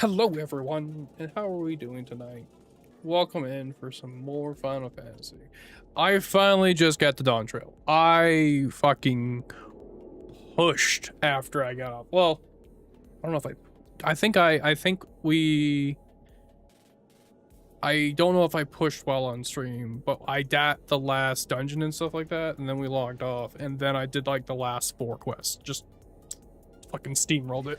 Hello everyone, and how are we doing tonight? Welcome in for some more Final Fantasy. I finally just got the DAWNTRAIL. I fucking pushed after I got off. Well, I don't know if I don't know if I pushed while on stream, but I got the last dungeon and stuff like that, and then we logged off, and then I did like the last 4 quests. Just fucking steamrolled it.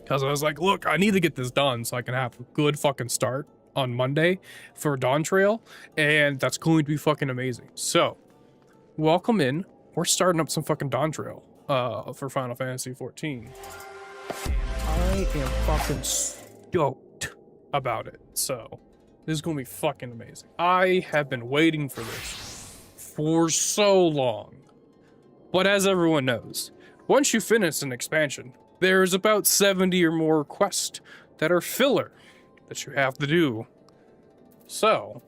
Because I was like, look, I need to get this done so I can have a good fucking start on Monday for DAWNTRAIL, and that's going to be fucking amazing. So, welcome in. We're starting up some fucking DAWNTRAIL for Final Fantasy 14. And I am fucking stoked about it. So, this is going to be fucking amazing. I have been waiting for this for so long. But as everyone knows, once you finish an expansion, there's about 70 or more quests that are filler that you have to do. So,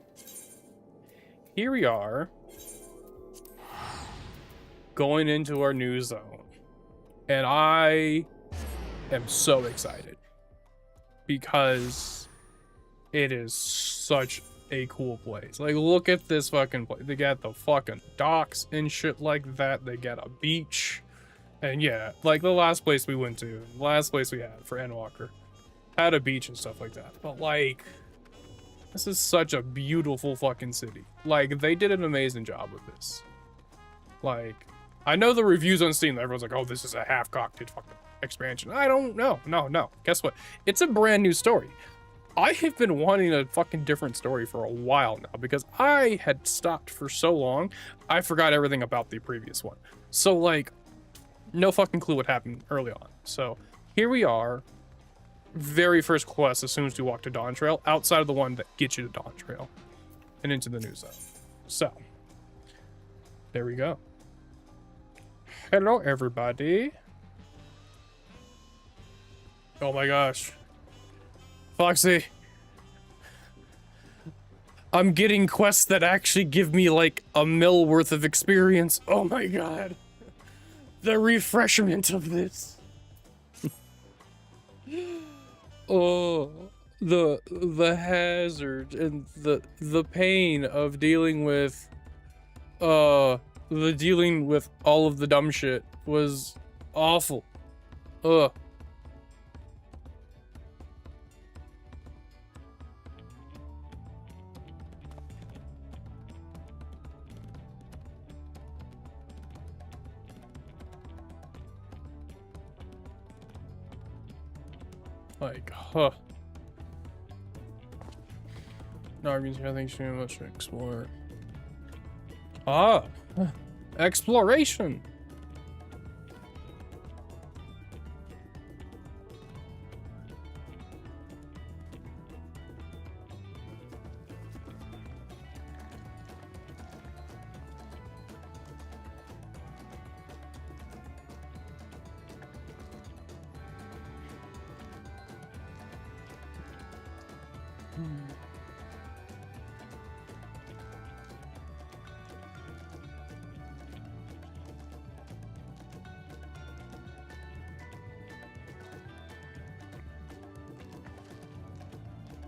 here we are, going into our new zone. And I am so excited because it is such a cool place. Like, look at this fucking place. They got the fucking docks and shit like that. They got a beach. And yeah, like the last place we went to, the last place we had for Endwalker, had a beach and stuff like that. But like, this is such a beautiful fucking city. Like, they did an amazing job with this. Like, I know the reviews on Steam, everyone's like, oh, this is a half-cocked fucking expansion. I don't know. No. Guess what? It's a brand new story. I have been wanting a fucking different story for a while now because I had stopped for so long, I forgot everything about the previous one. So like, no fucking clue what happened early on. So here we are, very first quest as soon as you walk to DAWNTRAIL, outside of the one that gets you to DAWNTRAIL and into the new zone. So there we go. Hello everybody. Oh my gosh, Foxy, I'm getting quests that actually give me like a mil worth of experience. Oh my god. The refreshment of this. Oh, the hazard and the pain of dealing with dealing with all of the dumb shit was awful. Ugh. Like, huh. No, I think too much to explore. Ah, exploration.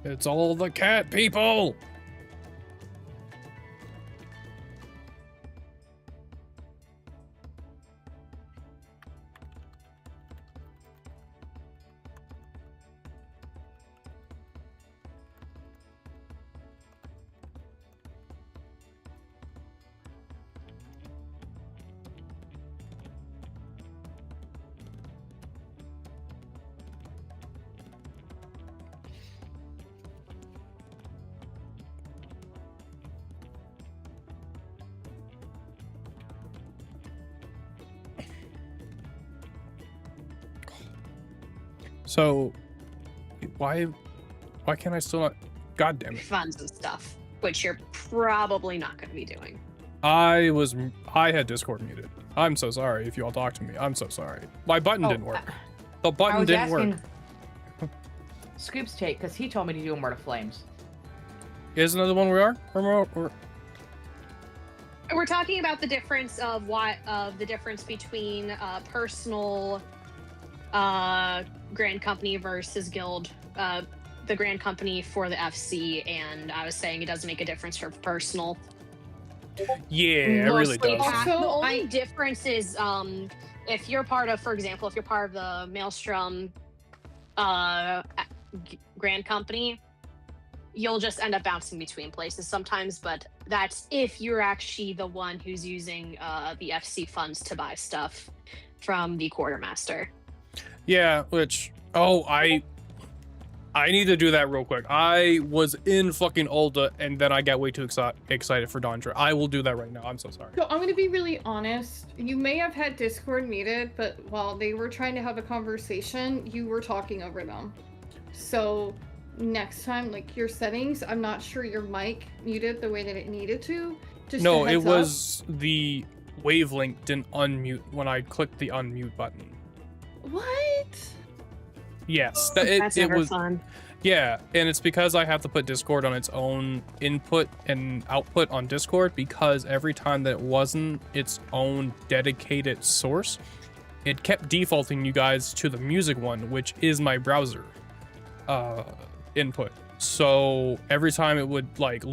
It's all the cat people! So, why can't I still not? God damn it! Funds and stuff, which you're probably not going to be doing. I had Discord muted. I'm so sorry if you all talk to me. I'm so sorry. My button didn't work. The button didn't work. Scoop's take, because he told me to do Immortal Flames. Is another one we are? We're talking about the difference of the difference between personal Grand Company versus Guild. The Grand Company for the FC, and I was saying it doesn't make a difference for personal. Yeah, it really does. The only difference is if you're part of, for example, if you're part of the Maelstrom Grand Company, you'll just end up bouncing between places sometimes, but that's if you're actually the one who's using the FC funds to buy stuff from the quartermaster. Yeah, which I need to do that real quick. I was in fucking Ulta and then I got way too excited for DAWNTRAIL. I will do that right now. I'm so sorry. So I'm going to be really honest. You may have had Discord muted, but while they were trying to have a conversation, you were talking over them. So next time, like your settings, I'm not sure your mic muted the way that it needed to. Just no, it was the wavelength didn't unmute when I clicked the unmute button. What? Yes, That's it never was fun. Yeah, and it's because I have to put Discord on its own input and output on Discord, because every time that it wasn't its own dedicated source, it kept defaulting you guys to the music one, which is my browser input. So every time it would like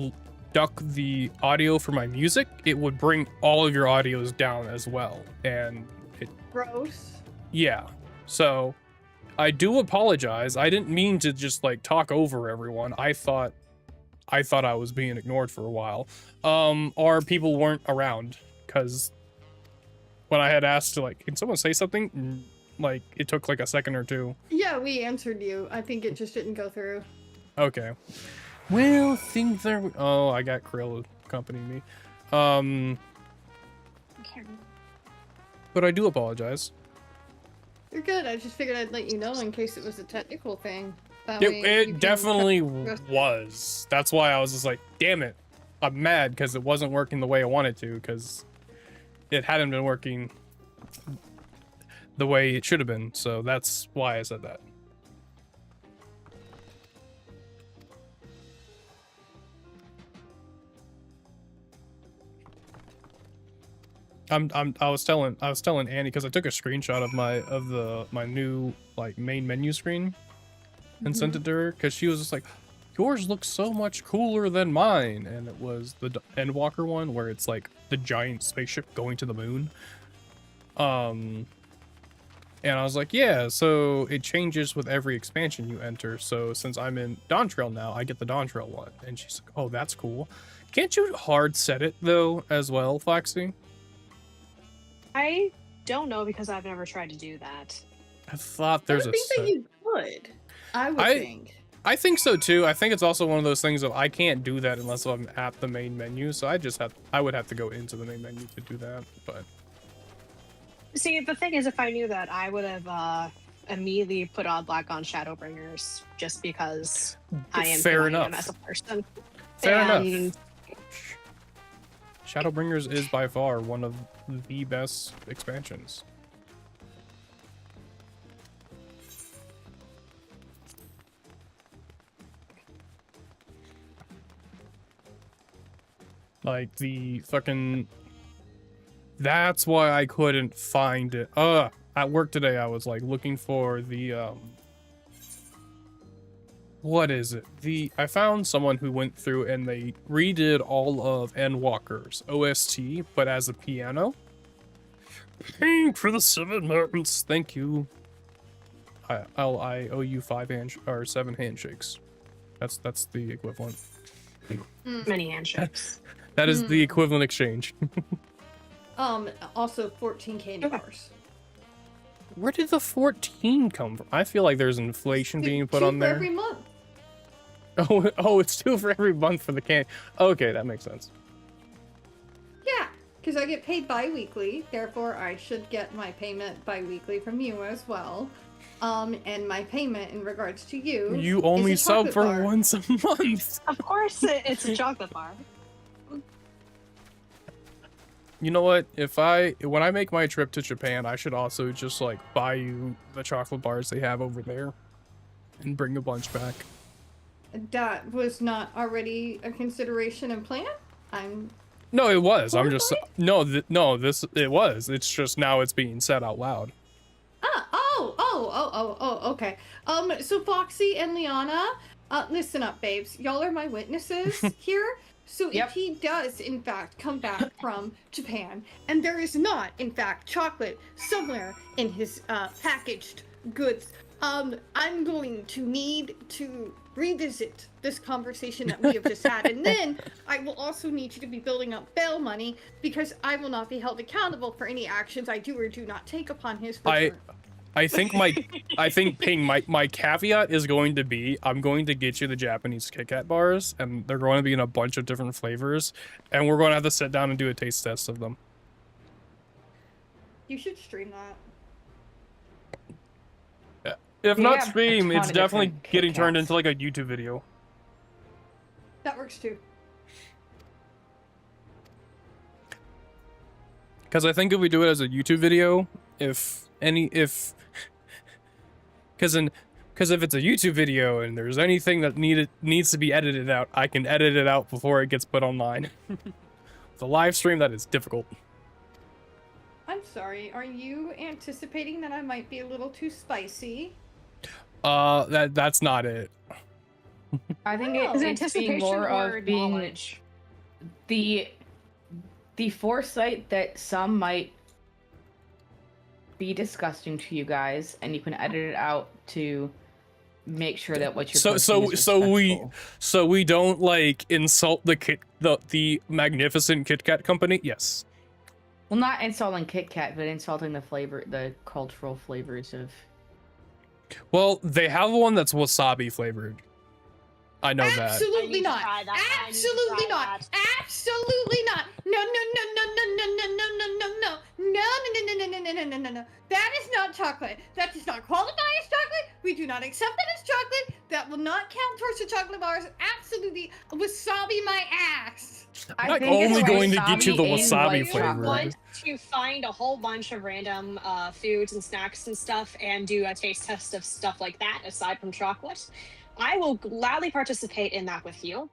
duck the audio for my music, it would bring all of your audios down as well. And it Gross. Yeah. So I do apologize. I didn't mean to just like talk over everyone. I thought I was being ignored for a while. Or people weren't around, because when I had asked to like, can someone say something? Like it took like a second or two. Yeah, we answered you. I think it just didn't go through. Okay. Well, things are. Oh, I got Krill accompanying me. But I do apologize. You're good. I just figured I'd let you know in case it was a technical thing. It definitely was. That's why I was just like, damn it. I'm mad because it wasn't working the way I wanted to, because it hadn't been working the way it should have been. So that's why I said that. I was telling Annie, because I took a screenshot of my new like main menu screen and sent it to her, because she was just like, yours looks so much cooler than mine. And it was the Endwalker one where it's like the giant spaceship going to the moon. And I was like, yeah, so it changes with every expansion you enter. So since I'm in DAWNTRAIL now, I get the DAWNTRAIL one. And she's like, oh, that's cool. Can't you hard set it though as well, Flaxy? I don't know, because I've never tried to do that. I thought there's I think that you could. I would think. I think so too. I think it's also one of those things of I can't do that unless I'm at the main menu. So I would have to go into the main menu to do that. But see, the thing is, if I knew that, I would have immediately put on Black on Shadowbringers, just because I am fair enough him as a person. Fair enough. Shadowbringers is by far one of the best expansions. Like the fucking... That's why I couldn't find it. At work today I was like looking for the what is it? I found someone who went through and they redid all of Endwalker's OST, but as a piano. Paying for the 7 mountains. Thank you. I owe you 7 handshakes. That's the equivalent. Many handshakes. That is the equivalent exchange. Also 14 candy bars. Where did the 14 come from? I feel like there's inflation being put on there. 2 for every month. Oh, it's 2 for every month for the candy. Okay, that makes sense. Yeah, because I get paid bi-weekly, therefore I should get my payment bi-weekly from you as well. And my payment in regards to you. You only is a sub chocolate for bar. once a month. Of course, it's a chocolate bar. You know what? When I make my trip to Japan, I should also just like buy you the chocolate bars they have over there, and bring a bunch back. That was not already a consideration and plan. No, it was. I'm Horrified? just it was. It's just now it's being said out loud. Okay. So Foxy and Liana, listen up, babes. Y'all are my witnesses here. So Yep. if he does, in fact, come back from Japan, and there is not, in fact, chocolate somewhere in his packaged goods, I'm going to need to revisit this conversation that we have just had, and then I will also need you to be building up bail money, because I will not be held accountable for any actions I do or do not take upon his return. I think Ping, my caveat is going to be I'm going to get you the Japanese Kit Kat bars, and they're going to be in a bunch of different flavors, and we're going to have to sit down and do a taste test of them. You should stream that. If They not have a stream, ton it's of definitely different Kit getting turned Kats. into like a YouTube video. That works too. Because I think if we do it as a YouTube video, because if it's a YouTube video and there's anything that needs to be edited out, I can edit it out before it gets put online. The live stream, that is difficult. I'm sorry, are you anticipating that I might be a little too spicy? That's not it. I think Oh. Is it's anticipation being more or of being knowledge? the foresight that some might be disgusting to you guys, and you can edit it out to make sure that what you're posting is respectful. So we don't like insult the magnificent Kit Kat company. Yes. Well, not insulting Kit Kat, but insulting the cultural flavors of. Well, they have one that's wasabi flavored. I know that. Absolutely I not. need to try that. I need to Absolutely try not. that. Absolutely not. No, no, no, no, no, no, no, no, no, no, no. No, no, no, no, no, no, no, no, no, no. That is not chocolate. That does not qualify as chocolate. We do not accept that as chocolate. That will not count towards the chocolate bars. Absolutely. Wasabi my ass. I'm I not think it's only going to get you the wasabi wasabi and white flavor. chocolate. Want to find a whole bunch of random foods and snacks and stuff and do a taste test of stuff like that aside from chocolate, I will gladly participate in that with you,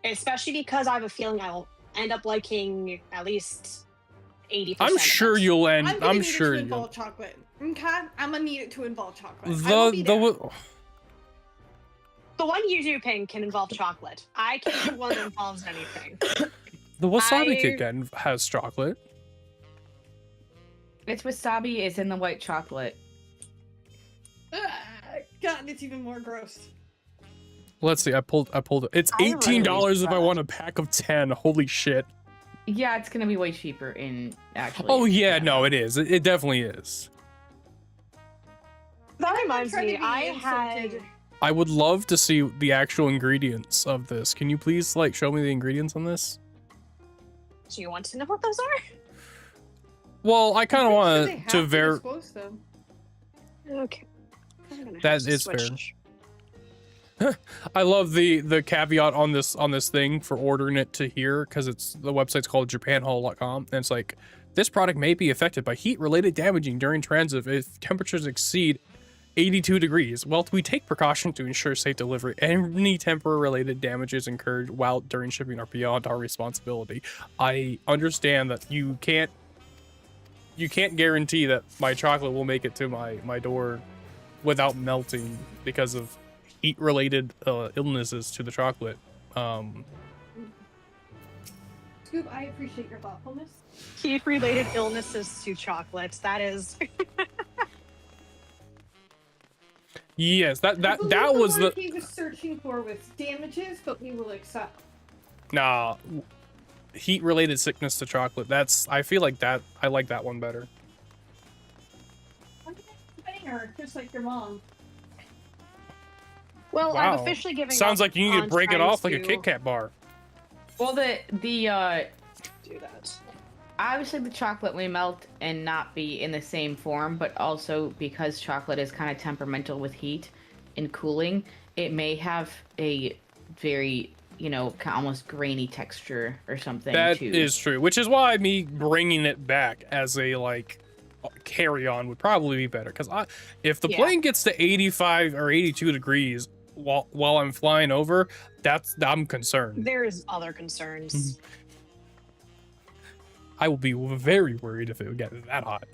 especially because I have a feeling I will end up liking at least 80%. I'm sure of it. you'll end. I'm gonna I'm need sure it to you'll. involve chocolate. Okay? I'm gonna need it to involve chocolate. I will be down. The one you do, Ping, can involve chocolate. I can do one that involves anything. The wasabi I- Kit Kat has chocolate. It's wasabi. It's in the white chocolate. God, it's even more gross. Let's see. I pulled it. It's I $18 if I really- want a pack of 10. Holy shit. Yeah, it's gonna be way cheaper in actually. Oh yeah, no, it is. It definitely is. That I'm not reminds trying to me, be I had. insulting. I would love to see the actual ingredients of this. Can you please like show me the ingredients on this? Do you want to know what those are? Well, I kind of I'm pretty want sure to they have disclose them. Okay. I'm gonna have That to is switch. I love the caveat on this thing for ordering it to here, because it's the website's called japanhall.com, and it's like, this product may be affected by heat-related damaging during transit if temperatures exceed 82 degrees. Well, we take precaution to ensure safe delivery. Any temper-related damages incurred while during shipping are beyond our responsibility. I understand that you can't guarantee that my chocolate will make it to my door without melting because of heat-related illnesses to the chocolate. Scoop, I appreciate your thoughtfulness. Heat-related illnesses to chocolates. That is. Yes, I that believe was word the he was searching for was damages, but we will accept. nah heat-related sickness to chocolate. I feel like that I like that one better. I'm a banger, just like your mom. Well, Wow. I'm officially giving. Sounds up like you need to on break it trying off like a to Kit Kat bar. Well, the Do that. obviously the chocolate may melt and not be in the same form, but also because chocolate is kind of temperamental with heat and cooling, it may have a very, you know, almost grainy texture or something. That too. is true, which is why me bringing it back as a like carry-on would probably be better. Because if the plane gets to 85 or 82 degrees while I'm flying over, I'm concerned. There's other concerns. I will be very worried if it would get that hot.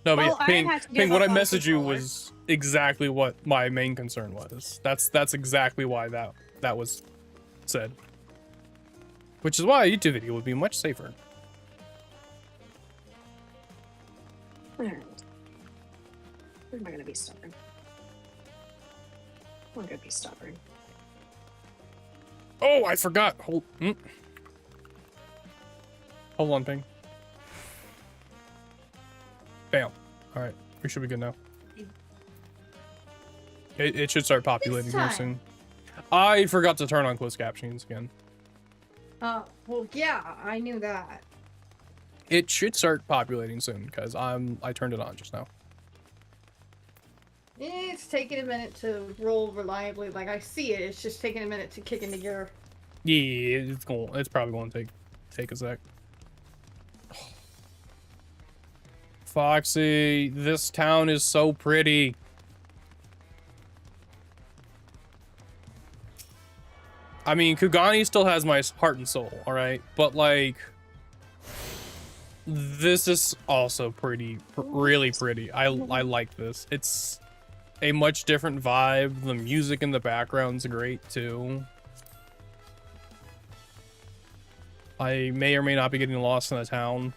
No, but Well, yeah, Ping, what I messaged you controller. was exactly what my main concern was. That's exactly why that was said. Which is why a YouTube video would be much safer. Alright. Where am I gonna be stubborn? I'm gonna be stubborn. Oh, I forgot. Hold on, Ping. Bam. All right, we should be good now. It should start populating here soon. I forgot to turn on closed captions again. Well, yeah, I knew that. It should start populating soon because I turned it on just now. It's taking a minute to roll reliably. Like, I see it. It's just taking a minute to kick into gear. Yeah, it's probably going to take a sec. Foxy, this town is so pretty. I mean, Kugani still has my heart and soul, all right? But like, this is also really pretty. I like this. It's a much different vibe. The music in the background's great too. I may or may not be getting lost in the town.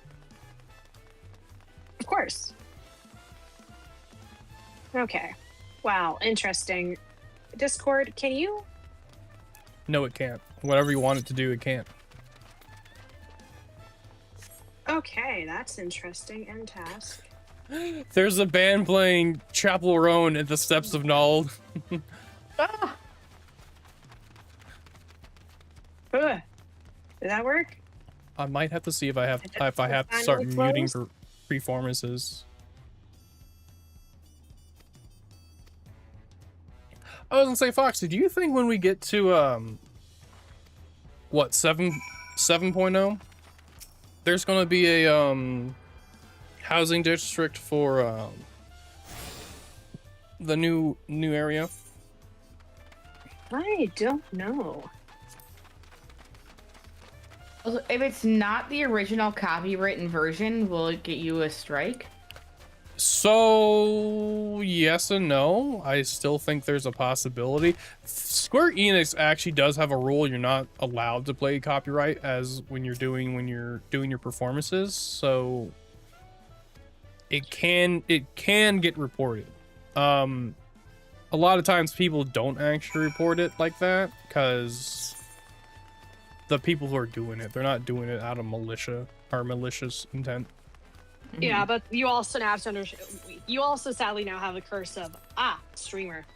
Of course. Okay. Wow, interesting. Discord, can you? No, it can't. Whatever you want it to do, it can't. Okay, that's interesting. End task. There's a band playing Chapel Roan at the steps of Nald. Ah! Ugh. Did that work? I might have to see if I have to start finally muting closed? for performances. I was gonna say, Foxy, do you think when we get to what 7.0, there's gonna be a housing district for the new area? I don't know. Also, if it's not the original copywritten version, will it get you a strike? So yes and no. I still think there's a possibility. Square Enix actually does have a rule you're not allowed to play copyright as when you're doing your performances. So it can get reported. A lot of times people don't actually report it like that because the people who are doing it, they're not doing it out of malicious intent. Yeah, but you also have to understand. You also sadly now have the curse of streamer.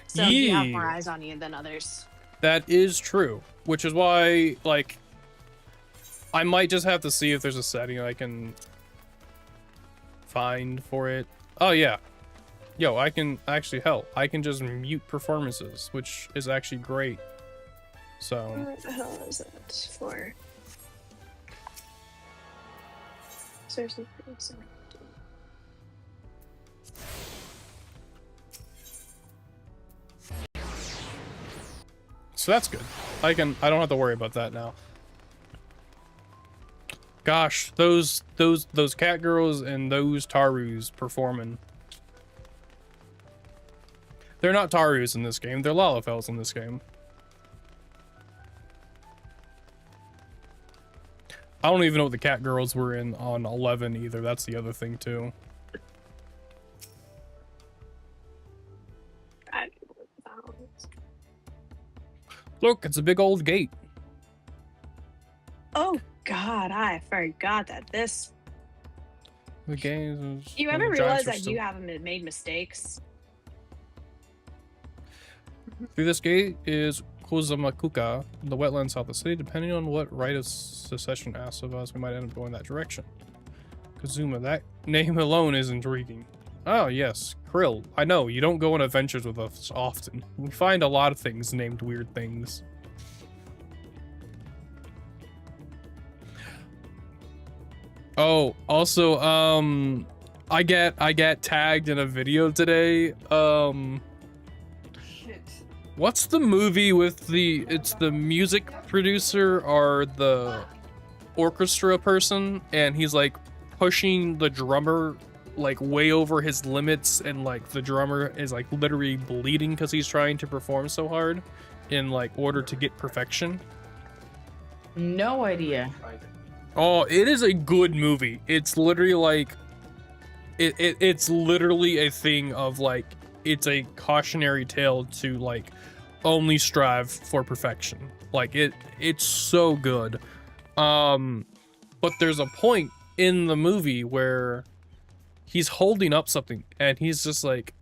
So you have more eyes on you than others. That is true, which is why, like, I might just have to see if there's a setting I can find for it. Oh yeah, yo, I can actually I can just mute performances, which is actually great. So. What the hell is that for? Seriously. So that's good. I don't have to worry about that now. Gosh, those cat girls and those Tarus performing. They're not Tarus in this game. They're Lalafels in this game. I don't even know what the cat girls were in on 11 either. That's the other thing too. Look, it's a big old gate. Oh God, I forgot that this. The game is. You ever realize that you haven't made mistakes? Through this gate is Kozamakuka, the wetlands south of the city. Depending on what right of secession asks of us, we might end up going that direction. Kazuma, that name alone is intriguing. Oh, yes. Krill. I know, you don't go on adventures with us often. We find a lot of things named weird things. Oh, also, I get tagged in a video today. Shit. What's the movie with it's the music producer or the orchestra person, and he's like pushing the drummer like way over his limits, and like the drummer is like literally bleeding because he's trying to perform so hard in like order to get perfection. No idea. Oh, it is a good movie. It's literally like it's literally a thing of like, it's a cautionary tale to like only strive for perfection. Like it's so good. But there's a point in the movie where he's holding up something and he's just like,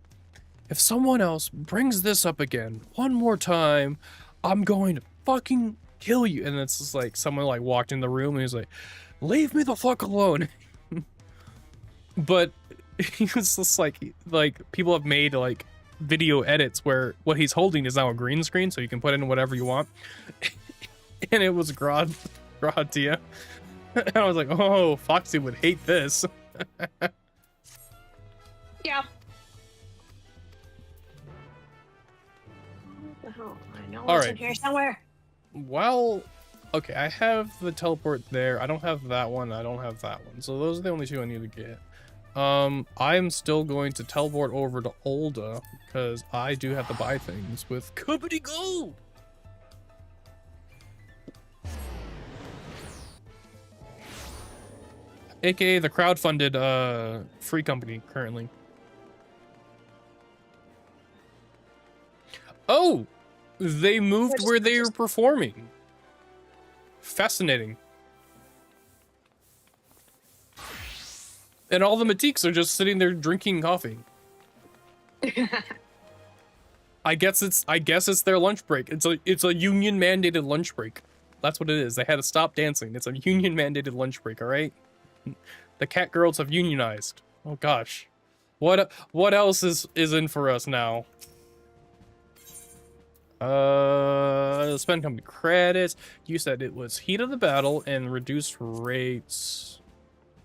if someone else brings this up again one more time, I'm going to fucking kill you. And it's just like someone like walked in the room and he's like, leave me the fuck alone. But he was just like people have made like video edits where what he's holding is now a green screen, so you can put in whatever you want. And it was Gratia. And I was like, oh, Foxy would hate this. Yeah. What the hell? I know it's in here somewhere. Well, okay, I have the teleport there. I don't have that one. I don't have that one. So those are the only two I need to get. I'm still going to teleport over to Olda because I do have to buy things with Company Gold. AKA the crowdfunded free company currently. Oh, they moved where they were performing. Fascinating. And all the Matiks are just sitting there drinking coffee. I guess it's their lunch break. It's a union mandated lunch break. That's what it is. They had to stop dancing. It's a union mandated lunch break, all right? The cat girls have unionized. Oh gosh. What else is in for us now? Spend company credits. You said it was heat of the battle and reduced rates.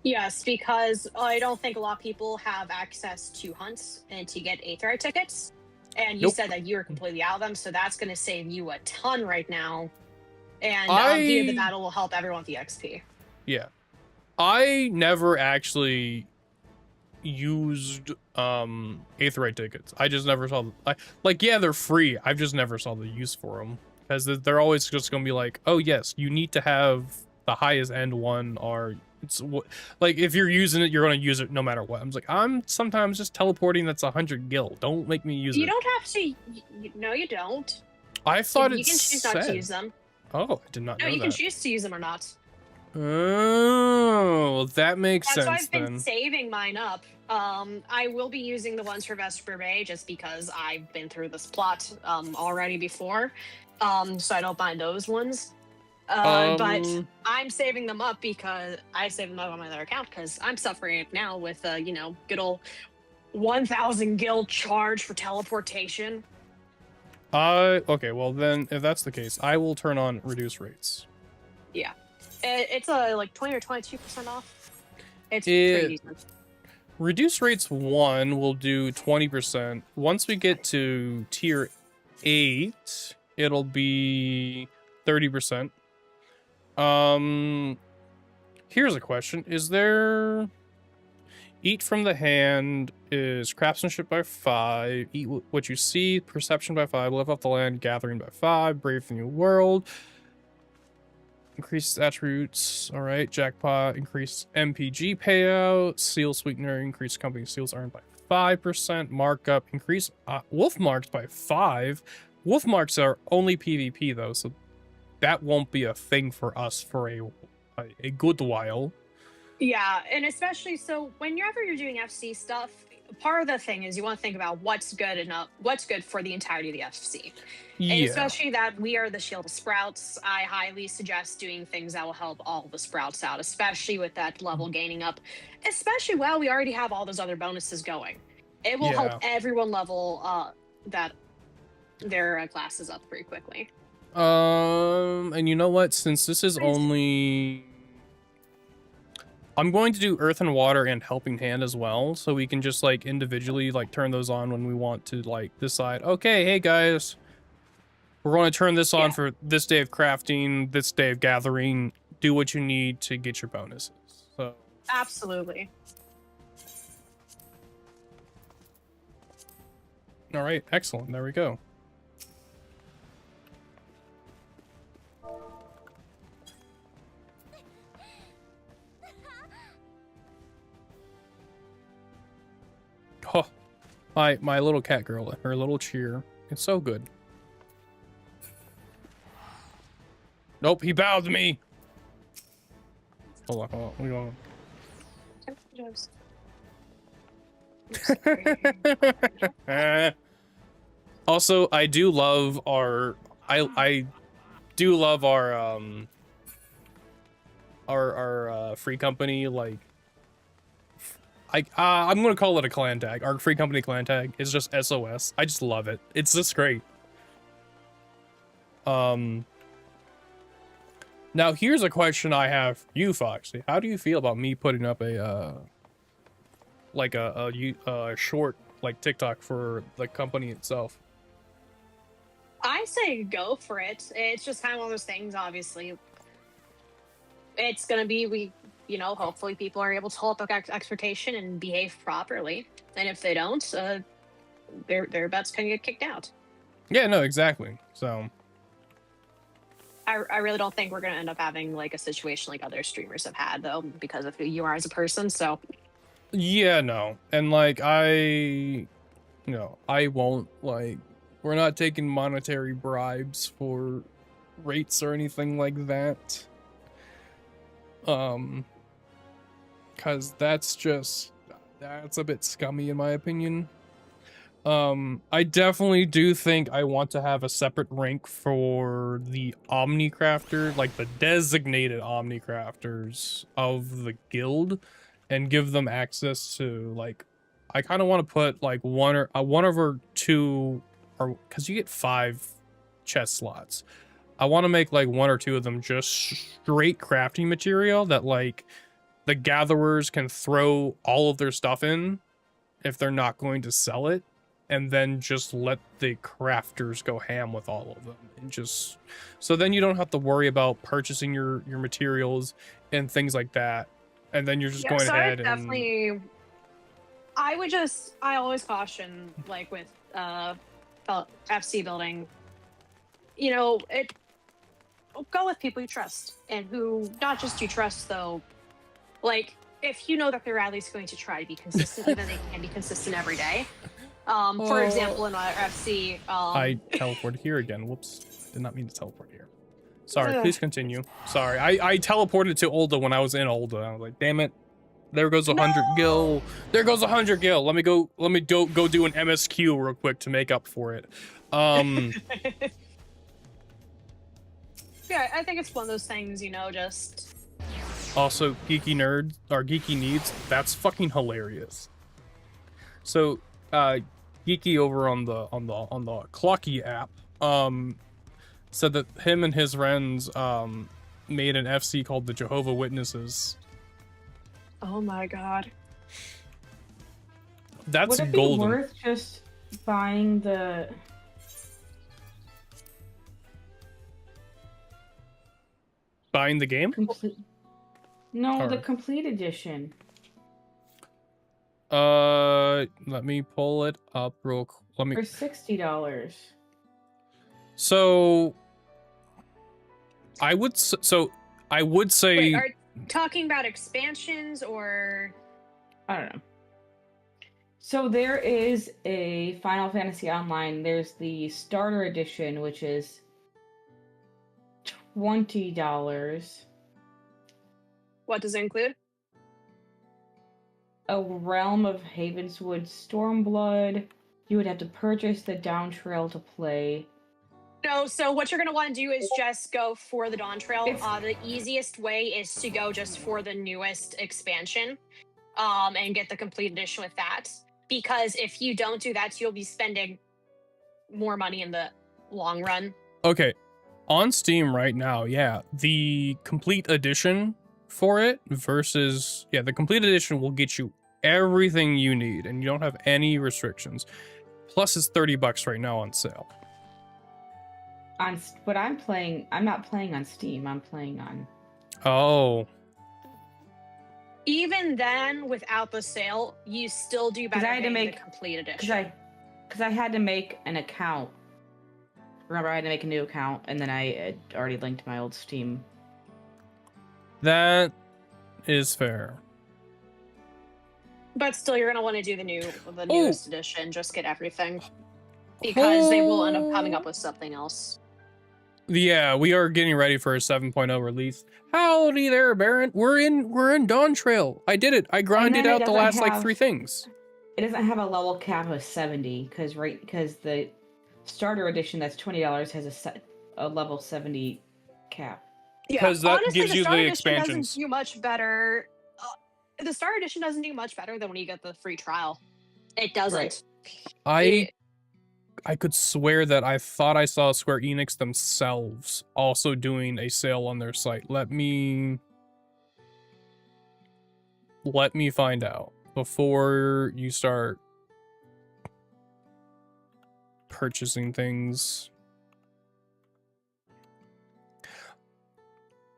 Yes, because I don't think a lot of people have access to hunts and to get Aetherite tickets. And you said that you were completely out of them, so that's going to save you a ton right now. And Heat of the Battle will help everyone with the XP. Yeah. I never actually used Aetherite tickets. I just never saw yeah, they're free. I've just never saw the use for them, because they're always just gonna be like, oh yes, you need to have the highest end one, or it's like if you're using it, you're gonna use it no matter what. I'm like, I'm sometimes just teleporting. That's 100 gil. Don't make me use it. You don't have to. No, you don't. I thought you can choose not to use them. Oh, I did not know that. No, you can choose to use them or not. Oh, that makes sense. That's why I've been saving mine up. I will be using the ones for Vesper Bay just because I've been through this plot already before, so I don't buy those ones. But I'm saving them up because I saved them up on my other account because I'm suffering it now with good old 1,000 gil charge for teleportation. Okay, well then, if that's the case, I will turn on reduce rates. Yeah. It's like 20 or 22% off. It's pretty decent. Reduce rates 1 will do 20%. Once we get to tier 8, it'll be 30%. Here's a question. Is there... Eat from the hand is craftsmanship by 5. Eat what you see. Perception by 5. Live off the land. Gathering by 5. Brave the new world. Increased attributes. All right. Jackpot. Increased MPG payout. Seal sweetener. Increased company seals earned by 5%. Markup. Increase wolf marks by 5. Wolf marks are only PvP though, so that won't be a thing for us for a good while. Yeah, and especially so whenever you're doing FC stuff, part of the thing is you want to think about what's good for the entirety of the FC. And Yeah. especially that we are the Shield of Sprouts, I highly suggest doing things that will help all the Sprouts out, especially with that level gaining up, especially while we already have all those other bonuses going. It will help everyone level that their classes up pretty quickly. And you know what? Since this is only... I'm going to do Earth and Water and Helping Hand as well, so we can just, like, individually, like, turn those on when we want to, like, decide, okay, hey, guys, we're going to turn this on for this day of crafting, this day of gathering. Do what you need to get your bonuses. So Absolutely. All right, excellent. There we go. Oh, my little cat girl, her little cheer. It's so good. Nope, he bowed to me. Hold on. We going. Also, I do love our I do love our free company, like I'm gonna call it a clan tag. Our free company clan tag is just SOS. I just love it. It's just great. Now here's a question I have for you, Foxy. How do you feel about me putting up a like a short like TikTok for the company itself? I say go for it. It's just kind of one of those things, obviously. It's going to be, hopefully people are able to hold up expectation and behave properly. And if they don't, their bets can get kicked out. Yeah, no, exactly. So I really don't think we're going to end up having like a situation like other streamers have had, though, because of who you are as a person. So yeah, no. And like I won't, like, we're not taking monetary bribes for rates or anything like that. Cause that's a bit scummy in my opinion. I definitely do think I want to have a separate rank for the Omnicrafter, like the designated Omnicrafters of the guild, and give them access to, like, I kind of want to put like one or two, or because you get 5 chest slots. I want to make like 1 or 2 of them just straight crafting material that like the gatherers can throw all of their stuff in if they're not going to sell it, and then just let the crafters go ham with all of them, and just so then you don't have to worry about purchasing your materials and things like that, and then you're just going ahead and definitely. I always caution, like with FC building, go with people you trust, and who not just you trust though, like if you know that they're at least going to try to be consistent, even they can be consistent every day. For example, in our FC, I teleported here again. Whoops, did not mean to teleport here. Sorry, please continue. Sorry, I teleported to Ulda when I was in Ulda. I was like, damn it. There goes 100 gil. There goes 100 gil. Let me go do an MSQ real quick to make up for it. Yeah, I think it's one of those things, just. Also, Geeky Nerds or Geeky Needs, that's fucking hilarious. So, Geeky over on the Clocky app, said that him and his friends made an FC called the Jehovah Witnesses. Oh my god. That's Would it golden. be worth just buying the game? No, the complete edition. Let me pull it up real quick. For $60. So I would say. Wait, are you talking about expansions or? I don't know. So there is a Final Fantasy Online. There's the starter edition, which is $20. What does it include? a Realm of Havenswood Stormblood. You would have to purchase the DAWNTRAIL to play. No, so what you're going to want to do is just go for the DAWNTRAIL. It's- The easiest way is to go just for the newest expansion and get the complete edition with that. Because if you don't do that, you'll be spending more money in the long run. Okay, on Steam right now, yeah, the complete edition for it versus, yeah, the complete edition will get you everything you need and you don't have any restrictions. Plus it's $30 right now on sale. But I'm not playing on Steam. I'm playing on. Oh, Even then, without the sale, you still do better I had to getting make- the complete edition. Because I had to make an account. Remember, I had to make a new account, and then I had already linked my old Steam. that is fair. But still, you're going to want to do the newest edition. Just get everything. Because they will end up coming up with something else. Yeah, we are getting ready for a 7.0 release. Howdy there, Baron. We're in DAWNTRAIL. I did it. I grinded out the last like 3 things. It doesn't have a level cap of 70 because the starter edition that's $20 has a level 70 cap. Yeah, Because that honestly, gives you Starter the Edition expansions. Doesn't do much better. The Starter Edition doesn't do much better than when you get the free trial. It doesn't. Right. I could swear that I thought I saw Square Enix themselves also doing a sale on their site. Let me find out before you start purchasing things.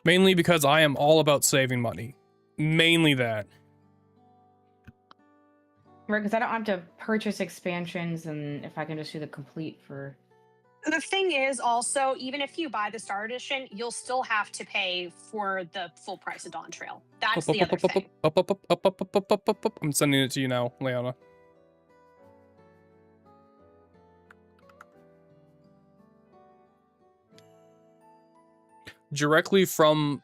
Mainly because I am all about saving money. Mainly that. Right, because I don't have to purchase expansions, and if I can just do the complete for. The thing is, also, even if you buy the Starter Edition, you'll still have to pay for the full price of DAWNTRAIL. That's the other thing. I'm sending it to you now, Leona. Directly from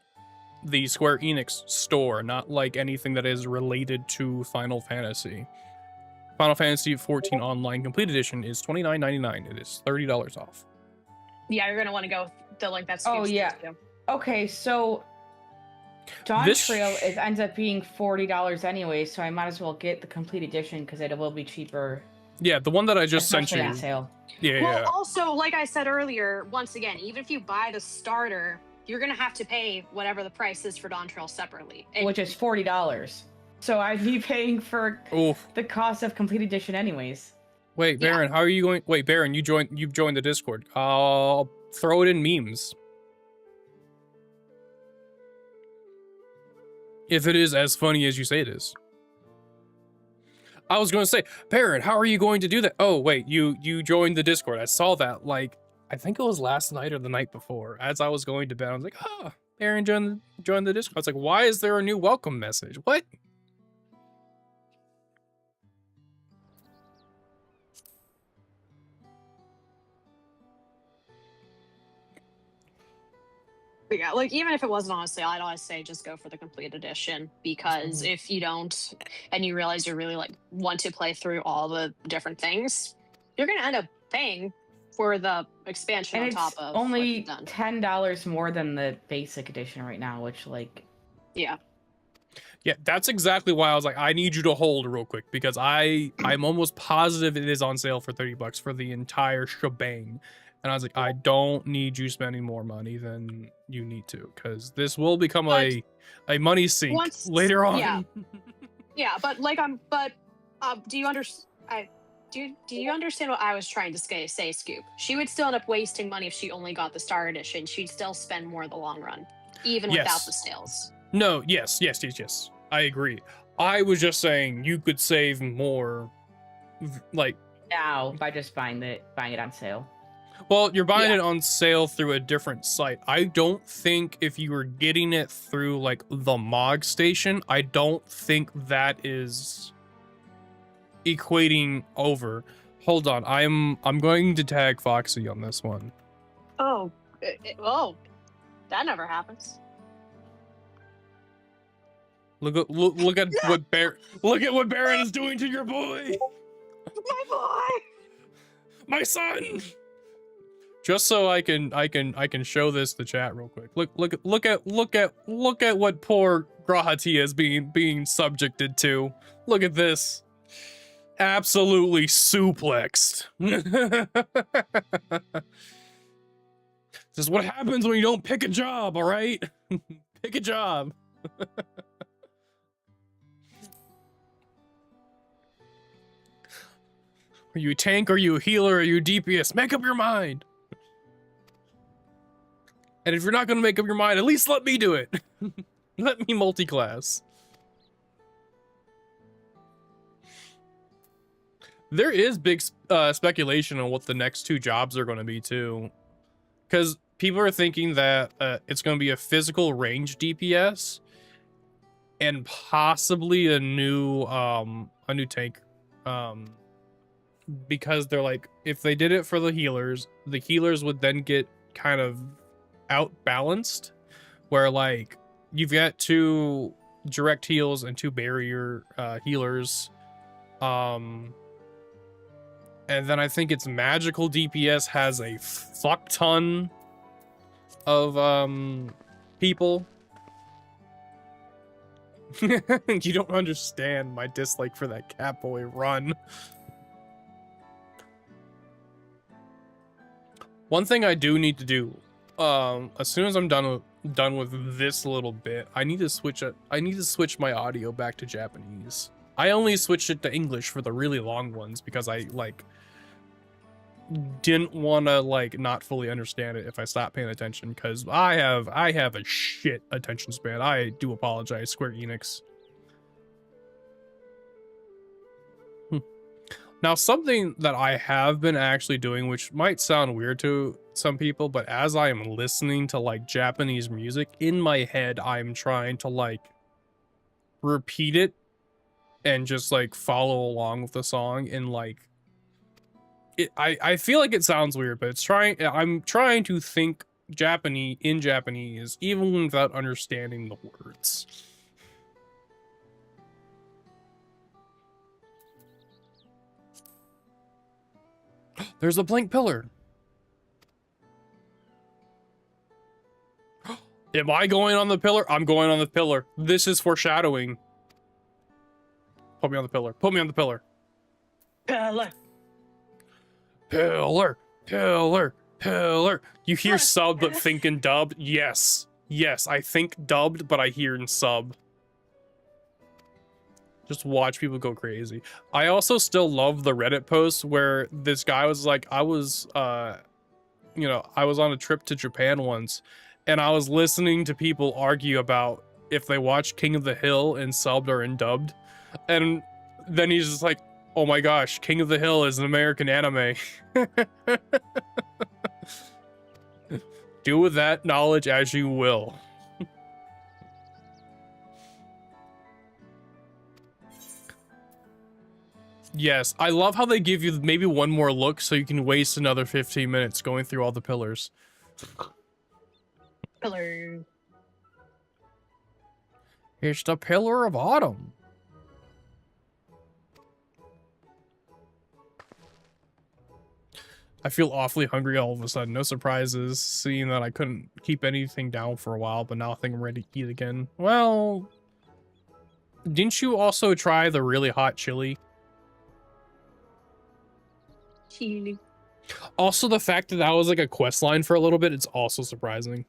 the Square Enix store, not like anything that is related to Final Fantasy. Final Fantasy 14 Online Complete Edition is $29.99. It is $30 off. Yeah, you're going to want to go with the link that's Oh, yeah. to. Okay, so DAWNTRAIL ends up being $40 anyway, so I might as well get the complete edition because it will be cheaper. Yeah, the one that I just sent especially you. on sale. Yeah, Well, yeah. also, like I said earlier, once again, even if you buy the starter, you're going to have to pay whatever the price is for DAWNTRAIL separately. Which is $40. So I'd be paying for Oof. the cost of complete edition anyways. Wait, Baron, how are you going? Wait, Baron, you've joined the Discord. I'll throw it in memes. If it is as funny as you say it is. I was going to say, Baron, how are you going to do that? Oh, wait, you joined the Discord. I saw that, like, I think it was last night or the night before. As I was going to bed, I was like, Baron joined the Discord. I was like, why is there a new welcome message? What? But yeah, like even if it wasn't on sale, I'd always say just go for the complete edition because if you don't and you realize you really like want to play through all the different things, you're gonna end up paying for the expansion And on it's top of only what you've done. $10 more than the basic edition right now, which like Yeah. Yeah, that's exactly why I was like, I need you to hold real quick because I'm almost positive it is on sale for $30 for the entire shebang. And I was like, I don't need you spending more money than you need to, because this will become a money sink later on. Yeah. Yeah, but like do you understand? Do you understand what I was trying to say, Scoop? She would still end up wasting money if she only got the Star Edition. She'd still spend more in the long run, even without the sales. No, yes. I agree. I was just saying you could save more, like now by just buying it on sale. Well, you're buying it on sale through a different site. I don't think if you were getting it through like the MOG station, I don't think that is equating over. Hold on, I'm going to tag Foxy on this one. Oh, that never happens. Look at what Baron is doing to your boy. My boy. My son. Just so I can show this to chat real quick. Look at what poor Grahati is being subjected to. Look at this. Absolutely suplexed. This is what happens when you don't pick a job, all right? Pick a job. Are you a tank? Are you a healer? Are you a DPS? Make up your mind. And if you're not going to make up your mind, at least let me do it. Let me multi-class. There is big speculation on what the next 2 jobs are going to be, too. Because people are thinking that it's going to be a physical range DPS and possibly a new tank. Because they're like, if they did it for the healers would then get kind of outbalanced, where like you've got 2 direct heals and 2 barrier healers, and then I think its magical DPS has a fuck ton of people. You don't understand my dislike for that Catboy run. One thing I do need to do, as soon as I'm done with this little bit, I need to switch my audio back to Japanese. I only switched it to English for the really long ones because I like didn't want to like not fully understand it if I stopped paying attention, because I have a shit attention span. I do apologize, Square Enix. Now, something that I have been actually doing, which might sound weird to some people, but as I am listening to like Japanese music in my head, I'm trying to like repeat it and just like follow along with the song. And like I feel like it sounds weird, but I'm trying to think Japanese even without understanding the words. There's a blank pillar. Am I going on the pillar? I'm going on the pillar. This is foreshadowing. Put me on the pillar. Put me on the pillar. Pillar. Pillar. Pillar. Pillar. You hear sub but think in dubbed? Yes. Yes, I think dubbed, but I hear in sub. Just watch people go crazy. I also still love the Reddit posts where this guy was like, I was on a trip to Japan once, and I was listening to people argue about if they watch King of the Hill in subbed or in dubbed. And then he's just like, oh my gosh, King of the Hill is an American anime. Do with that knowledge as you will. Yes, I love how they give you maybe one more look so you can waste another 15 minutes going through all the pillars. Pillar. It's the Pillar of Autumn. I feel awfully hungry all of a sudden. No surprises, seeing that I couldn't keep anything down for a while, but now I think I'm ready to eat again. Well, didn't you also try the really hot chili? Chili. Also, the fact that that was like a quest line for a little bit, it's also surprising.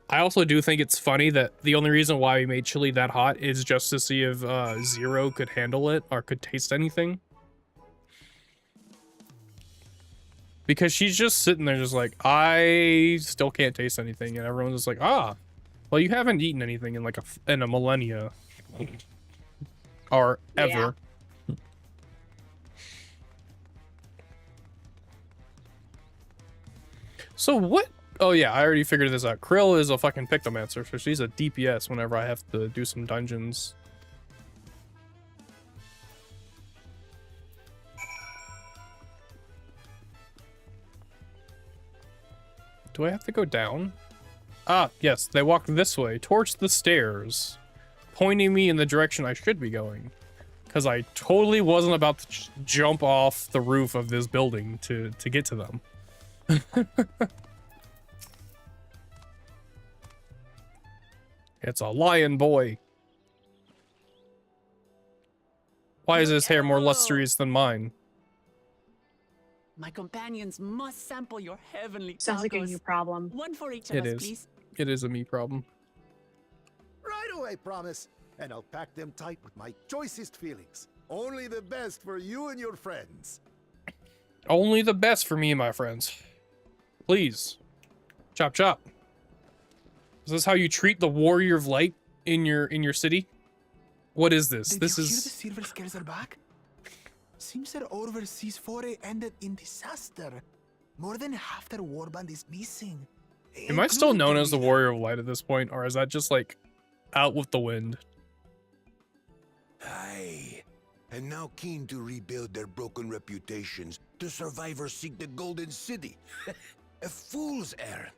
I also do think it's funny that the only reason why we made chili that hot is just to see if Zero could handle it or could taste anything. Because she's just sitting there just like, I still can't taste anything. And everyone's just like, ah, well, you haven't eaten anything in like a millennia. Or ever. Yeah. So what? Oh yeah, I already figured this out. Krill is a fucking Pictomancer, so she's a DPS whenever I have to do some dungeons. Do I have to go down? Ah, yes, they walked this way, towards the stairs, pointing me in the direction I should be going. Because I totally wasn't about to jump off the roof of this building to get to them. It's a lion boy. Why is his hair more lustrous than mine? My companions must sample your heavenly Sounds like a tacos. new problem. One for each of It us, is. please. It is a me problem. Right away, promise. And I'll pack them tight with my choicest feelings. Only the best for you and your friends. Only the best for me and my friends. Please. Chop chop. Is this how you treat the warrior of light in your city? What is this? Did This you hear the is silver scales are back? Seems their overseas foray ended in disaster. More than half their warband is missing. Am I still including known as the leader. warrior of light at this point, or is that just like out with the wind? Aye. And now keen to rebuild their broken reputations, the survivors seek the Golden City. A fool's errand.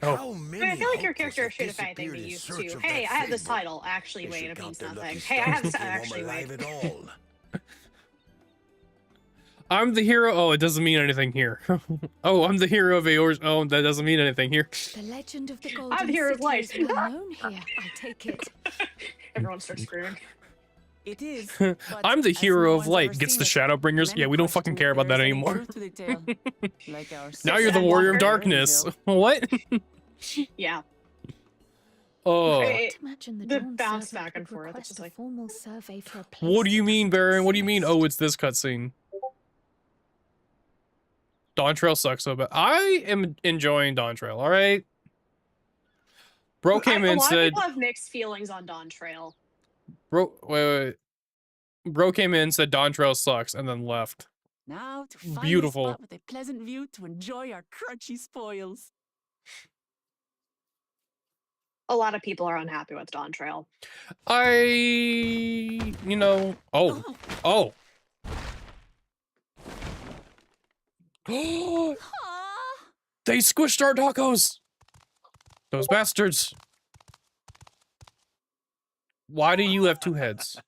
Oh. How I many mean, I feel like your hunters character have should, if anything, disappeared be in used search to, of hey, that I have this fable? title. Actually, They wait, should it count means their lucky nothing. Hey, I have this. stars if they came Actually, alive wait. at all. I'm the hero. Oh, it doesn't mean anything here. Oh, I'm the hero of Aor's. Oh, that doesn't mean anything here. The legend of the Golden I'm the hero of City light. is well known here, I take it. Everyone starts screaming. It is. I'm the but as hero no of one's light. ever Gets seen the it, Shadowbringers. many Yeah, we don't question fucking care about that there is any anymore. truth to the tale. Like our Now you're the Sandwalker. warrior of darkness. What? Yeah. Oh. Hey, Imagine the Dawn bounce Servant back and would forth, it's request just a like- formal survey for a place What do you that mean, doesn't Baron? What do you mean? exist. Oh, it's this cutscene. DAWNTRAIL sucks so bad. I am enjoying DAWNTRAIL, alright? Bro came in a and lot said, of people have mixed feelings on DAWNTRAIL. wait. Bro came in, said DAWNTRAIL sucks, and then left. Now to find Beautiful. a spot with a pleasant view to enjoy our crunchy spoils. A lot of people are unhappy with DAWNTRAIL. Oh. Aw. They squished our tacos! Those bastards. Why do you have two heads?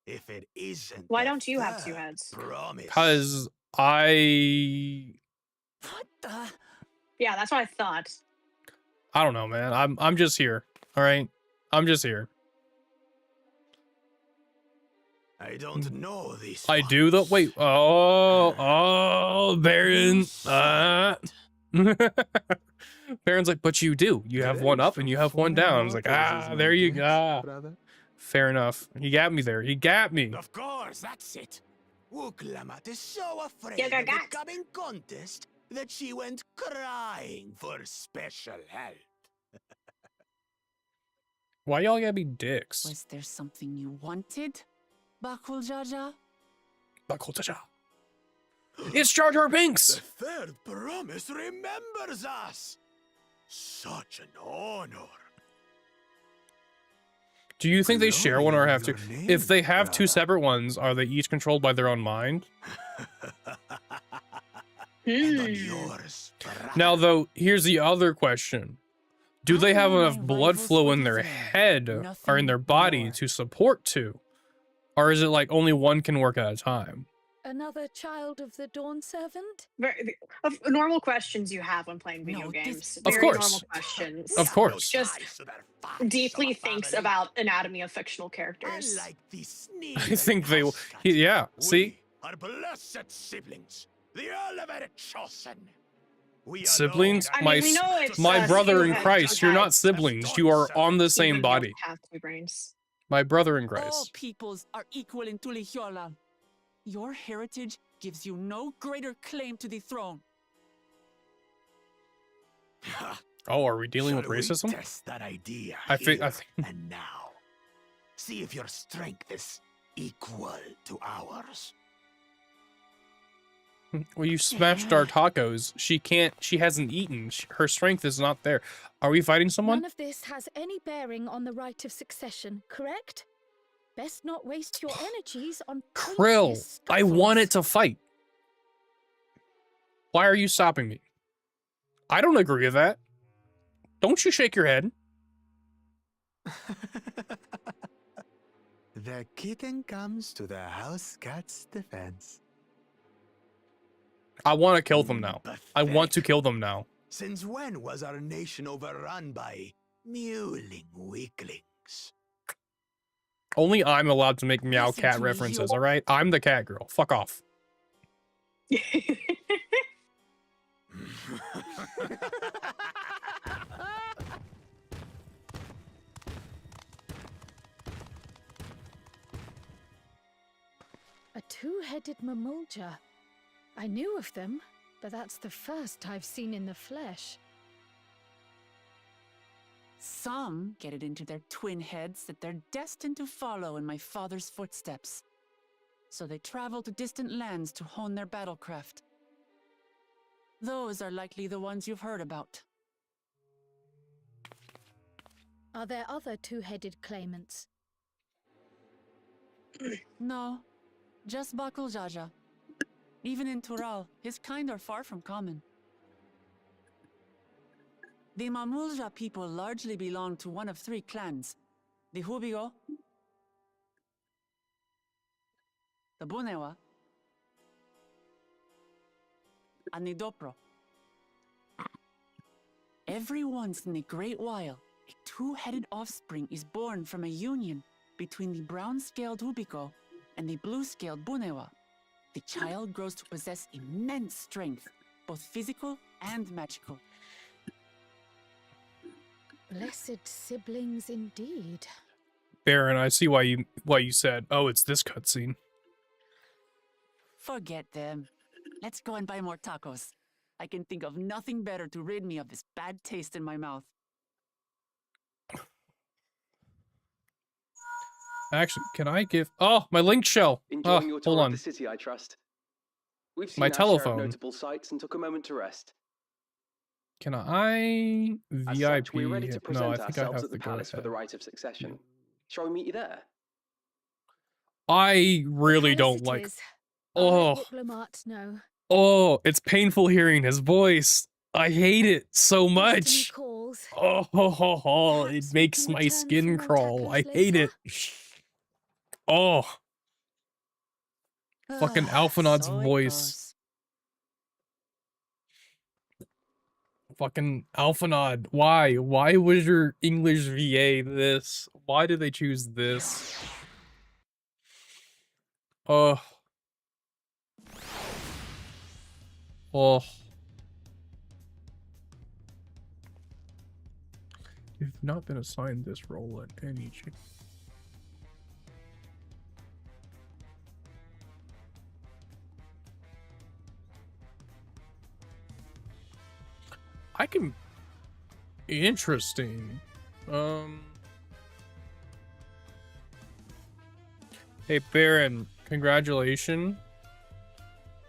If it isn't Why the don't you have two third heads? Promise. Because I What the? Yeah, that's what I thought. don't know, man. I'm just here. Alright? I'm just here. I don't know this. I do though. Wait. Oh, Baron. Baron's like, but you do. You have one up and you have one down. I was like, there you go. Brother. Fair enough. He got me there. He got me. Of course, that's it. Wuklamat is so afraid You of got the got. coming contest that she went crying for special help. Why y'all gotta be dicks? Was there something you wanted, Bakul Jaja? It's Jar Jar The Binks. third promise remembers us. Such an honor. Do you think they share one or have two? Glowing your If they name, have two brother. separate ones, are they each controlled by their own mind? And on Hmm. yours, brother. Now, though, here's the other question. Do they I have know enough my blood rivals flow for in the their throne. head or in Nothing their body more. to support two? Or is it like only one can work at a time? Another child of the Dawn Servant? Of normal questions you have when playing video No, games. this- Of Very course. normal questions. Of course. Just deeply thinks about anatomy of fictional I characters. like this I think they will. Yeah, see? We are blessed siblings, the elevated chosen. We Siblings? alone I My mean, we s- know it's My brother in two-head Christ, you're not giants. siblings. You are on the You same don't body. have two brains. My brother in All Christ. peoples are equal in Tulihiola. Your heritage gives you no greater claim to the throne. Oh, are we dealing with Shall we racism? test that idea I think- here and now. See if your strength is equal to ours. Well, you smashed our tacos. She hasn't eaten. Her strength is not there. Are we fighting someone? None of this has any bearing on the right of succession, correct? Best not waste your energies on Krill, pointless I wanted scuffles. to fight. Why are you stopping me? I don't agree with that. Don't you shake your head. The kitten comes to the house cat's defense. I want to kill them now. I want to Pathetic. kill them now. Since when was our nation overrun by mewling weaklings? Only I'm allowed to make meow Listen cat to me, references, you- alright? I'm the cat girl. Fuck off. A two-headed mamulja. I knew of them, but that's the first I've seen in the flesh. Some get it into their twin heads that they're destined to follow in my father's footsteps. So they travel to distant lands to hone their battlecraft. Those are likely the ones you've heard about. Are there other two-headed claimants? No, just Bakul Jaja. Even in Tural, his kind are far from common. The Mamulja people largely belong to one of three clans. The Hubigo, the Bunewa, and the Dopro. Every once in a great while, a two-headed offspring is born from a union between the brown-scaled Hubigo and the blue-scaled Bunewa. The child grows to possess immense strength, both physical and magical. Blessed siblings indeed. Baron, I see why you said, oh, it's this cutscene. Forget them. Let's go and buy more tacos. I can think of nothing better to rid me of this bad taste in my mouth. Actually, can I give... Oh, my link shell. Enjoying your tour Hold of on. the city, I trust. We've seen My our share of telephone. notable sights and took a moment to rest. Can I As VIP? such, we're ready to No, present I think I ourselves have at the to go palace for the ahead. rite of succession. Shall we meet you there? I really Palace don't it like... is. I'll let Oh, Diplomat know. oh, it's painful hearing his voice. I hate it so Destiny much. calls. Oh, it Perhaps we makes can my return skin for more crawl. I tacos hate later? it. Oh, fucking Alphanod's So it voice. goes. Fucking Alphanod. Why? Why was your English VA this? Why did they choose this? Oh. Oh. You've not been assigned this role at any I can... Interesting. Hey, Baron, congratulations.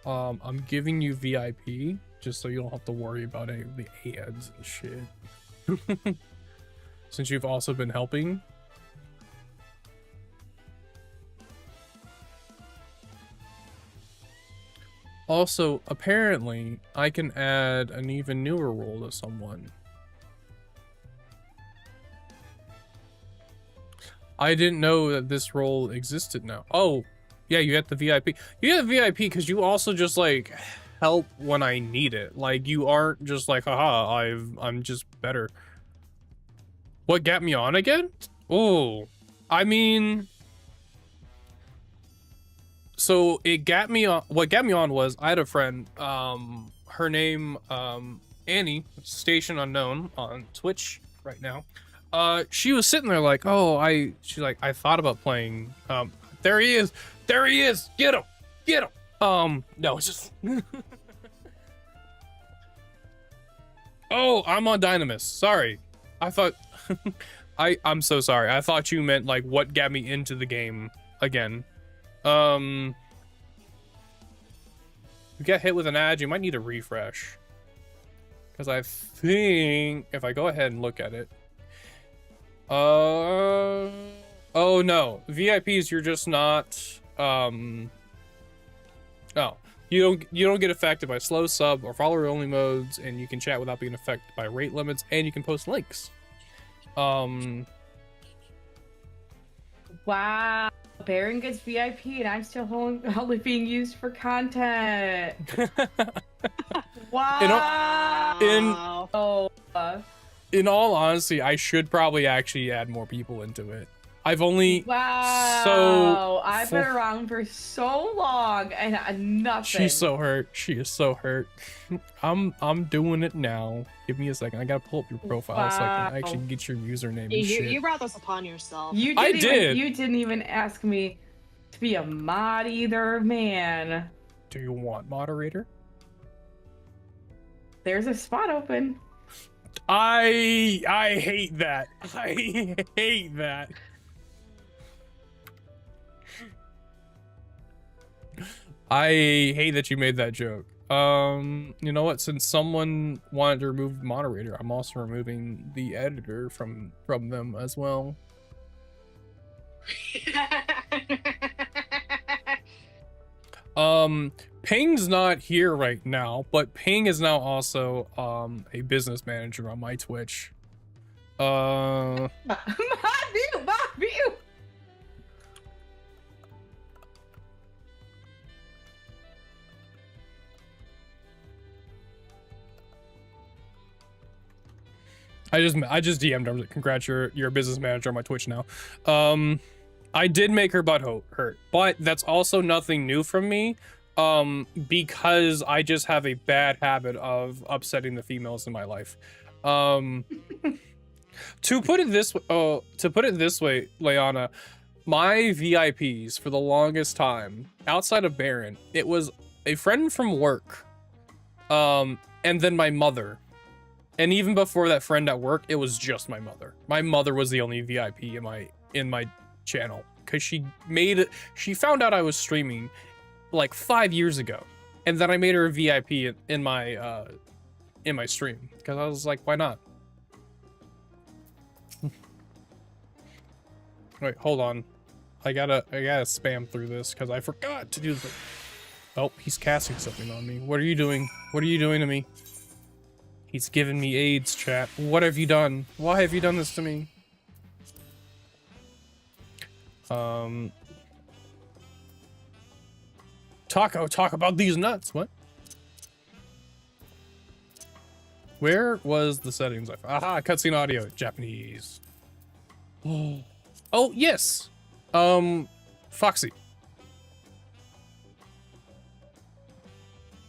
I'm giving you VIP, just so you don't have to worry about any of the ads and shit. Since you've also been helping. Also, apparently, I can add an even newer role to someone. I didn't know that this role existed now. Oh, yeah, you get the VIP. You get the VIP because you also just, like, help when I need it. Like, you aren't just like, haha, I'm just better. What got me on again? Oh, I mean... So it got me on. What got me on was I had a friend. Her name Annie, station unknown on Twitch right now. She was sitting there like, oh, she's like, I thought about playing. There he is. There he is. Get him. Get him. No, it's just. Oh, I'm on Dynamis. Sorry, I thought. I'm so sorry. I thought you meant like what got me into the game again. You get hit with an ad, you might need a refresh. Because I think if I go ahead and look at it. Oh no. VIPs, you're just not oh. You don't get affected by slow sub or follower only modes, and you can chat without being affected by rate limits, and you can post links. Wow. Baron gets VIP and I'm still only being used for content. Wow. In all honesty, I should probably actually add more people into it. I've only I've been around for so long and nothing. She's so hurt. She is so hurt. I'm doing it now. Give me a second. I gotta pull up your profile so I can actually get your username. And shit. You brought this upon yourself. You didn't even ask me to be a mod either, man. Do you want moderator? There's a spot open. I hate that. I hate that. I hate that you made that joke. You know what? Since someone wanted to remove moderator, I'm also removing the editor from them as well. Ping's not here right now, but Ping is now also a business manager on my Twitch. My view. I just DM'd her. Congrats, you're a business manager on my Twitch now. I did make her butt hurt, but that's also nothing new from me. Because I just have a bad habit of upsetting the females in my life. To put it this way, Leanna, my VIPs for the longest time outside of Baron, it was a friend from work, and then my mother. And even before that friend at work, it was just my mother. My mother was the only VIP in my channel because she found out I was streaming like 5 years ago, and then I made her a VIP in my stream because I was like, why not? Wait, hold on. I gotta spam through this because I forgot to do the. Oh, he's casting something on me. What are you doing? What are you doing to me? He's giving me AIDS, chat. What have you done? Why have you done this to me? Talk about these nuts. What? Where was the settings? Aha, cutscene audio, Japanese. Oh, yes. Foxy.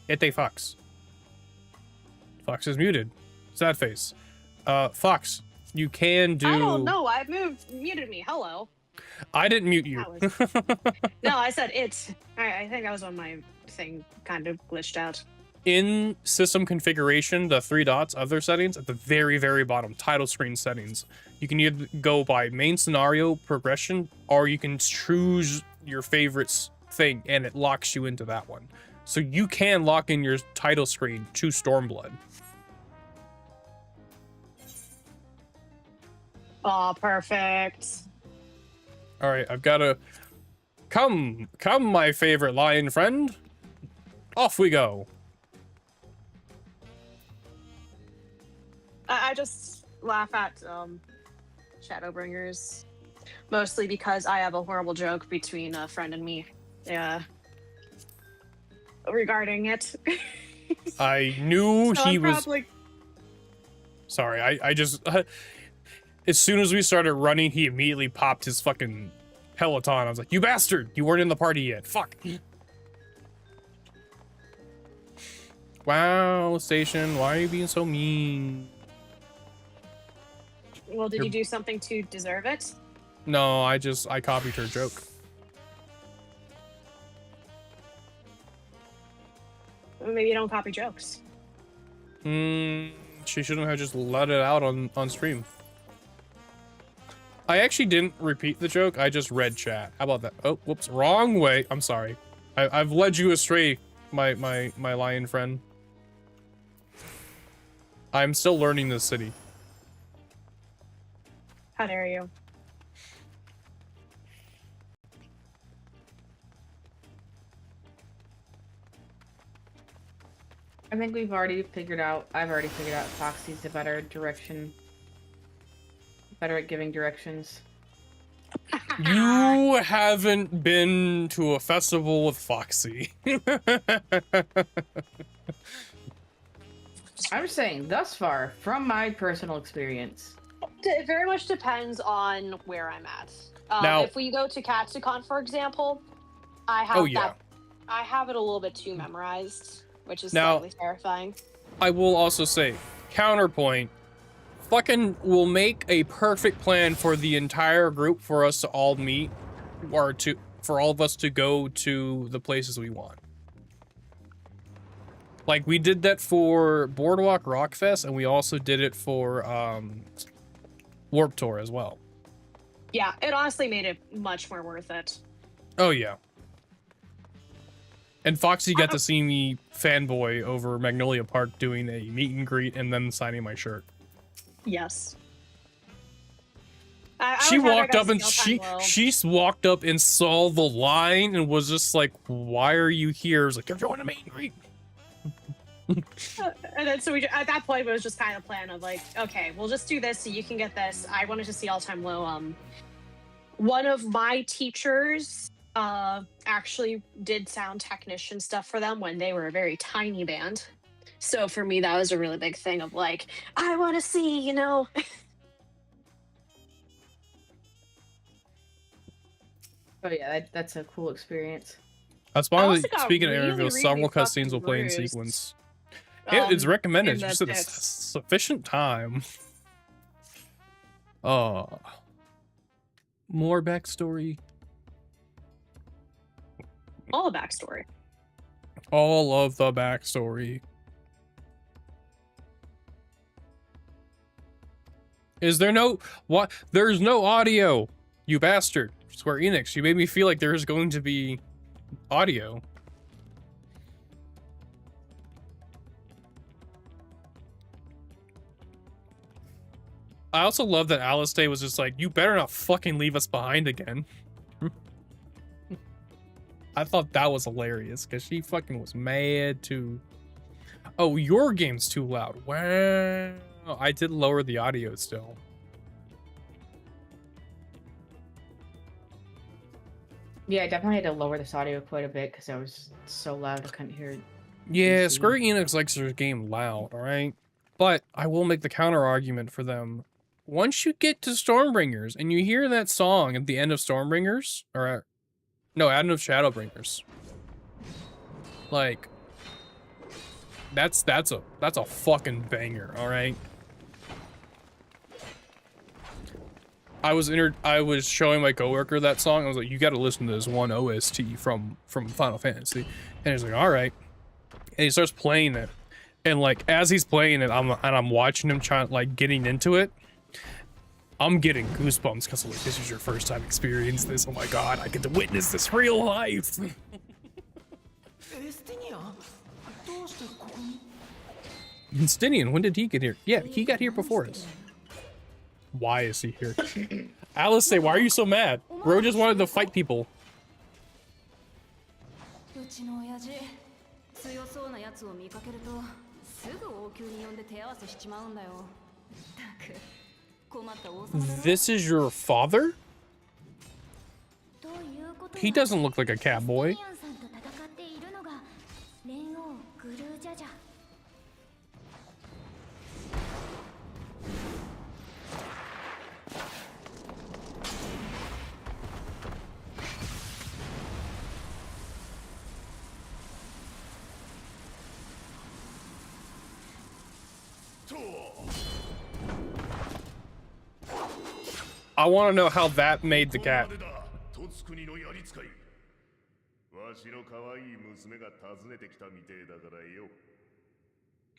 Ete Fox. Fox is muted. Sad face. Fox, you can do... I don't know. Muted me. Hello. I didn't mute you. No, I said it. I think that was when my thing kind of glitched out. In system configuration, the 3 dots, other settings, at the very, very bottom, title screen settings, you can either go by main scenario progression, or you can choose your favorite thing, and it locks you into that one. So you can lock in your title screen to Stormblood. Oh, perfect. All right, I've got to... Come, my favorite lion friend. Off we go. I just laugh at Shadowbringers, mostly because I have a horrible joke between a friend and me regarding it. I knew so he I'm was... probably... Sorry, I just... as soon as we started running, he immediately popped his fucking Peloton. I was like, you bastard! You weren't in the party yet. Fuck. Wow, Station, why are you being so mean? Well, did you do something to deserve it? No, I copied her joke. Well, maybe you don't copy jokes. She shouldn't have just let it out on stream. I actually didn't repeat the joke, I just read chat. How about that? Oh, whoops, wrong way. I'm sorry. I've led you astray, my lion friend. I'm still learning this city. How dare you? I think we've already figured out. I've already figured out Foxy's the better direction. Better at giving directions. You haven't been to a festival with Foxy. I'm just saying, thus far, from my personal experience. It very much depends on where I'm at. Now- if we go to Katsucon, for example, I have Oh, yeah. that. I have it a little bit too memorized, which is Now- slightly terrifying. I will also say, counterpoint, fucking will make a perfect plan for the entire group for us to all meet, or for all of us to go to the places we want. Like, we did that for Boardwalk Rockfest, and we also did it for Warp Tour as well. Yeah, it honestly made it much more worth it. Oh, yeah. And Foxy got to see me fanboy over Magnolia Park doing a meet and greet and then signing my shirt. Yes. She walked up and she walked up and saw the line and was just like, "Why are you here?" I was like, "You're doing a meet and greet." And then so we at that point it was just kind of a plan of like, okay, we'll just do this so you can get this. I wanted to see All Time Low. One of my teachers actually did sound technician stuff for them when they were a very tiny band. So for me, that was a really big thing of like, I want to see, you know. Oh yeah, that's a cool experience. That's I why, also got speaking of really, interviews, really several cutscenes fucking will play in bruised, sequence. It's recommended. in the You said it's pits. sufficient time. More backstory. All the backstory. All of the backstory. Is there no what? There's no audio, you bastard. Square Enix, you made me feel like there's going to be audio. I also love that Alice Day was just like, you better not fucking leave us behind again. I thought that was hilarious because she fucking was mad too. Oh, your game's too loud. Wow. I did lower the audio still. Yeah, I definitely had to lower this audio quite a bit because I was so loud I couldn't hear it. Yeah, PC. Square Enix likes their game loud, alright? But I will make the counter argument for them. Once you get to Stormbringers and you hear that song at the end of Stormbringers, or no, end of Shadowbringers, like that's a fucking banger, alright? I was showing my coworker that song. I was like, "You got to listen to this one OST from Final Fantasy," and he's like, "All right." And he starts playing it, and like as he's playing it, I'm watching him trying like getting into it. I'm getting goosebumps because like this is your first time experiencing this. Oh my god, I get to witness this real life. Stinian, when did he get here? Yeah, he got here before us. Why is he here? Alice, say, why are you so mad? Ro just wanted to fight people. This is your father? He doesn't look like a cat boy. I want to know how that made the cat.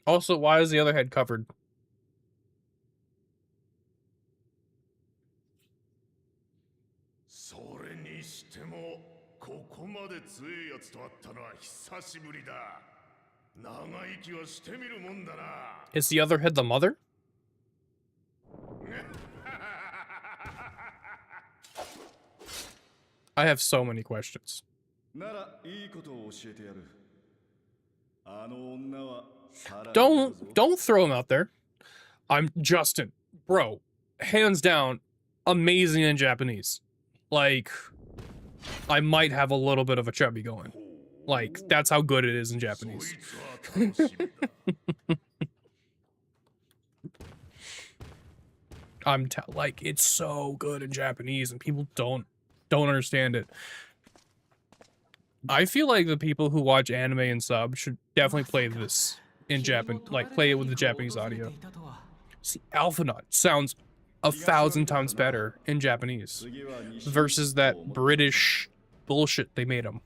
Also, why is the other head covered? Is the other head the mother? I have so many questions. Don't throw him out there. I'm Justin, bro. Hands down, amazing in Japanese. Like, I might have a little bit of a chubby going. Like, that's how good it is in Japanese. Like, it's so good in Japanese, and people don't understand it. I feel like the people who watch anime and sub should definitely play this in Japan, like play it with the Japanese audio. See, Alphanaut sounds 1,000 times better in Japanese versus that British bullshit they made him.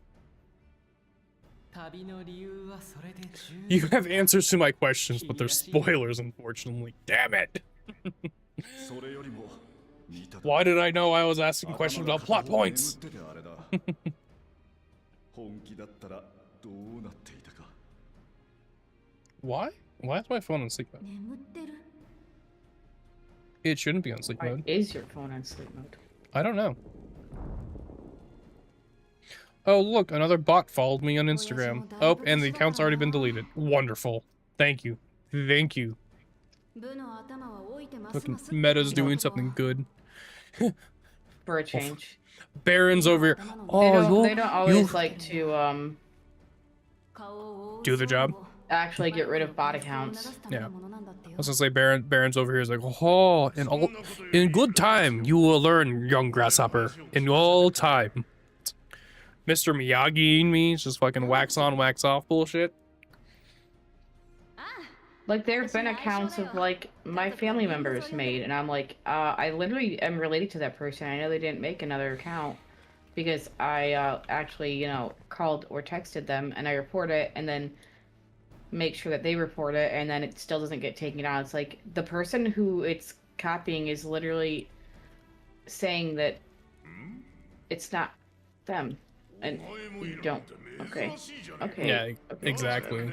You have answers to my questions, but they're spoilers, unfortunately. Damn it. Why did I know I was asking questions about plot points? Why? Why is my phone on sleep mode? It shouldn't be on sleep mode. Why is your phone on sleep mode? I don't know. Oh, look, another bot followed me on Instagram. Oh, and the account's already been deleted. Wonderful. Thank you. Thank you. Fucking Meta's doing something good. For a change. Baron's over here. Oh, they don't always like to do the job. Actually get rid of bot accounts. Yeah. I was gonna say Baron's over here is like, oh, in good time you will learn, young grasshopper. In all time. Mr. Miyagi and me is just fucking wax on, wax off bullshit. Like, there have been accounts of, like, my family members made, and I'm like, I literally am related to that person. I know they didn't make another account because I actually, you know, called or texted them, and I report it, and then make sure that they report it, and then it still doesn't get taken down. It's like, the person who it's copying is literally saying that it's not them, and you don't. Okay. Okay. Yeah, exactly.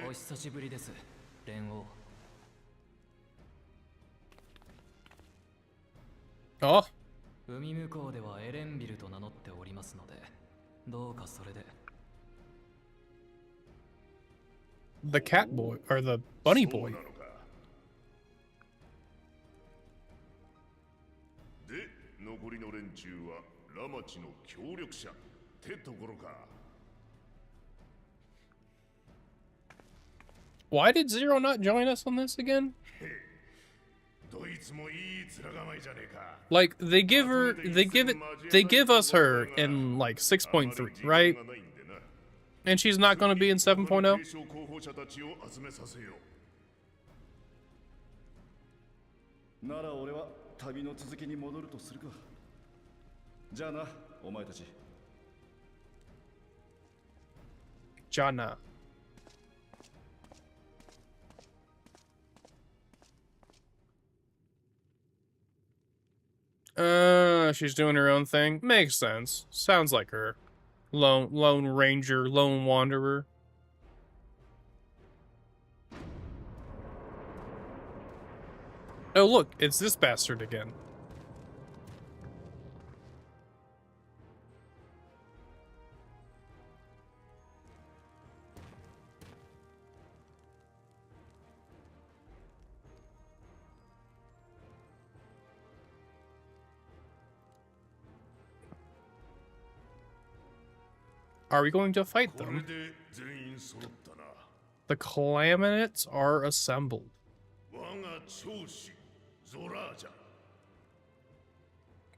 Oh. The cat boy, or the bunny boy. Why did Zero not join us on this again? Like, they give us her in like 6.3, right? And she's not going to be in 7.0? Jana. She's doing her own thing. Makes sense. Sounds like her. Lone ranger, lone wanderer. Oh look, it's this bastard again. Are we going to fight them? The Claminates are assembled.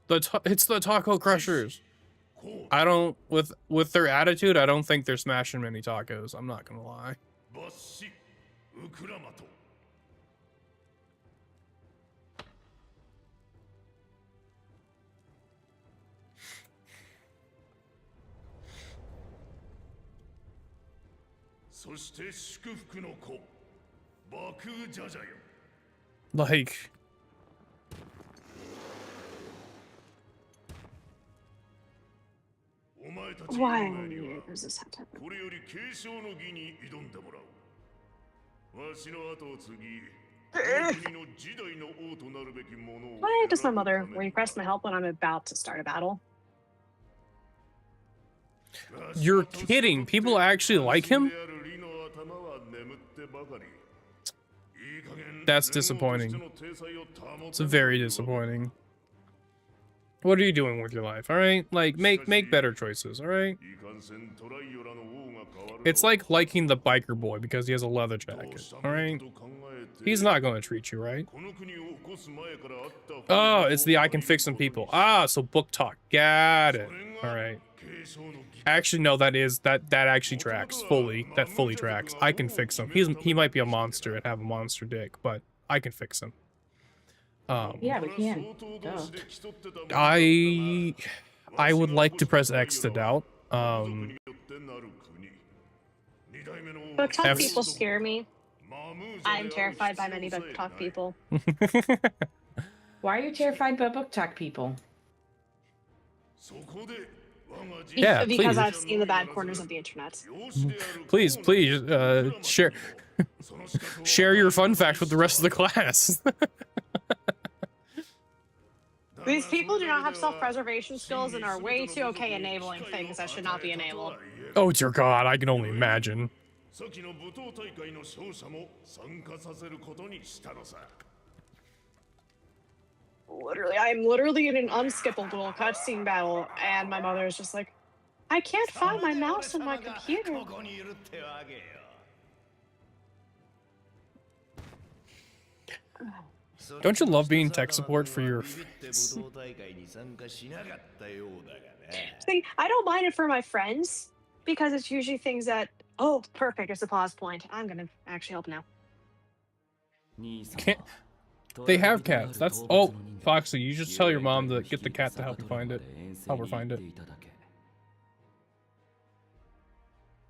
It's the Taco Crushers. I don't, with their attitude, I don't think they're smashing many tacos. I'm not gonna lie. Like, why does this have to happen? Why does my mother request my help when I'm about to start a battle? You're kidding. People actually like him? That's disappointing. It's very disappointing. What are you doing with your life, alright? Like, make better choices, alright? It's like liking the biker boy because he has a leather jacket, alright? He's not gonna treat you right. Oh, it's the I can fix some people. Ah, so book talk. Got it. Alright. Actually, no, that actually tracks fully. That fully tracks. I can fix him. He might be a monster and have a monster dick, but I can fix him. Yeah, we can. Duh. I would like to press X to doubt. Book talk F- people scare me. I'm terrified by many book talk people. Why are you terrified by book talk people? Yeah, Because please. I've seen the bad corners of the internet. Please, share your fun fact with the rest of the class. These people do not have self-preservation skills and are way too okay enabling things that should not be enabled. Oh dear God, I can only imagine. Literally, I'm literally in an unskippable cutscene battle, and my mother is just like, I can't find my mouse on my computer. Don't you love being tech support for your... See, I don't mind it for my friends, because it's usually things that, oh, perfect, it's a pause point. I'm gonna actually help now. Can't... They have cats. That's... Oh, Foxy, you just tell your mom to get the cat to help you find it. Help her find it.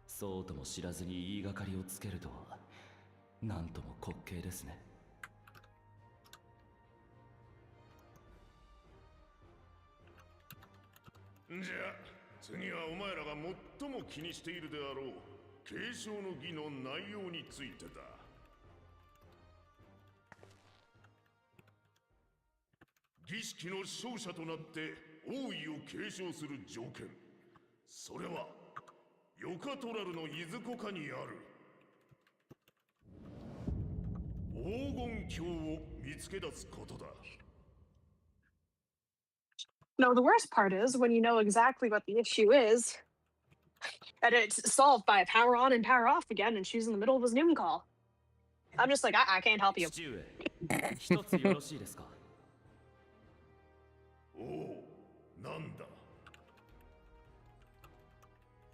そうとも知らずに言いがかりをつけるとは、なんとも滑稽ですね。じゃあ、次はお前らが最も気にしているであろう継承の儀の内容についてだ。儀式の勝者となって王位を継承する条件。それはヨカトラルのいずこかにある黄金鏡を見つけ出すことだ。No, the worst part is when you know exactly what the issue is, and it's solved by power on and power off again, and she's in the middle of his noon call. I'm just like, I can't help you. 一つよろしいですか。おお、なんだ。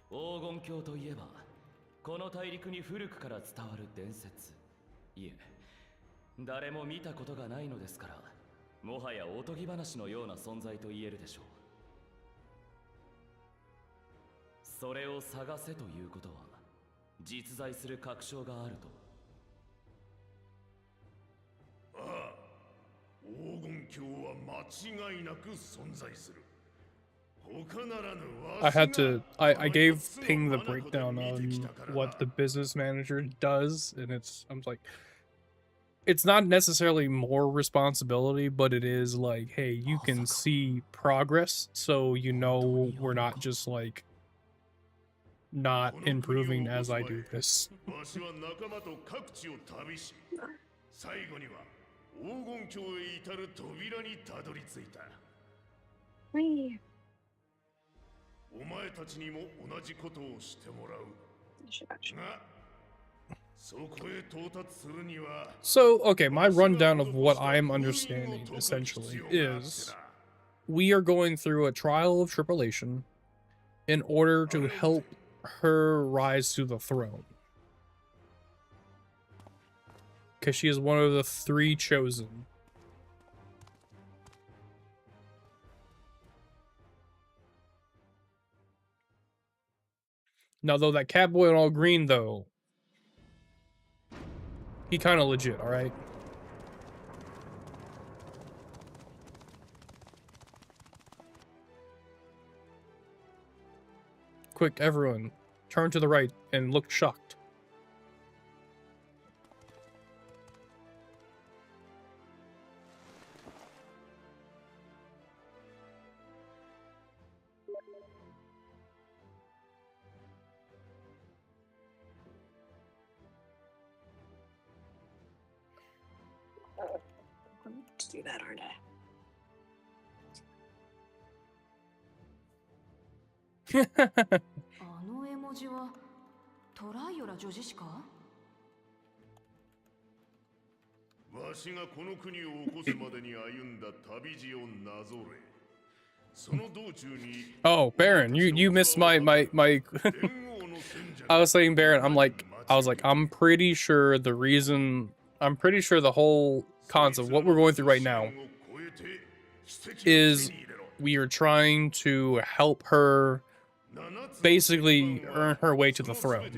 黄金鏡といえば、この大陸に古くから伝わる伝説。いえ、誰も見たことがないのですから、もはやおとぎ話のような存在と言えるでしょう。それを探せということは、実在する確証があると。ああ、黄金鏡は間違いなく存在する。 I had to I gave Ping the breakdown on what the business manager does, and I'm like, it's not necessarily more responsibility, but it is like, hey, you can see progress, so you know we're not just like not improving as I do this. Whee. お前たちにも同じことをしてもらう。が、そこへ到達するには。 So, okay, my rundown of what I am understanding essentially is we are going through a trial of tribulation in order to help her rise to the throne. Because she is one of the 3 chosen. Now, though, that cat boy in all green, though, he kind of legit, all right? Quick, everyone, turn to the right and look shocked. to do that, aren't I? あの絵文字はトライオラ女子しか？わしがこの国を起こすまでに歩んだ旅路をなぞれ。その道中に Oh, Baron, you missed my I was saying Baron, I'm pretty sure the whole concept, what we're going through right now, is we are trying to help her basically earn her way to the throne.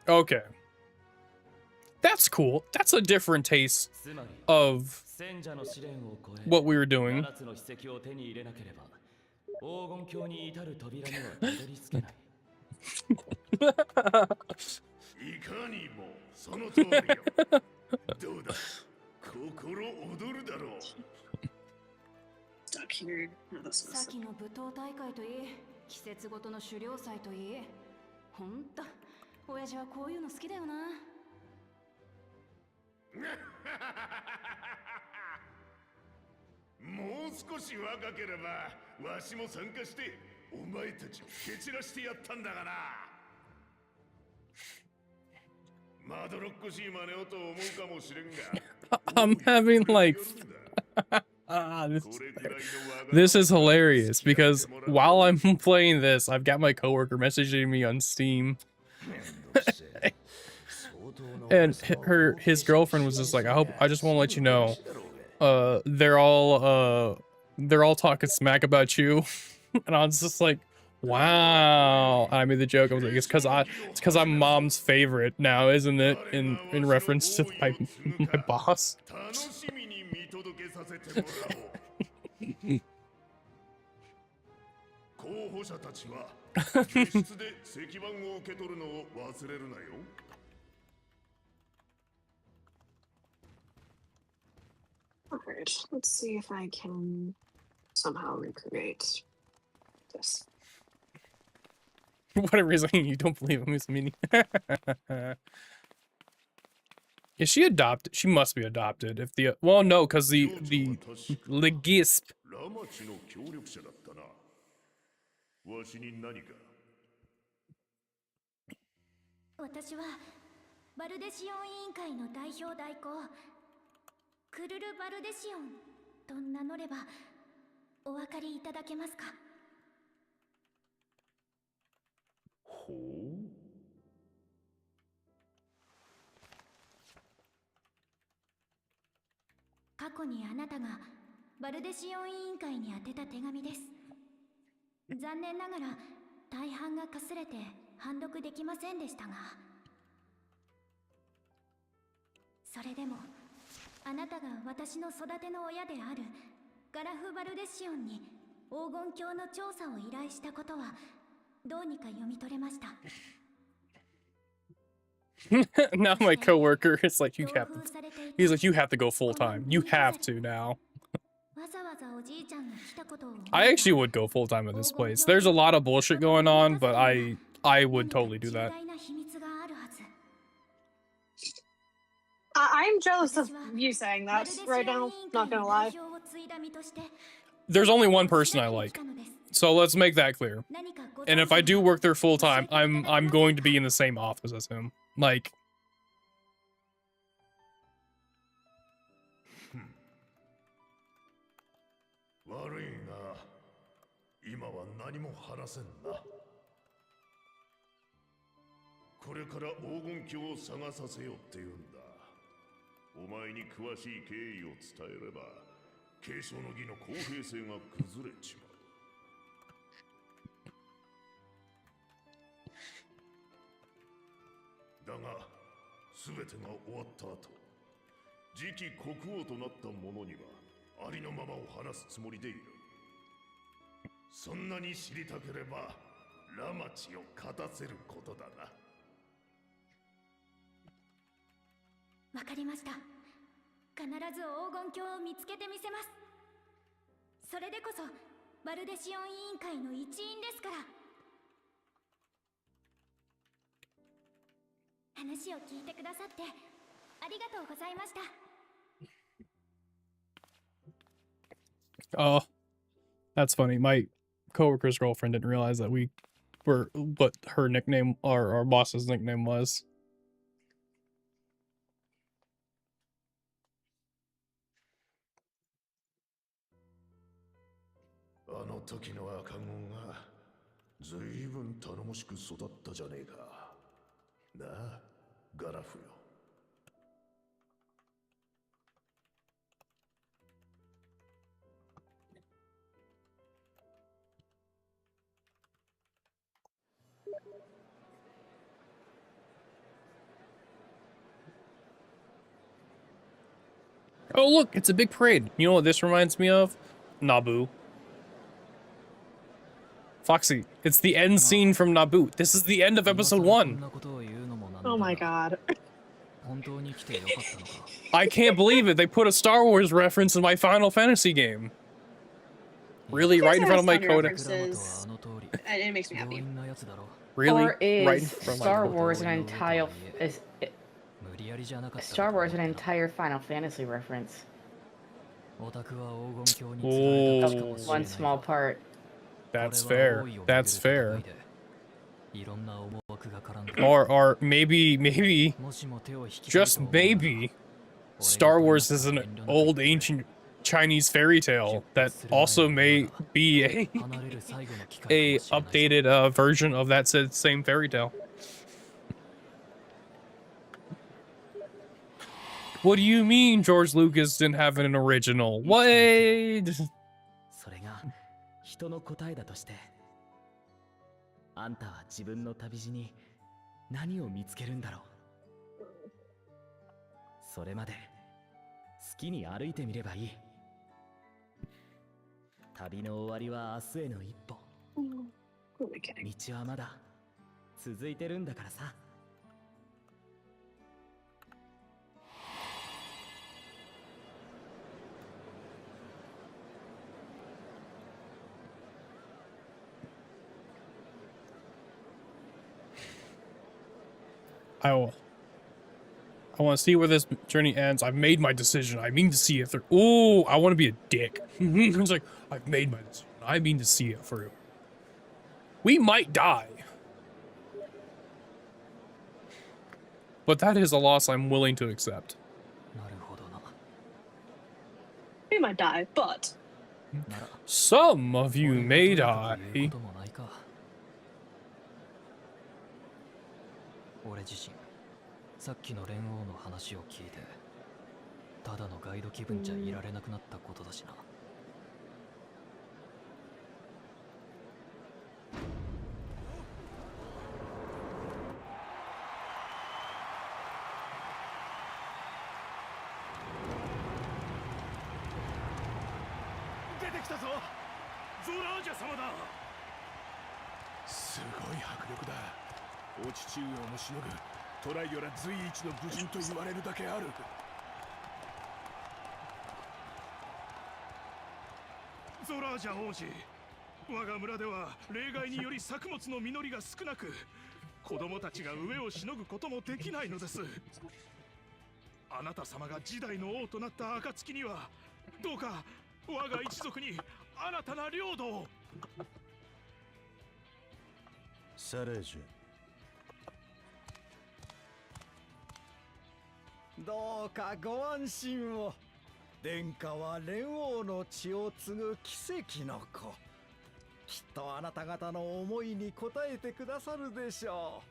Okay. That's cool. That's a different taste of what we were doing. Stuck here. No, this was 先の舞踏大会といい、季節ごとの狩猟祭といい、ほんと、親父はこういうの好きだよな。もう少し若ければわしも参加してお前たちを蹴散らしてやったんだがな。まどろっこしい真似をと思うかもしれんが I'm having like this is hilarious because while I'm playing this, I've got my coworker messaging me on Steam. And his girlfriend was just like, I just want to let you know, they're all talking smack about you. And I was just like, wow. I made the joke. I was like, it's because I'm mom's favorite now, isn't it? In reference to my boss. 候補者たちは別室で石板を受け取るのを忘れるなよ。Alright, let's see if I can somehow recreate this. Whatever reason you don't believe him is meaning. Is she adopted? She must be adopted. If the well, no, because the Legisp. ラマチの協力者だったな。わしに何か。私はバルデシオン委員会の代表代行クルル・バルデシオンと名乗ればお分かりいただけますか？ほう。過去にあなたがバルデシオン委員会に宛てた手紙です。残念ながら大半がかすれて判読できませんでしたが、それでもあなたが私の育ての親であるガラフ・バルデシオンに黄金鏡の調査を依頼したことはどうにか読み取れました。Now my coworker is like, he's like, you have to go full time. You have to now. I actually would go full time at this place. There's a lot of bullshit going on, but I would totally do that. I'm jealous of you saying that right now, not gonna lie. There's only one person I like. So let's make that clear. And if I do work there full time, I'm going to be in the same office as him. Like, 悪いな。今は何も話せんな。これから黄金鏡を探させようって言うんだ。お前に詳しい経緯を伝えれば、継承の儀の公平性が崩れちまう。だが、すべてが終わった後、次期国王となった者には、ありのままを話すつもりでいる。そんなに知りたければ、ラマチを勝たせることだな。わかりました。必ず黄金鏡を見つけてみせます。それでこそバルデシオン委員会の一員ですから。話を聞いてくださってありがとうございました。 Oh, that's funny. My coworker's girlfriend didn't realize that we were what her nickname or our boss's nickname was. あの時の赤子がずいぶん頼もしく育ったじゃねえか。なあ、ガラフよ。Oh, look, it's a big parade. You know what this reminds me of? Naboo. Foxy, it's the end scene from Naboo. This is the end of episode 1. Oh my god. I can't believe it. They put a Star Wars reference in my Final Fantasy game. Really, right in front of my codex. And it makes me happy. Really, Or is right in front of my Star Wars an entire Star Wars an entire Final Fantasy reference? Oh, One small part. That's fair. That's fair. Or maybe, just maybe, Star Wars is an old ancient Chinese fairy tale that also may be a updated version of that same fairy tale. What do you mean George Lucas didn't have an original? What? それが人の答えだとして、あんたは自分の旅路に何を見つけるんだろう。それまで好きに歩いてみればいい。旅の終わりは明日への一歩。道はまだ続いてるんだからさ。I want to see where this journey ends. I've made my decision. I mean to see it through. Ooh, I want to be a dick. It's like, I've made my decision. I mean to see it through. We might die. But that is a loss I'm willing to accept. We might die, but some of you may die. 俺自身さっきの連王の話を聞いてただのガイド気分じゃいられなくなったことだしな。出てきたぞ、ゾラージャ様だ。すごい迫力だ。お父上をもしのぐトライオラ随一の武人と言われるだけある。ゾラージャ王子、我が村では例外により作物の実りが少なく、子供たちが上をしのぐこともできないのです。あなた様が時代の王となった暁にはどうか我が一族に新たな領土を。サレージュ、どうかご安心を。殿下は蓮王の血を継ぐ奇跡の子。きっとあなた方の思いに応えてくださるでしょ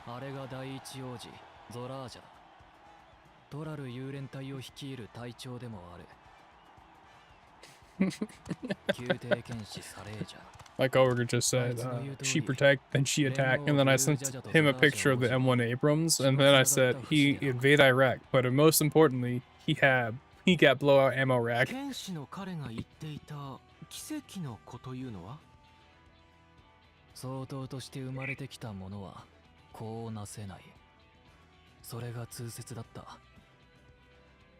う。あれが第一王子ゾラージャだ。ドラル幽連隊を率いる隊長でもある。My coworker just said she protect, then she attack, and then I sent him a picture of the M1 Abrams, and then I said he invade Iraq, but most importantly, he got blowout ammo rack. 剣士の彼が言っていた奇跡の子というのは、相当として生まれてきたものはこうなせない。それが通説だった。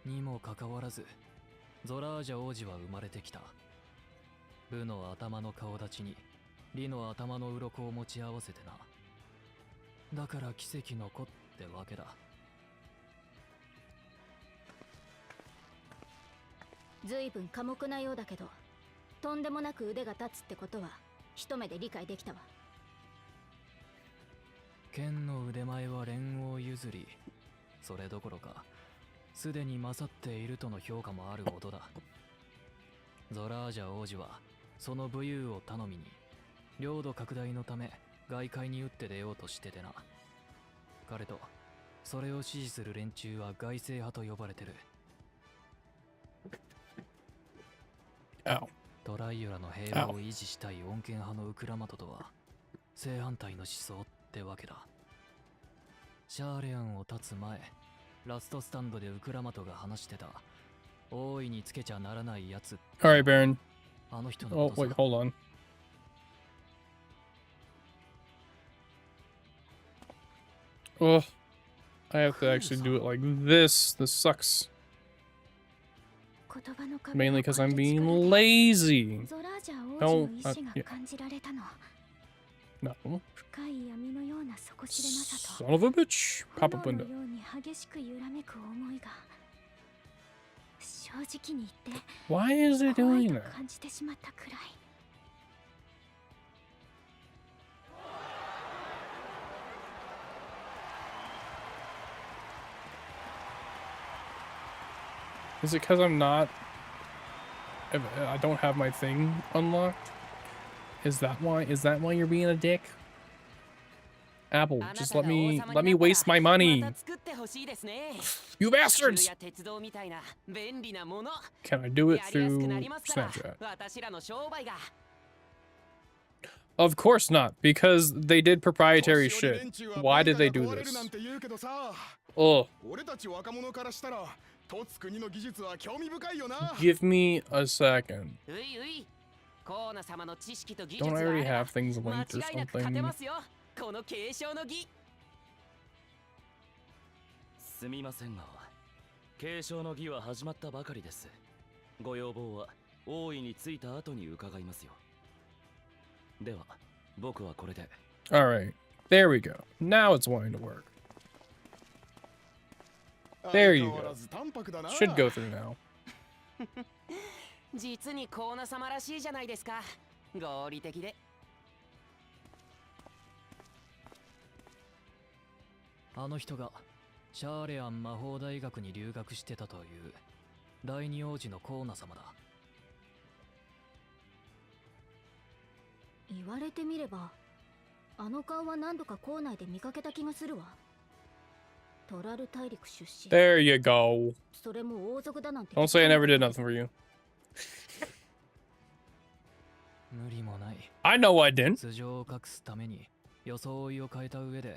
にもかかわらず、ゾラージャ王子は生まれてきた。部の頭の顔立ちに、リの頭の鱗を持ち合わせてな。だから奇跡の子ってわけだ。ずいぶん寡黙なようだけど、とんでもなく腕が立つってことは一目で理解できたわ。剣の腕前は連王譲り、それどころかすでに勝っているとの評価もあるほどだ。ゾラージャ王子はその武勇を頼みに領土拡大のため外界に打って出ようとしててな。彼とそれを支持する連中は外政派と呼ばれてる。トライオラの平和を維持したい穏健派のウクラマトとは正反対の思想ってわけだ。シャーレアンを立つ前、ラストスタンドでウクラマトが話してた大いにつけちゃならないやつ。Alright, Baron. あの人の Oh, ことさ。 wait, hold on. Oh, I have to actually do it like this. This sucks. Mainly because I'm being lazy. Don't. Yeah. No. Son of a bitch. Pop up window. Why is it doing that? Is it because I'm not... I don't have my thing unlocked? Is that why? Is that why you're being a dick? Apple, just let me waste my money. You bastards! Can I do it through Snapchat? Of course not, because they did proprietary shit. Why did they do this? Oh. Give me a second. Don't I already have things linked or something? すみませんが、継承の儀は始まったばかりです。ご要望は大いについた後に伺いますよ。では、僕はこれで。Alright, there we go. Now it's wanting to work. There you go. Should go through now. 実にコーナ様らしいじゃないですか。合理的で。あの人がシャーレアン魔法大学に留学してたという第二王子のコーナ様だ。言われてみれば、あの顔は何度か校内で見かけた気がするわ。トラル大陸出身。There you go. それも王族だなんて。Don't say I never did nothing for you. 無理もない。I know I didn't. 素性を隠すために装いを変えた上で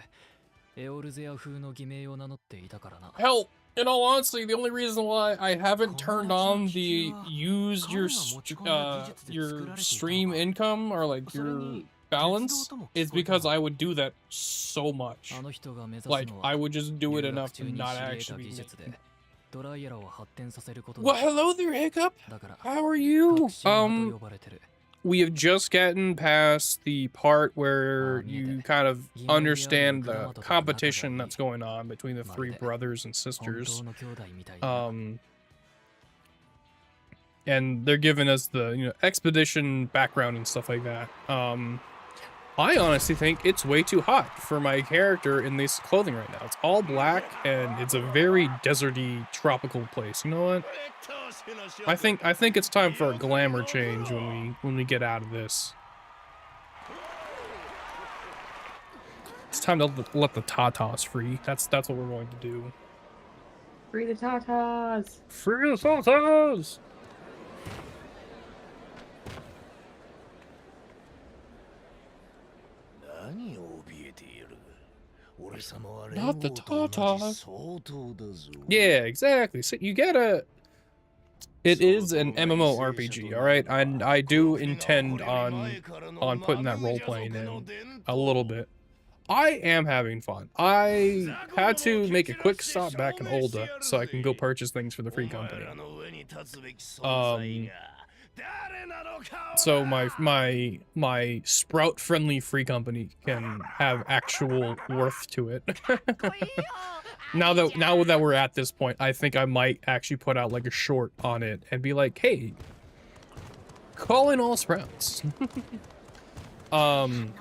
エオルゼア風の偽名を名乗っていたからな。Hell, in all honesty, the only reason why I haven't turned on the use your stream income or like your balance is because I would do that so much. Like I would just do it enough to not actually be. Well, hello there, Hiccup. How are you? We have just gotten past the part where you kind of understand the competition that's going on between the three brothers and sisters. And they're giving us the, expedition background and stuff like that. I honestly think it's way too hot for my character in this clothing right now. It's all black and it's a very deserty, tropical place. You know what? I think it's time for a glamour change when we get out of this. It's time to let the Tatas free. That's what we're going to do. Free the Tatas! Free the Tatas! Not the Tatas. Yeah, exactly. So you gotta... It is an MMORPG, alright? And I do intend on putting that role-playing in a little bit. I am having fun. I had to make a quick stop back in Olda so I can go purchase things for the free company. So my sprout friendly free company can have actual worth to it. Now that we're at this point, I think I might actually put out like a short on it and be like, hey, call in all sprouts. The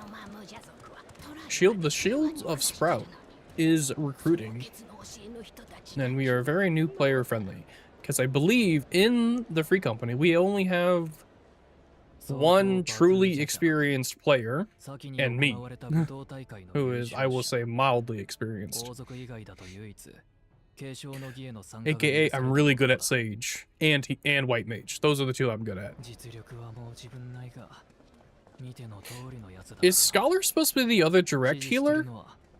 Shield of Sprout is recruiting, and we are very new player friendly, because I believe in the free company we only have one truly experienced player, and me, who is, I will say, mildly experienced. AKA, I'm really good at Sage and White Mage. Those are the two I'm good at. Is Scholar supposed to be the other direct healer?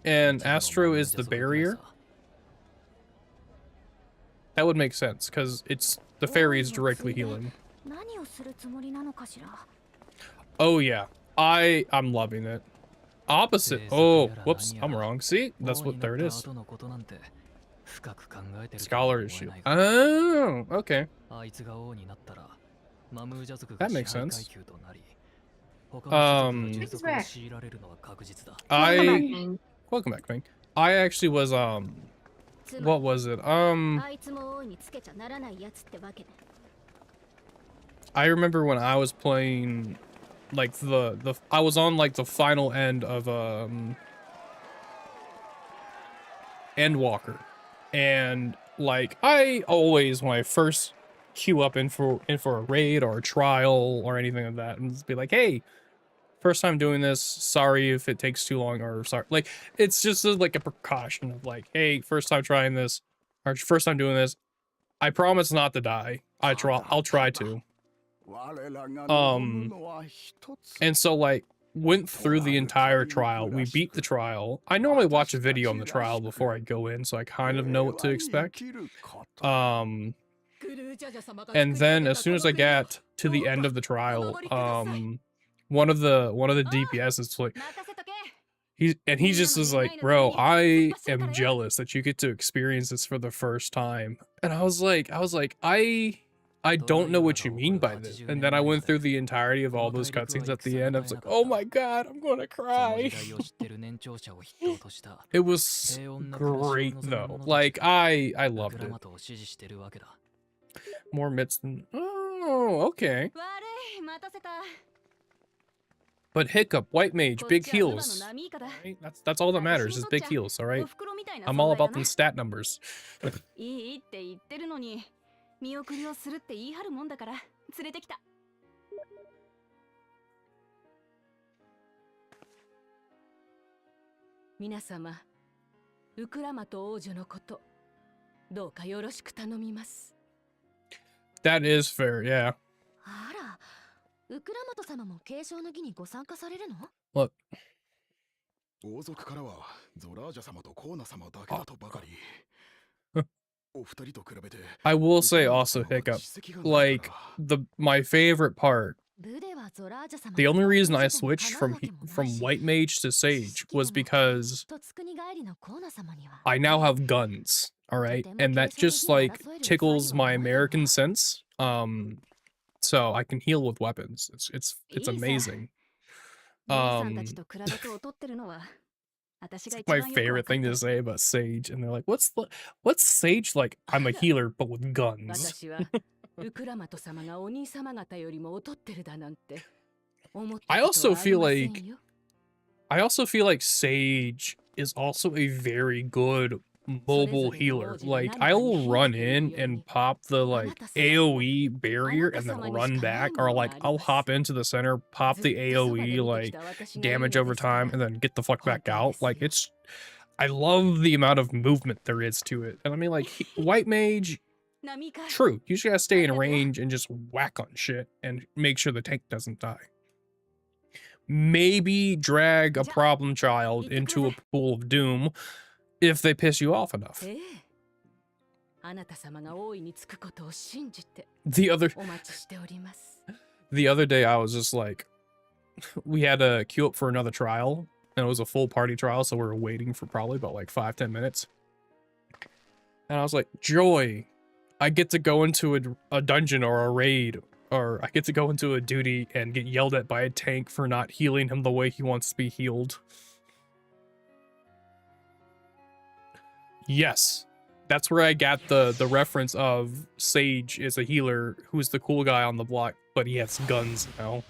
And Astro is the barrier? That would make sense, because it's the fairy is directly healing. Oh yeah, I'm loving it. Opposite. Oh, whoops, I'm wrong. See, that's what there it is. Scholar is shield. Oh, okay. That makes sense. Welcome back, Ming. I actually was what was it? I remember when I was playing like I was on like the final end of Endwalker. And like I always, when I first queue up in for a raid or a trial or anything like that, and just be like, hey, first time doing this, sorry if it takes too long, or sorry, like it's just like a precaution of like, hey, first time trying this, or first time doing this, I promise not to die. I'll try to. And so like went through the entire trial. We beat the trial. I normally watch a video on the trial before I go in, so I kind of know what to expect. And then as soon as I got to the end of the trial, one of the DPS is like, he just is like, bro, I am jealous that you get to experience this for the first time. And I was like, I don't know what you mean by this. And then I went through the entirety of all those cutscenes at the end. I was like, oh my god, I'm gonna cry. It was great though. Like I loved it. More mitts than, oh, okay. But Hiccup, White Mage, big heals. Right? That's all that matters is big heals, all right? I'm all about them stat numbers. 見送りをするって言い張るもんだから連れてきた。皆様、ウクラマと王女のこと、どうかよろしく頼みます。That is fair, yeah. あら、ウクラマト様も継承の儀にご参加されるの？ Look. 王族からはゾラージャ様とコーナ様だけだとばかり。I will say also, Hiccup, like my favorite part, the only reason I switched from White Mage to Sage was because I now have guns, all right, and that just like tickles my American sense. So I can heal with weapons. It's amazing. It's like my favorite thing to say about Sage, and they're like, what's Sage like? I'm a healer, but with guns. I also feel like Sage is also a very good mobile healer. Like I will run in and pop the like AoE barrier and then run back, or like I'll hop into the center, pop the AoE like damage over time, and then get the fuck back out. Like I love the amount of movement there is to it. And I mean, like White Mage, true, you just gotta stay in range and just whack on shit and make sure the tank doesn't die. Maybe drag a problem child into a pool of doom if they piss you off enough. The other day I was just like, we had to queue up for another trial, And it was a full party trial, so we were waiting for probably about like 5-10 minutes. And I was like, Joy, I get to go into a dungeon or a raid, or I get to go into a duty and get yelled at by a tank for not healing him the way he wants to be healed. Yes. That's where I got the reference of Sage is a healer who's the cool guy on the block, but he has guns now.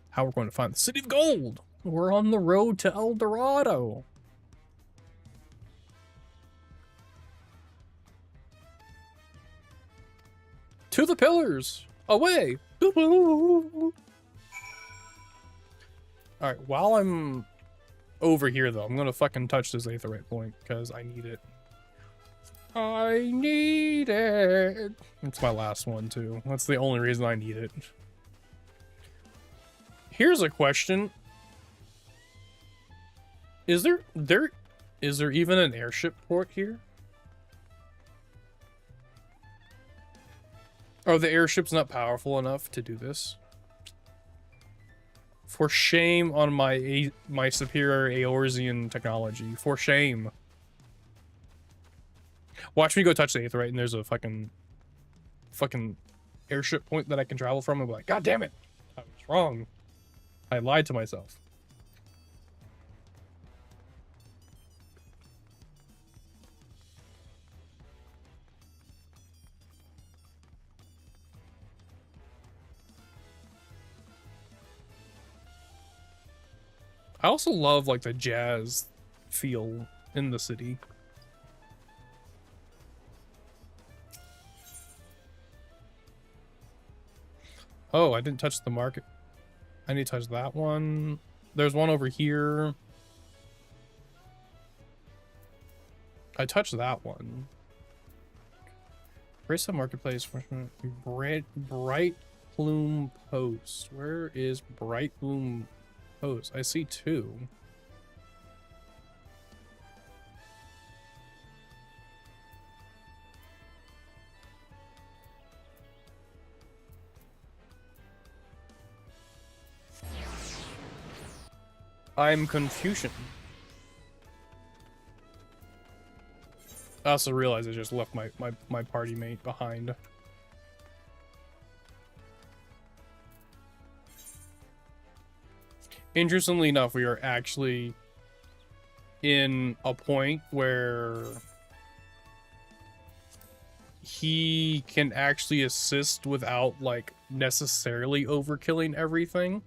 How we're going to find the City of Gold. We're on the road to El Dorado. To the pillars. Away. Alright, while I'm over here, though, I'm going to fucking touch this aetherite point because I need it. I need it. It's my last one, too. That's the only reason I need it. Here's a question. Is there even an airship port here? Are the airships not powerful enough to do this? For shame on my superior Eorzean technology. For shame. Watch me go touch the aetherite and there's a fucking airship point that I can travel from and be like, God damn it! I was wrong. I lied to myself. I also love like the jazz feel in the city. Oh, I didn't touch the market. I need to touch that one. There's one over here. I touched that one. Where's the marketplace? Bright Bloom Post. Where is Bright Bloom Post? I see two. I'm Confucian. I also realized I just left my party mate behind. Interestingly enough, we are actually in a point where he can actually assist without like necessarily overkilling everything.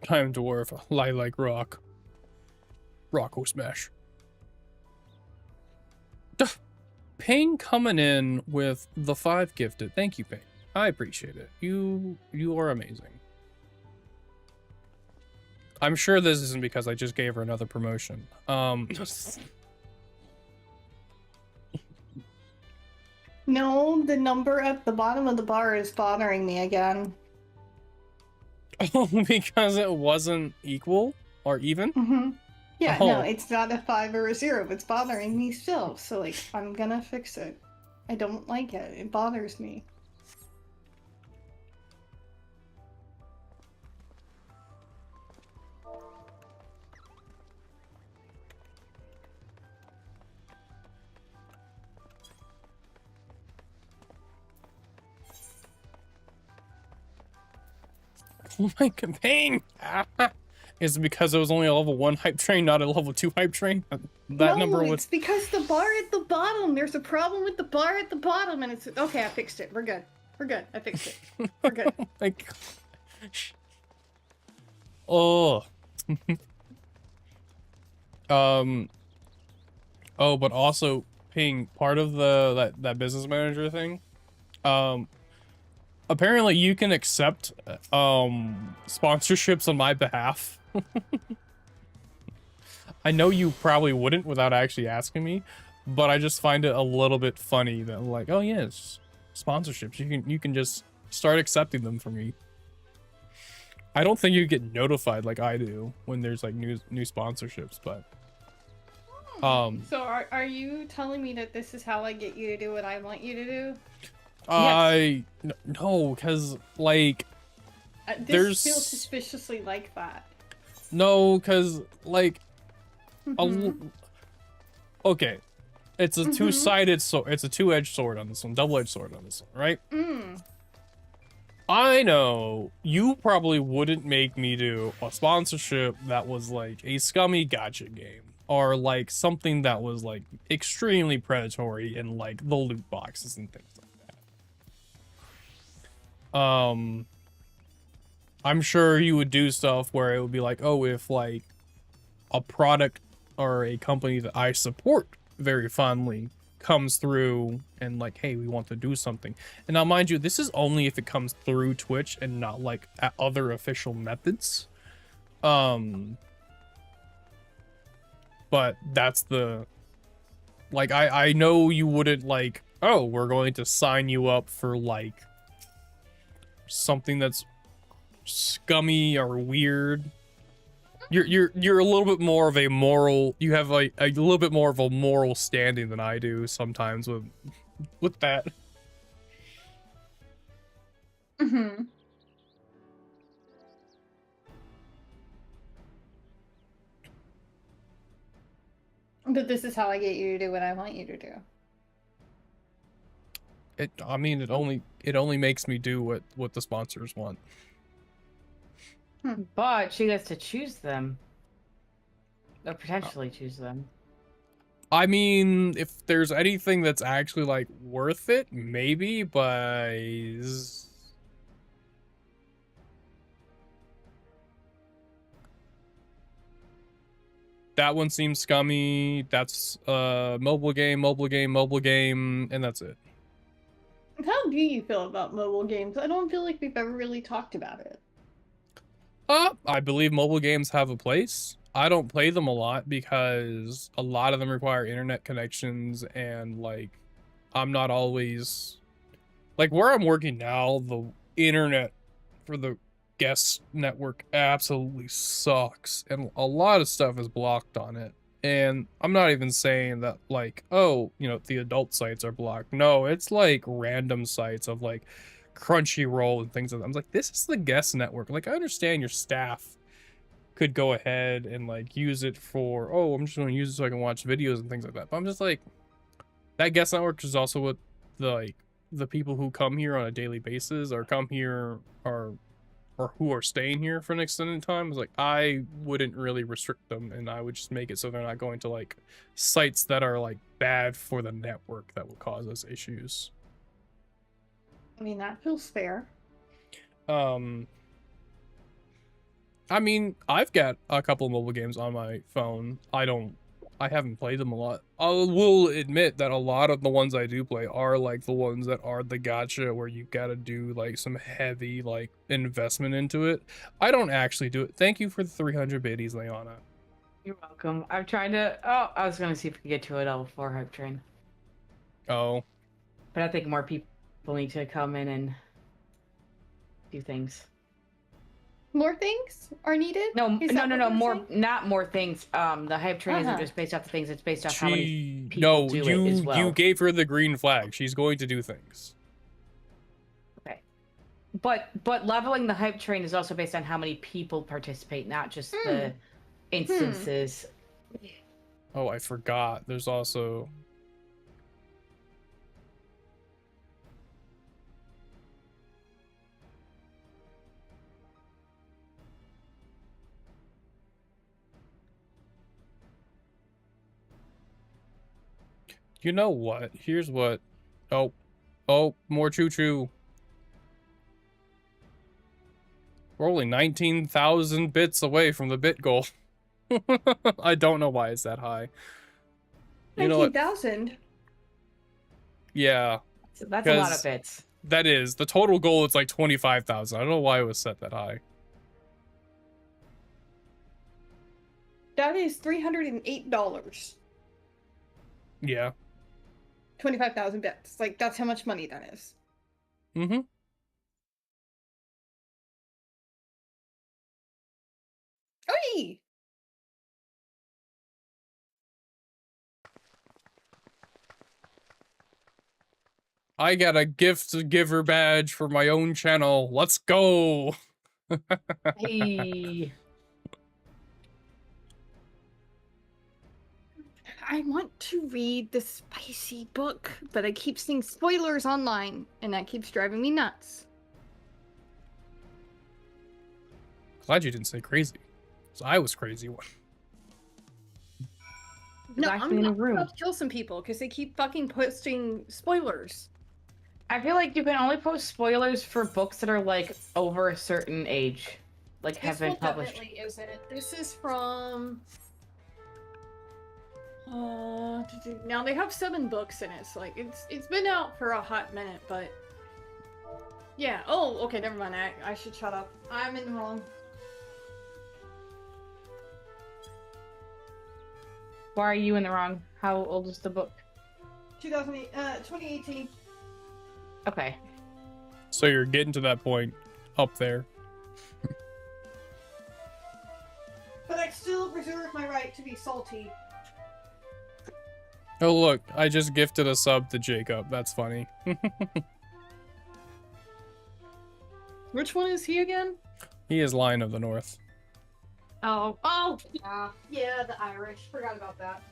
Time dwarf, lie like rock. Rocko smash. Duh. Payne coming in with the 5 gifted. Thank you, Payne. I appreciate it. You are amazing. I'm sure this isn't because I just gave her another promotion. No, the number at the bottom of the bar is bothering me again. Oh, because it wasn't equal or even? Mm-hmm. Yeah, Oh. no, it's not a 5 or a 0. It's bothering me still. So, like, I'm gonna fix it. I don't like it. It bothers me. Oh my campaign! Is it because it was only a level 1 hype train, not a level 2 hype train? That number was... it's because the bar at the bottom. There's a problem with the bar at the bottom, and it's... Okay, I fixed it. We're good. We're good. I fixed it. We're good. Like... Oh. Oh, but also paying part of that business manager thing. Apparently you can accept sponsorships on my behalf. I know you probably wouldn't without actually asking me, but I just find it a little bit funny that like, oh yes, sponsorships. You can just start accepting them for me. I don't think you get notified like I do when there's like new sponsorships, but So are you telling me that this is how I get you to do what I want you to do? No, because like This feels suspiciously like that. No, because like okay, it's a two-sided sword. It's a two-edged sword on this one, double-edged sword on this one, right? I know you probably wouldn't make me do a sponsorship that was like a scummy gacha game or like something that was like extremely predatory in like the loot boxes and things like that. I'm sure you would do stuff where it would be like, oh, if like a product or a company that I support very fondly comes through and like, hey, we want to do something. And now mind you, this is only if it comes through Twitch and not like at other official methods. But that's the like, I know you wouldn't like, oh, we're going to sign you up for like something that's scummy or weird. You're a little bit more of a moral, you have like a little bit more of a moral standing than I do sometimes with that. But this is how I get you to do what I want you to do. I mean, it only makes me do what the sponsors want. But she gets to choose them. Or potentially choose them. I mean, if there's anything that's actually like worth it, maybe, but that one seems scummy. That's mobile game, and that's it. How do you feel about mobile games? I don't feel like we've ever really talked about it. I believe mobile games have a place. I don't play them a lot because a lot of them require internet connections and like I'm not always like where I'm working now, the internet for the guest network absolutely sucks and a lot of stuff is blocked on it. And I'm not even saying that like, oh, you know, the adult sites are blocked. No, it's like random sites of like Crunchyroll and things like that. I'm like, this is the guest network. Like, I understand your staff could go ahead and like use it for, oh, I'm just going to use it so I can watch videos and things like that. But I'm just like, that guest network is also what the people who come here on a daily basis or come here or who are staying here for an extended time. Is like, I wouldn't really restrict them and I would just make it so they're not going to like sites that are like bad for the network that would cause us issues. I mean, that feels fair. I mean, I've got a couple of mobile games on my phone. I haven't played them a lot. I will admit that a lot of the ones I do play are like the ones that are the gacha where you gotta do like some heavy like investment into it. I don't actually do it. Thank you for the 300 biddies, Leona. You're welcome. I'm trying to, I was gonna see if we could get to a level 4 hype train. Oh. But I think more people need to come in and do things. More things are needed? No, not more things. The hype train isn't just based off the things, it's based off how many people do it as well. You gave her the green flag. She's going to do things. Okay. But leveling the hype train is also based on how many people participate, not just the instances. Oh, I forgot. There's also... You know what? Here's what. Oh, more choo-choo. We're only 19,000 bits away from the bit goal. I don't know why it's that high. You know what? 19,000. Yeah. So that's a lot of 'cause bits. That is. The total goal is like 25,000. I don't know why it was set that high. That is $308. Yeah. 25,000 bits. Like, that's how much money that is. Mm-hmm. Oi! I got a gift giver badge for my own channel. Let's go. Hey. I want to read the spicy book, but I keep seeing spoilers online, and that keeps driving me nuts. Glad you didn't say crazy. 'Cause I was crazy one. No, actually I'm in a not room. about to kill some people because they keep fucking posting spoilers. I feel like you can only post spoilers for books that are like over a certain age, like have been published. Definitely isn't. This is from. Now they have 7 books in it, so like it's been out for a hot minute, but yeah. Oh, okay, never mind. I should shut up. I'm in the wrong. Why are you in the wrong? How old is the book? 2018. Okay. So you're getting to that point up there. But I still reserve my right to be salty. Oh look, I just gifted a sub to Jacob. That's funny. Which one is he again? He is Lion of the North. Oh, yeah, the Irish. Forgot about that.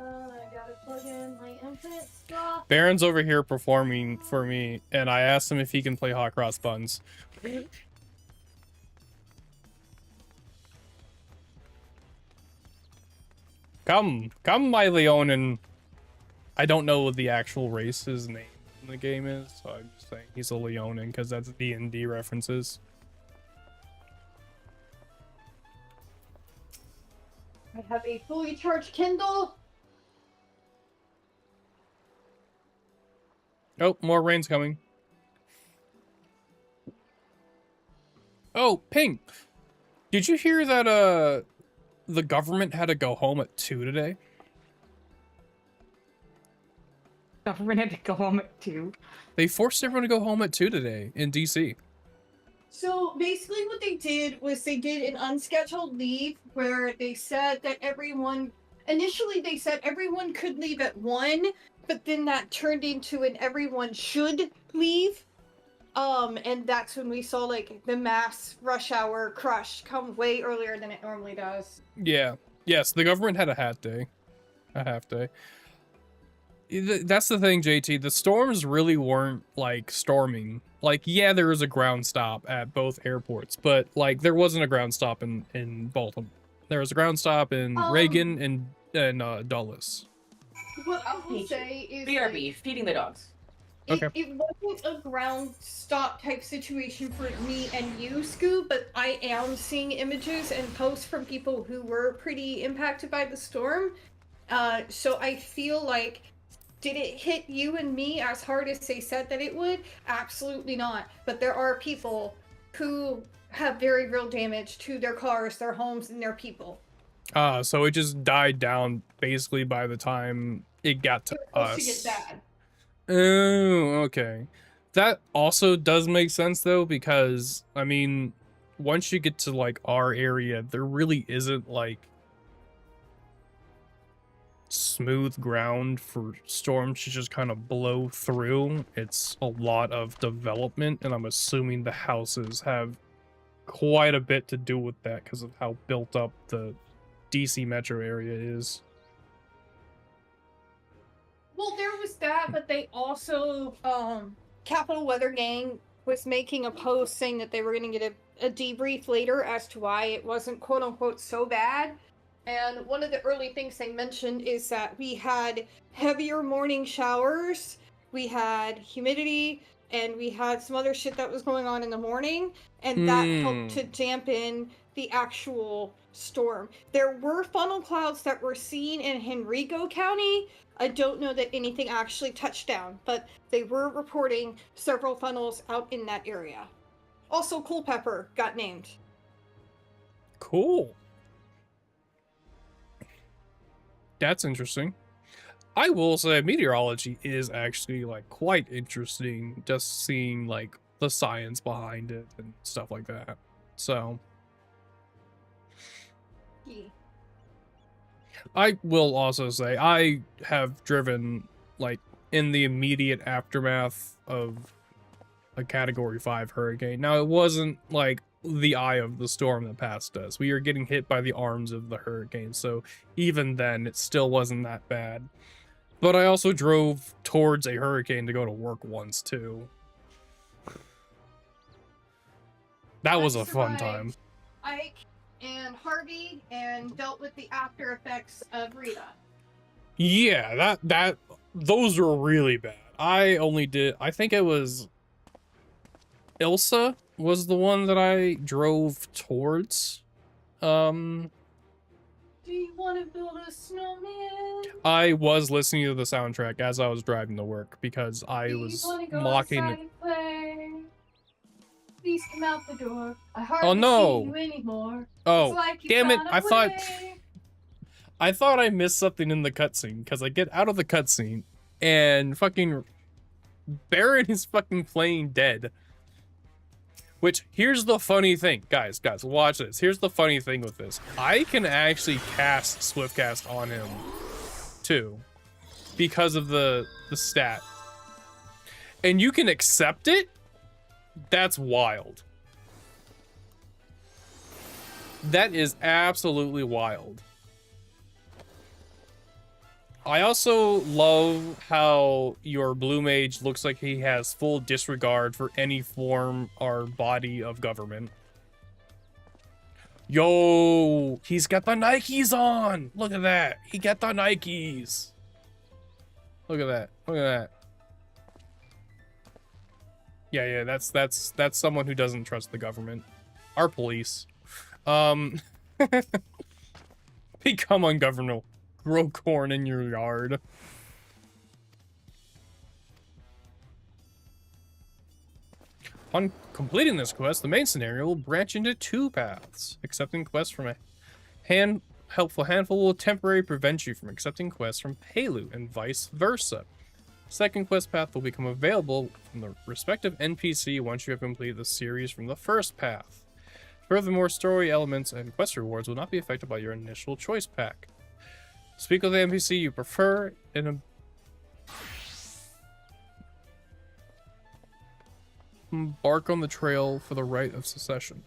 I gotta plug in my infinite stuff. Baron's over here performing for me, and I asked him if he can play hot cross buns. Come, my Leonin. I don't know what the actual race his name in the game is, so I'm just saying he's a Leonin because that's D&D references. I have a fully charged Kindle. Oh, more rain's coming. Oh, Ping. Did you hear that the government had to go home at 2 today? Government had to go home at 2. They forced everyone to go home at 2 today in DC. So basically what they did was they did an unscheduled leave where they said that initially they said everyone could leave at 1, but then that turned into an everyone should leave. And that's when we saw like the mass rush hour crush come way earlier than it normally does. Yeah. Yes, the government had a half day. That's the thing, JT. The storms really weren't like storming. Like, yeah, there was a ground stop at both airports, but like there wasn't a ground stop in Baltimore. There was a ground stop in Reagan and Dulles. What I will say is BRB, feeding the dogs. It wasn't a ground stop type situation for me and you, Scoo, but I am seeing images and posts from people who were pretty impacted by the storm. So I feel like, did it hit you and me as hard as they said that it would? Absolutely not. But there are people who have very real damage to their cars, their homes, and their people. So it just died down basically by the time it got to us. To get bad. Oh, okay. That also does make sense though, because I mean, once you get to like our area, there really isn't like smooth ground for storms to just kind of blow through. It's a lot of development, and I'm assuming the houses have quite a bit to do with that because of how built up the DC metro area is. Well, there was that, but they also, Capital Weather Gang was making a post saying that they were going to get a debrief later as to why it wasn't quote-unquote so bad. And one of the early things they mentioned is that we had heavier morning showers, we had humidity, and we had some other shit that was going on in the morning, and that helped to dampen the actual storm. There were funnel clouds that were seen in Henrico County. I don't know that anything actually touched down, but they were reporting several funnels out in that area. Also, Culpeper got named. Cool. That's interesting. I will say meteorology is actually like quite interesting, just seeing like the science behind it and stuff like that. So I will also say I have driven like in the immediate aftermath of a Category 5 hurricane. Now, it wasn't like the eye of the storm that passed us. We were getting hit by the arms of the hurricane, so even then, it still wasn't that bad. But I also drove towards a hurricane to go to work once, too. That was a fun time. Ike and Harvey, and dealt with the after effects of Rita. Yeah, those were really bad. I think it was Ilsa was the one that I drove towards. Do you want to build a snowman? I was listening to the soundtrack as I was driving to work because I was mocking. Please come out the door. I hardly Oh no! see you anymore. Oh, It's like you damn it! got I thought I missed something in the cutscene because I get out of the cutscene and fucking Baron is fucking playing dead. Which, here's the funny thing. Guys, watch this. Here's the funny thing with this. I can actually cast Swiftcast on him, too. Because of the stat. And you can accept it? That's wild. That is absolutely wild. I also love how your blue mage looks like he has full disregard for any form or body of government. Yo, he's got the Nikes on. Look at that. He got the Nikes. Look at that. Look at that. Yeah, that's someone who doesn't trust the government. Our police. Become ungovernable. Grow corn in your yard. On completing this quest, the main scenario will branch into 2 paths. Accepting quests from a helpful handful will temporarily prevent you from accepting quests from Palu, and vice versa. Second quest path will become available from the respective NPC once you have completed the series from the first path. Furthermore, story elements and quest rewards will not be affected by your initial choice pack. Speak with the NPC you prefer and embark on the trail for the rite of secession.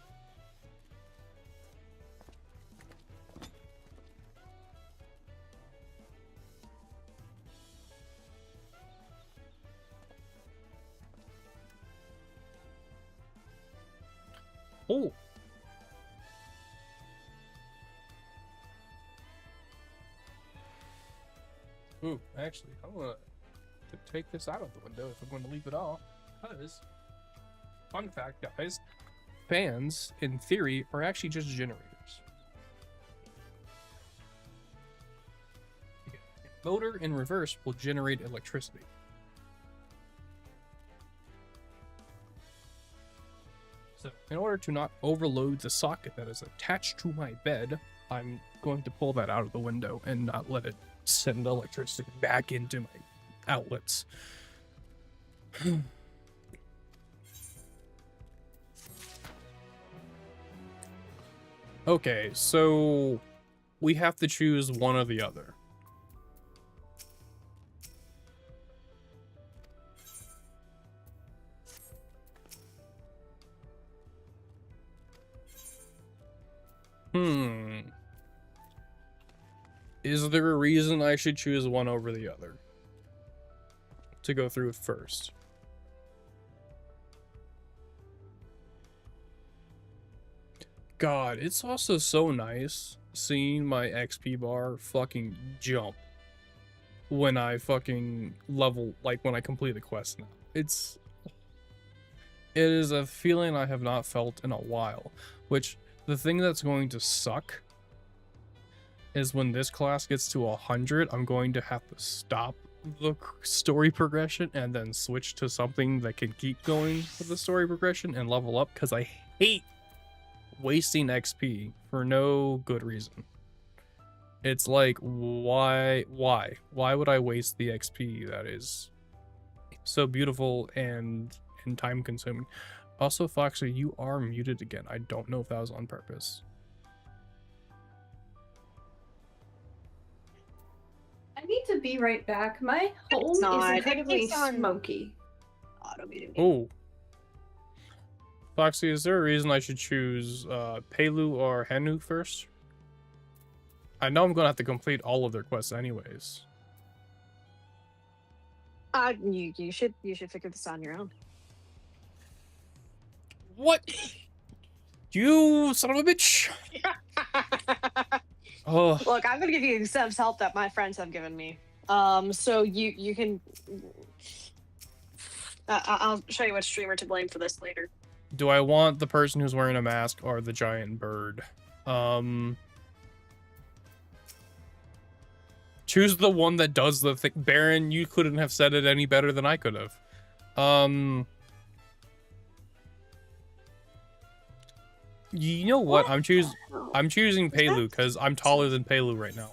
Oh. Ooh, actually, I'm gonna take this out of the window if I'm going to leave it off. Because, fun fact, guys, fans, in theory, are actually just generators. Motor in reverse will generate electricity. So, in order to not overload the socket that is attached to my bed, I'm going to pull that out of the window and not let it send electricity back into my outlets. Okay, so we have to choose one or the other. Is there a reason I should choose one over the other? To go through first. God, it's also so nice seeing my XP bar fucking jump when I fucking level, like when I complete the quest now. It's It is a feeling I have not felt in a while, which the thing that's going to suck is when this class gets to 100, I'm going to have to stop the story progression and then switch to something that can keep going with the story progression and level up, because I hate wasting XP for no good reason. It's like, why would I waste the XP that is so beautiful and time consuming? Also, Foxy, you are muted again. I don't know if that was on purpose. I need to be right back. My home is incredibly smoky. Oh. Foxy, is there a reason I should choose Pelu or Henu first? I know I'm gonna have to complete all of their quests anyways. You should figure this out on your own. What? You son of a bitch! Oh. Look, I'm gonna give you some help that my friends have given me. So you can. I'll show you what streamer to blame for this later. Do I want the person who's wearing a mask or the giant bird? Choose the one that does the thing. Baron, you couldn't have said it any better than I could have. You know what? I'm choosing Pelu because I'm taller than Pelu right now.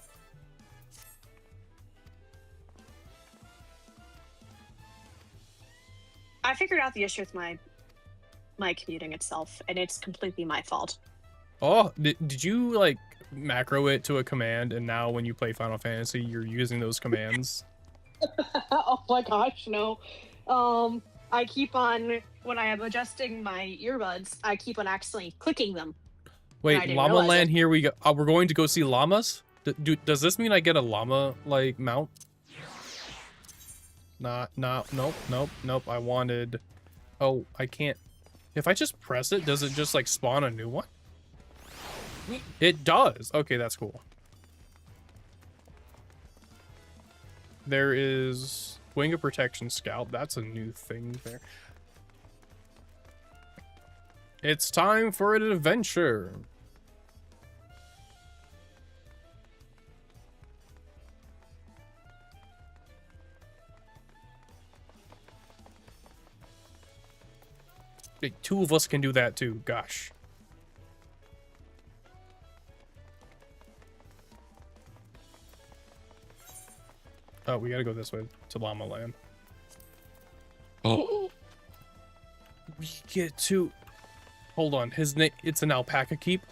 I figured out the issue with my commuting itself, and it's completely my fault. Oh, did you like macro it to a command, and now when you play Final Fantasy, you're using those commands? Oh my gosh, no. I keep on, when I am adjusting my earbuds, I keep on accidentally clicking them. Wait, Llama Land, here we go. We're going to go see llamas? Does this mean I get a llama, like, mount? Nope. I wanted... Oh, I can't... If I just press it, does it just, like, spawn a new one? It does! Okay, that's cool. There is... Wing of Protection Scout. That's a new thing there. It's time for an adventure. Hey, two of us can do that too. Gosh. Oh, we gotta go this way to Llama Land. Oh. We get to... Hold on, his name... It's an alpaca keep?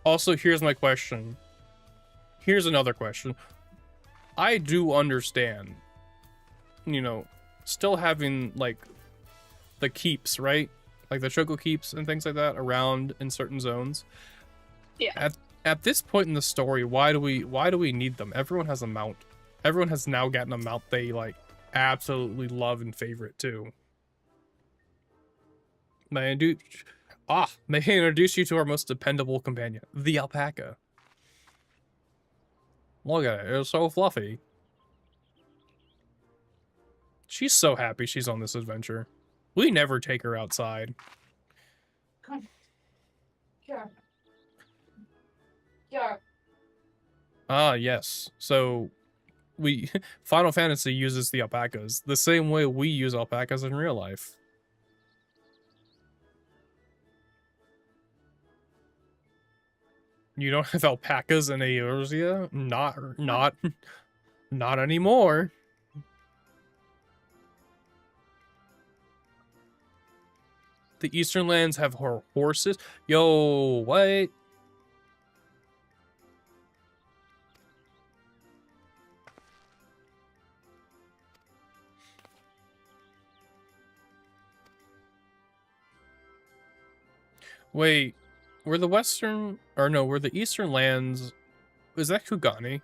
Also, here's my question. Here's another question. I do understand, you know, still having, like, the keeps, right? Like the Choco keeps and things like that around in certain zones. Yeah. At this point in the story, why do we need them? Everyone has a mount. Everyone has now gotten a mount they like absolutely love and favorite too. May I introduce you to our most dependable companion, the alpaca. Look at it, it's so fluffy. She's so happy she's on this adventure. We never take her outside. Come. Sure. Sure. Ah, yes. So, Final Fantasy uses the alpacas the same way we use alpacas in real life. You don't have alpacas in Eorzea? Not anymore. The Eastern Lands have horses. Yo, what? Wait, were the Eastern Lands, is that Kugani?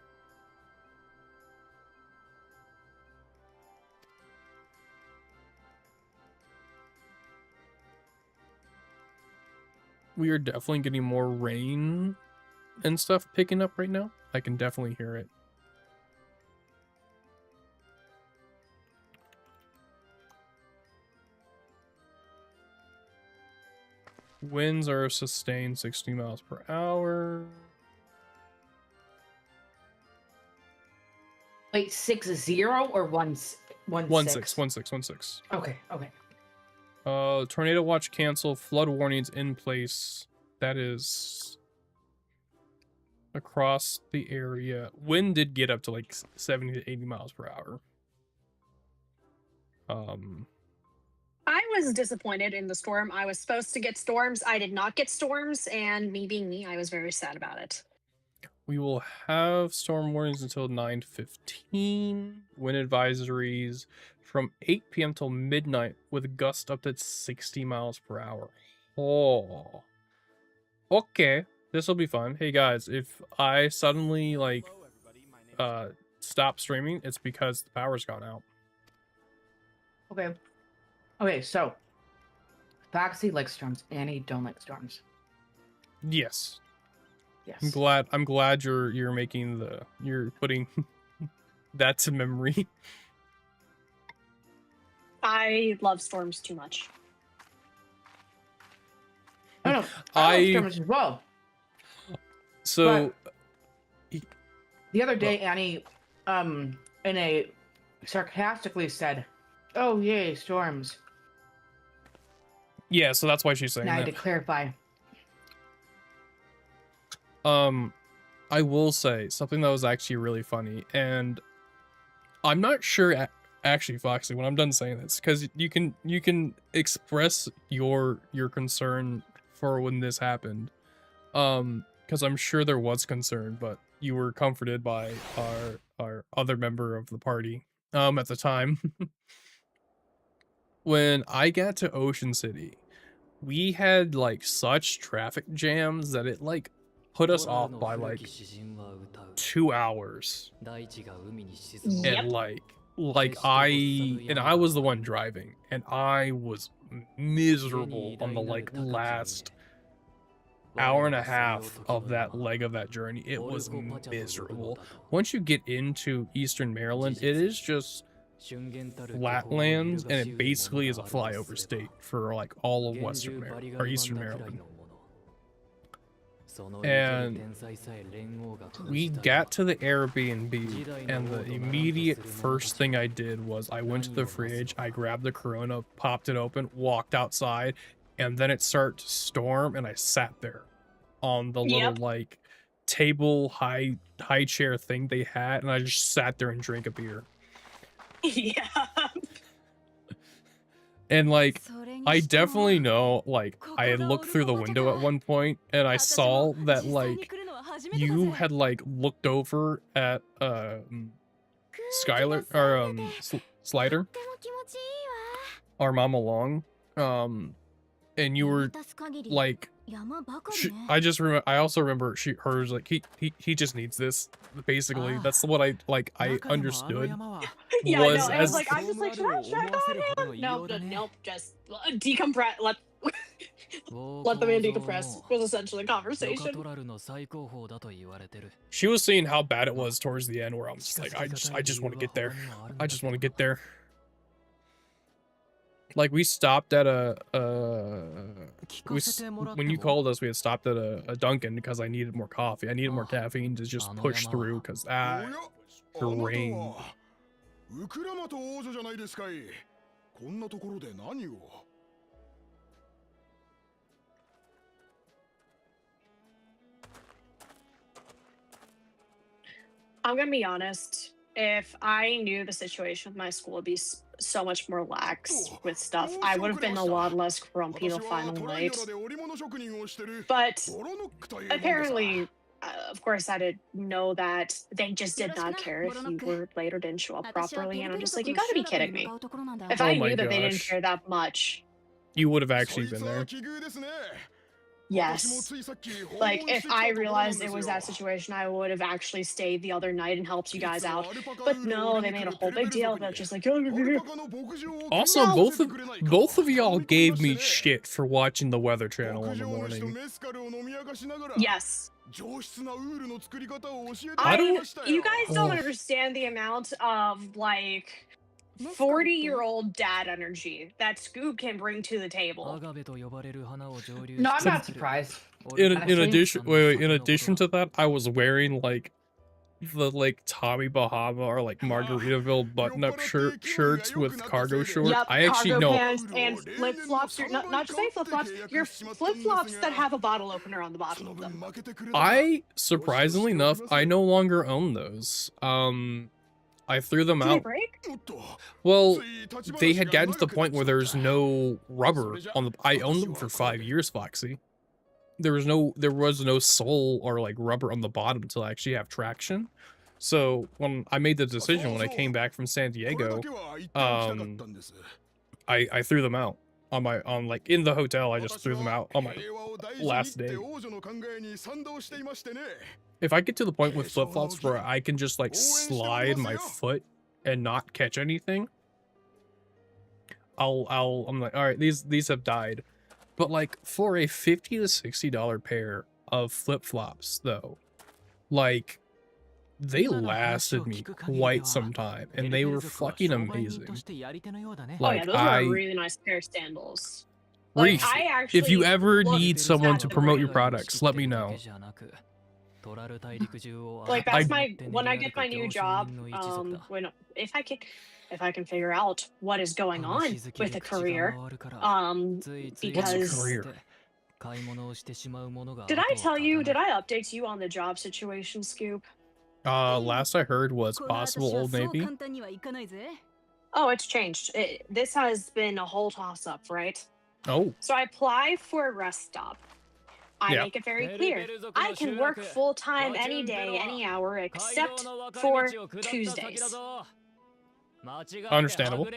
We are definitely getting more rain and stuff picking up right now. I can definitely hear it. Winds are sustained 60 miles per hour. Wait, 6-0 or 1-6? 1-6. Okay, okay. Tornado watch cancel. Flood warnings in place. That is across the area. Wind did get up to like 70 to 80 miles per hour. I was disappointed in the storm. I was supposed to get storms. I did not get storms, and me being me, I was very sad about it. We will have storm warnings until 9:15. Wind advisories from 8 p.m. till midnight with gusts up to 60 miles per hour. Oh. Okay. This will be fun. Hey guys, if I suddenly like stop streaming, it's because the power's gone out. Okay. Okay, so Foxy likes storms. Annie don't like storms. Yes. Yes. I'm glad you're making you're putting that to memory. I love storms too much. I love storms as well. So but the other day, Annie, in a sarcastically said, "Oh yay, storms." Yeah, so that's why she's saying and I that. had to clarify. I will say something that was actually really funny, and I'm not sure actually, Foxy, when I'm done saying this, because you can express your concern for when this happened, because I'm sure there was concern, but you were comforted by our other member of the party at the time. When I got to Ocean City, we had like such traffic jams that it like put us off by like 2 hours. And I was the one driving, and I was miserable on the like last hour and a half of that leg of that journey. It was miserable. Once you get into Eastern Maryland, it is just flatlands, and it basically is a flyover state for like all of Western Maryland or Eastern Maryland. And we got to the Airbnb, and the immediate first thing I did was I went to the fridge, I grabbed the Corona, popped it open, walked outside, and then it started to storm, and I sat there on the little like table high chair thing they had, and I just sat there and drank a beer. Yeah. And like I definitely know, like I had looked through the window at one point and I saw that like you had like looked over at Skylar or Slider, our Mama Long, and you were like, I also remember her was like he just needs this, basically. That's what I understood. Yeah, I know. I was like, I'm just like, should I check on him? Nope, just decompress. Let the man decompress was essentially the conversation. She was saying how bad it was towards the end, where I'm just like, I just want to get there. I just want to get there. Like we stopped at when you called us, we had stopped at a Dunkin' because I needed more coffee. I needed more caffeine to just push through because drained. ウクラマと王女じゃないですかい。こんなところで何を。I'm gonna be honest. If I knew the situation with my school would be so much more lax with stuff, I would have been a lot less grumpy the final night. But apparently, of course, I didn't know that they just did not care if you were late or didn't show up properly, and I'm just like, you gotta be kidding me. If I knew that they didn't care that much, you would have actually been there. Yes. Like, if I realized it was that situation, I would have actually stayed the other night and helped you guys out. But no, they made a whole big deal about just like, also, both of y'all gave me shit for watching the Weather Channel in the morning. Yes. You guys don't understand the amount of, like, 40-year-old dad energy that Scoop can bring to the table. No, I'm not surprised. In honestly. addition, wait, in addition to that, I was wearing like the Tommy Bahama or like Margaritaville button-up shirts with cargo shorts. Yep, I actually cargo know. pants and flip-flops. Not just any flip-flops. Your flip-flops that have a bottle opener on the bottom of them. I surprisingly enough, I no longer own those. I threw them Did they out. break? Well, they had gotten to the point where there's no rubber on the. I owned them for 5 years, Foxy. There was no sole or like rubber on the bottom to actually have traction. So when I made the decision when I came back from San Diego, I threw them out on like in the hotel. I just threw them out on my last day. If I get to the point with flip-flops where I can just like slide my foot and not catch anything, I'm like, all right, these have died. But like for a $50 to $60 pair of flip-flops though, like they lasted me quite some time and they were fucking amazing. Like those were a really nice pair of sandals. Reef, Like, I actually if you ever looked need someone at to the promote your brand. products, let me know. Like that's when I get my new job, if I can figure out what is going on with a career, because did I update you on the job situation, Scoop? Last I heard was possible Old Navy. Oh, it's changed. This has been a whole toss-up, right? Oh. So I apply for a rest stop. I Yeah. make it very clear. I can work full-time any day, any hour, except for Tuesdays. Understandable.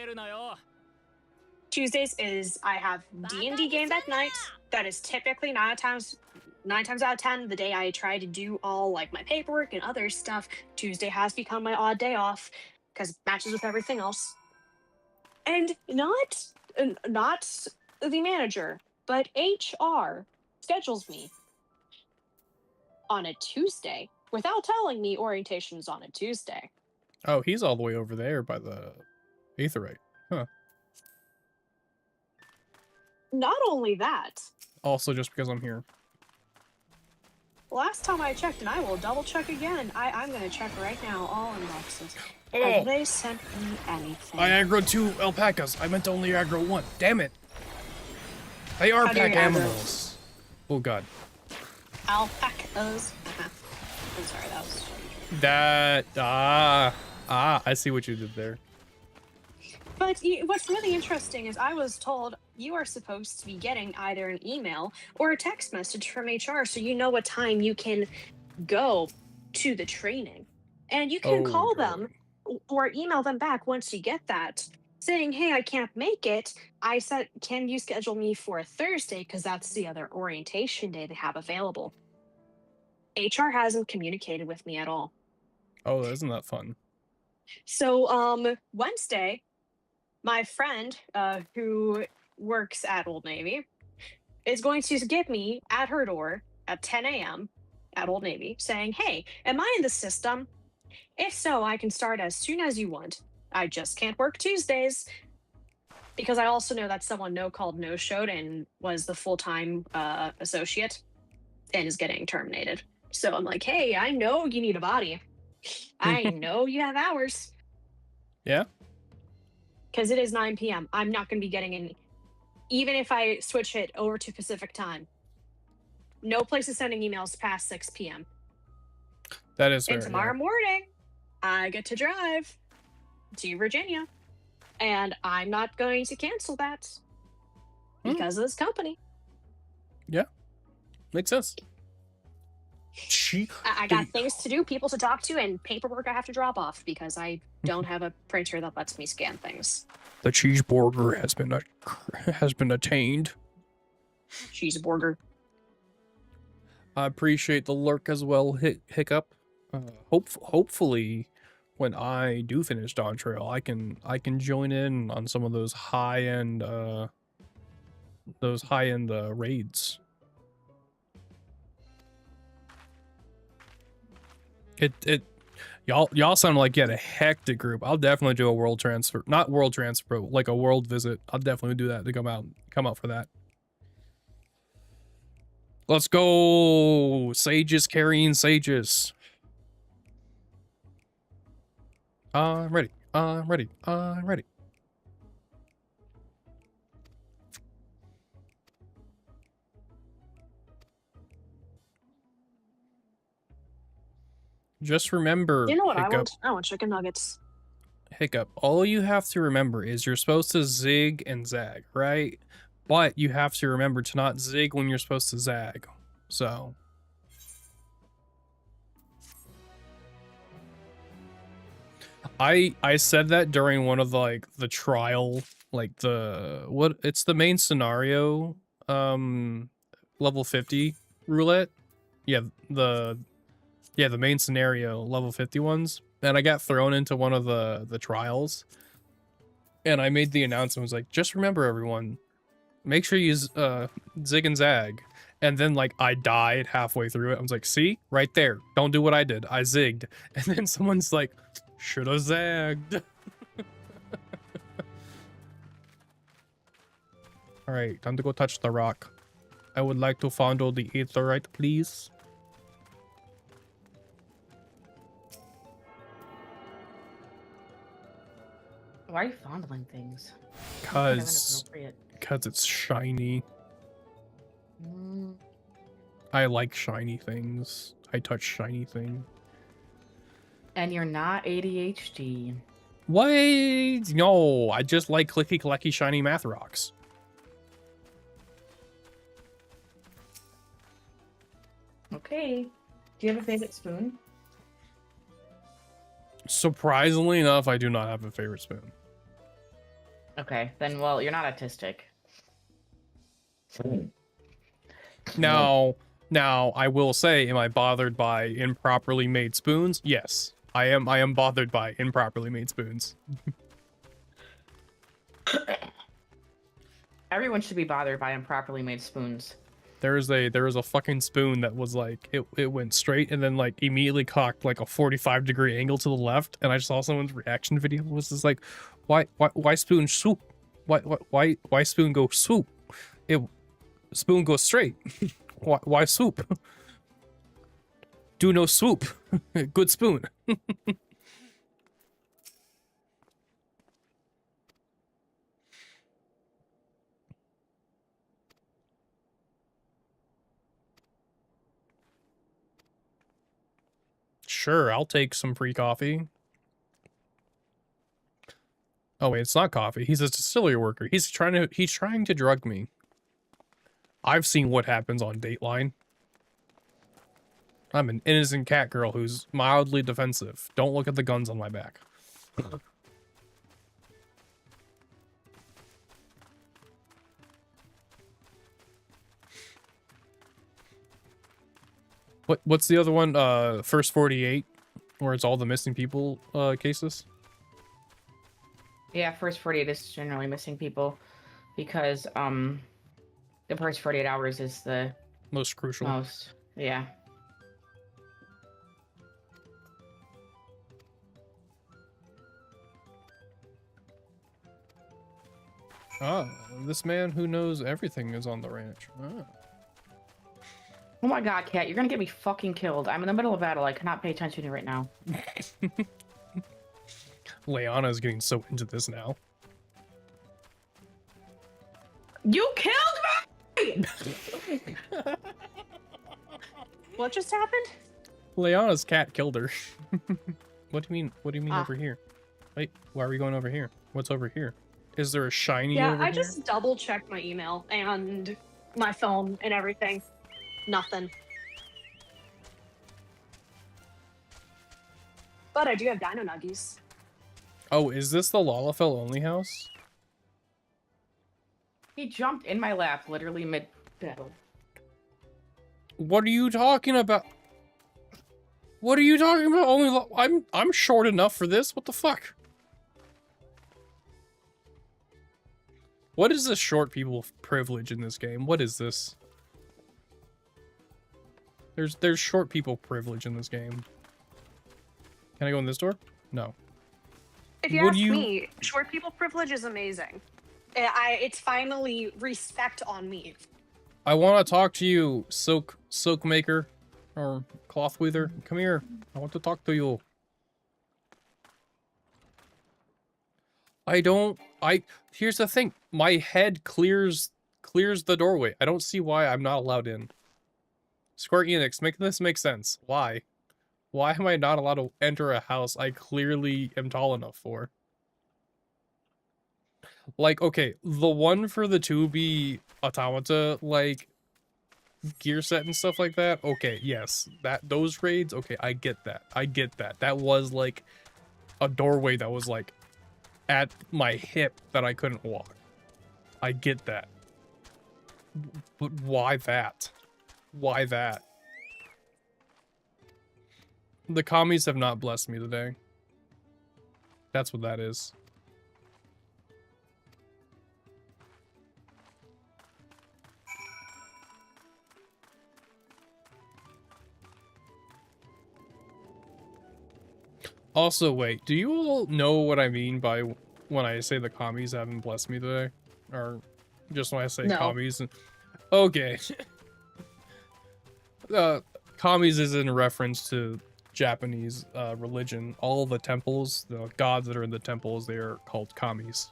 Tuesdays is I have D&D game that night. That is typically 9 times out of 10 the day I try to do all like my paperwork and other stuff. Tuesday has become my odd day off because it matches with everything else. And not the manager, but HR schedules me on a Tuesday without telling me orientation's on a Tuesday. Oh, he's all the way over there by the Aetherite. Huh. Not only that, Also just because I'm here. last time I checked, and I will double check again. I'm gonna check right now all inboxes. Oh. Have they sent me anything? I aggroed 2 alpacas. I meant to only aggro 1. Damn it. They are How dare pack you aggro? animals. Oh god. Alpacas. I'm sorry, that was. That I see what you did there. But what's really interesting is I was told you are supposed to be getting either an email or a text message from HR so you know what time you can go to the training. And you can call them or email them back once you get that saying, hey, I can't make it. I said, can you schedule me for Thursday? Because that's the other orientation day they have available. HR hasn't communicated with me at all. Oh, isn't that fun? So Wednesday, my friend who works at Old Navy is going to get me at her door at 10 a.m. at Old Navy saying, hey, am I in the system? If so, I can start as soon as you want. I just can't work Tuesdays. Because I also know that someone no-called, no-showed and was the full-time associate and is getting terminated. So I'm like, hey, I know you need a body. I know you have hours. Yeah? Because it is 9 p.m. I'm not going to be getting any. Even if I switch it over to Pacific time, no place is sending emails past 6 p.m. That is fair. And tomorrow morning, I get to drive to Virginia. And I'm not going to cancel that because of this company. Yeah. Makes sense. I got things to do, people to talk to, and paperwork I have to drop off because I don't have a printer that lets me scan things. The cheeseburger has been attained. Cheeseburger. I appreciate the lurk as well, Hiccup. Hopefully, when I do finish DAWNTRAIL, I can join in on some of those high end raids. Y'all sound like you had a hectic group. I'll definitely do a world transfer. Not world transfer, but like a world visit. I'll definitely do that to come out for that. Let's go! Sages carrying sages. I'm ready. I'm ready. I'm ready. Just remember, You know what Hiccup. I want? I want chicken nuggets. Hiccup. All you have to remember is you're supposed to zig and zag, right? But you have to remember to not zig when you're supposed to zag. So... I said that during one of the trial, like it's the main scenario, level 50 roulette. Yeah, the main scenario level 50 ones. And I got thrown into one of the trials. And I made the announcement, was like, just remember everyone, make sure you zig and zag. And then like I died halfway through it. I was like, see, right there. Don't do what I did. I zigged. And then someone's like, should have zagged. Alright, time to go touch the rock. I would like to fondle the aetheryte, please. Why are you fondling things? Cause it's shiny. I like shiny things. I touch shiny things. And you're not ADHD. What? No, I just like clicky clacky shiny math rocks. Okay. Do you have a favorite spoon? Surprisingly enough, I do not have a favorite spoon. Okay, then well, you're not autistic. Now, I will say, am I bothered by improperly made spoons? Yes, I am bothered by improperly made spoons. Everyone should be bothered by improperly made spoons. There was a fucking spoon that was like it went straight and then like immediately cocked like a 45-degree angle to the left, and I saw someone's reaction video was just like, why spoon swoop? Why spoon go swoop? Spoon goes straight. Why swoop? Do no swoop. Good spoon. Sure, I'll take some free coffee. Oh wait, it's not coffee. He's a distillery worker. He's trying to drug me. I've seen what happens on Dateline. I'm an innocent cat girl who's mildly defensive. Don't look at the guns on my back. What's the other one? First 48, where it's all the missing people cases? Yeah, first 48 is generally missing people because the first 48 hours is the most crucial. Yeah. Ah, this man who knows everything is on the ranch. Ah. Oh my god, Cat, you're gonna get me fucking killed. I'm in the middle of battle. I cannot pay attention to you right now. Leanna is getting so into this now. You killed me! What just happened? Leanna's cat killed her. What do you mean? What do you mean Ah. over here? Wait, why are we going over here? What's over here? Is there a shiny Yeah, over I here? just double checked my email and my phone and everything. Nothing. But I do have dino nuggies. Oh, is this the Lalafell only house? He jumped in my lap literally mid-battle. What are you talking about? What are you talking about? I'm short enough for this. What the fuck? What is this short people privilege in this game? What is this? There's short people privilege in this game. Can I go in this door? No. If you Would ask you- me, short people privilege is amazing. It's finally respect on me. I want to talk to you, silk maker, or cloth weaver. Come here. I want to talk to you. Here's the thing. My head clears the doorway. I don't see why I'm not allowed in. Square Enix, make this make sense. Why? Why am I not allowed to enter a house I clearly am tall enough for? Like, okay, the one for the 2B automata, like, gear set and stuff like that, okay, yes. Those raids, okay, I get that. I get that. That was, like, a doorway that was, like, at my hip that I couldn't walk. I get that. But why that? Why that? The commies have not blessed me today. That's what that is. Also, wait, do you all know what I mean by when I say the commies haven't blessed me today? Or just when I say No. commies? Okay. Commies is in reference to Japanese religion. All the temples, the gods that are in the temples, they are called commies.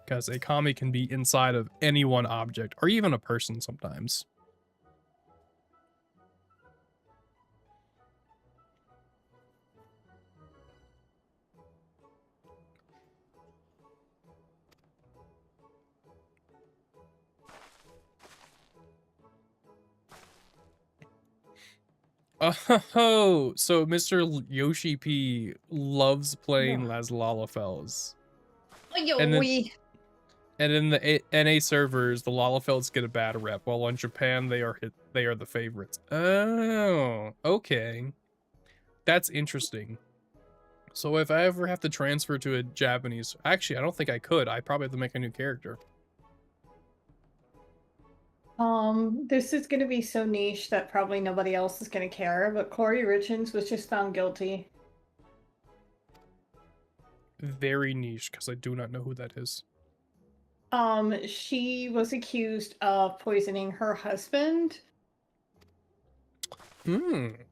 Because a kami can be inside of any one object, or even a person sometimes. Oh, so Mr. Yoshi P loves playing as Lalafels. And in the NA servers, the Lalafels get a bad rep, while on Japan they are the favorites. Oh, okay. That's interesting. So if I ever have to transfer to a Japanese, actually I don't think I could. I probably have to make a new character. This is gonna be so niche that probably nobody else is gonna care, but Corey Richards was just found guilty. Very niche, because I do not know who that is. She was accused of poisoning her husband.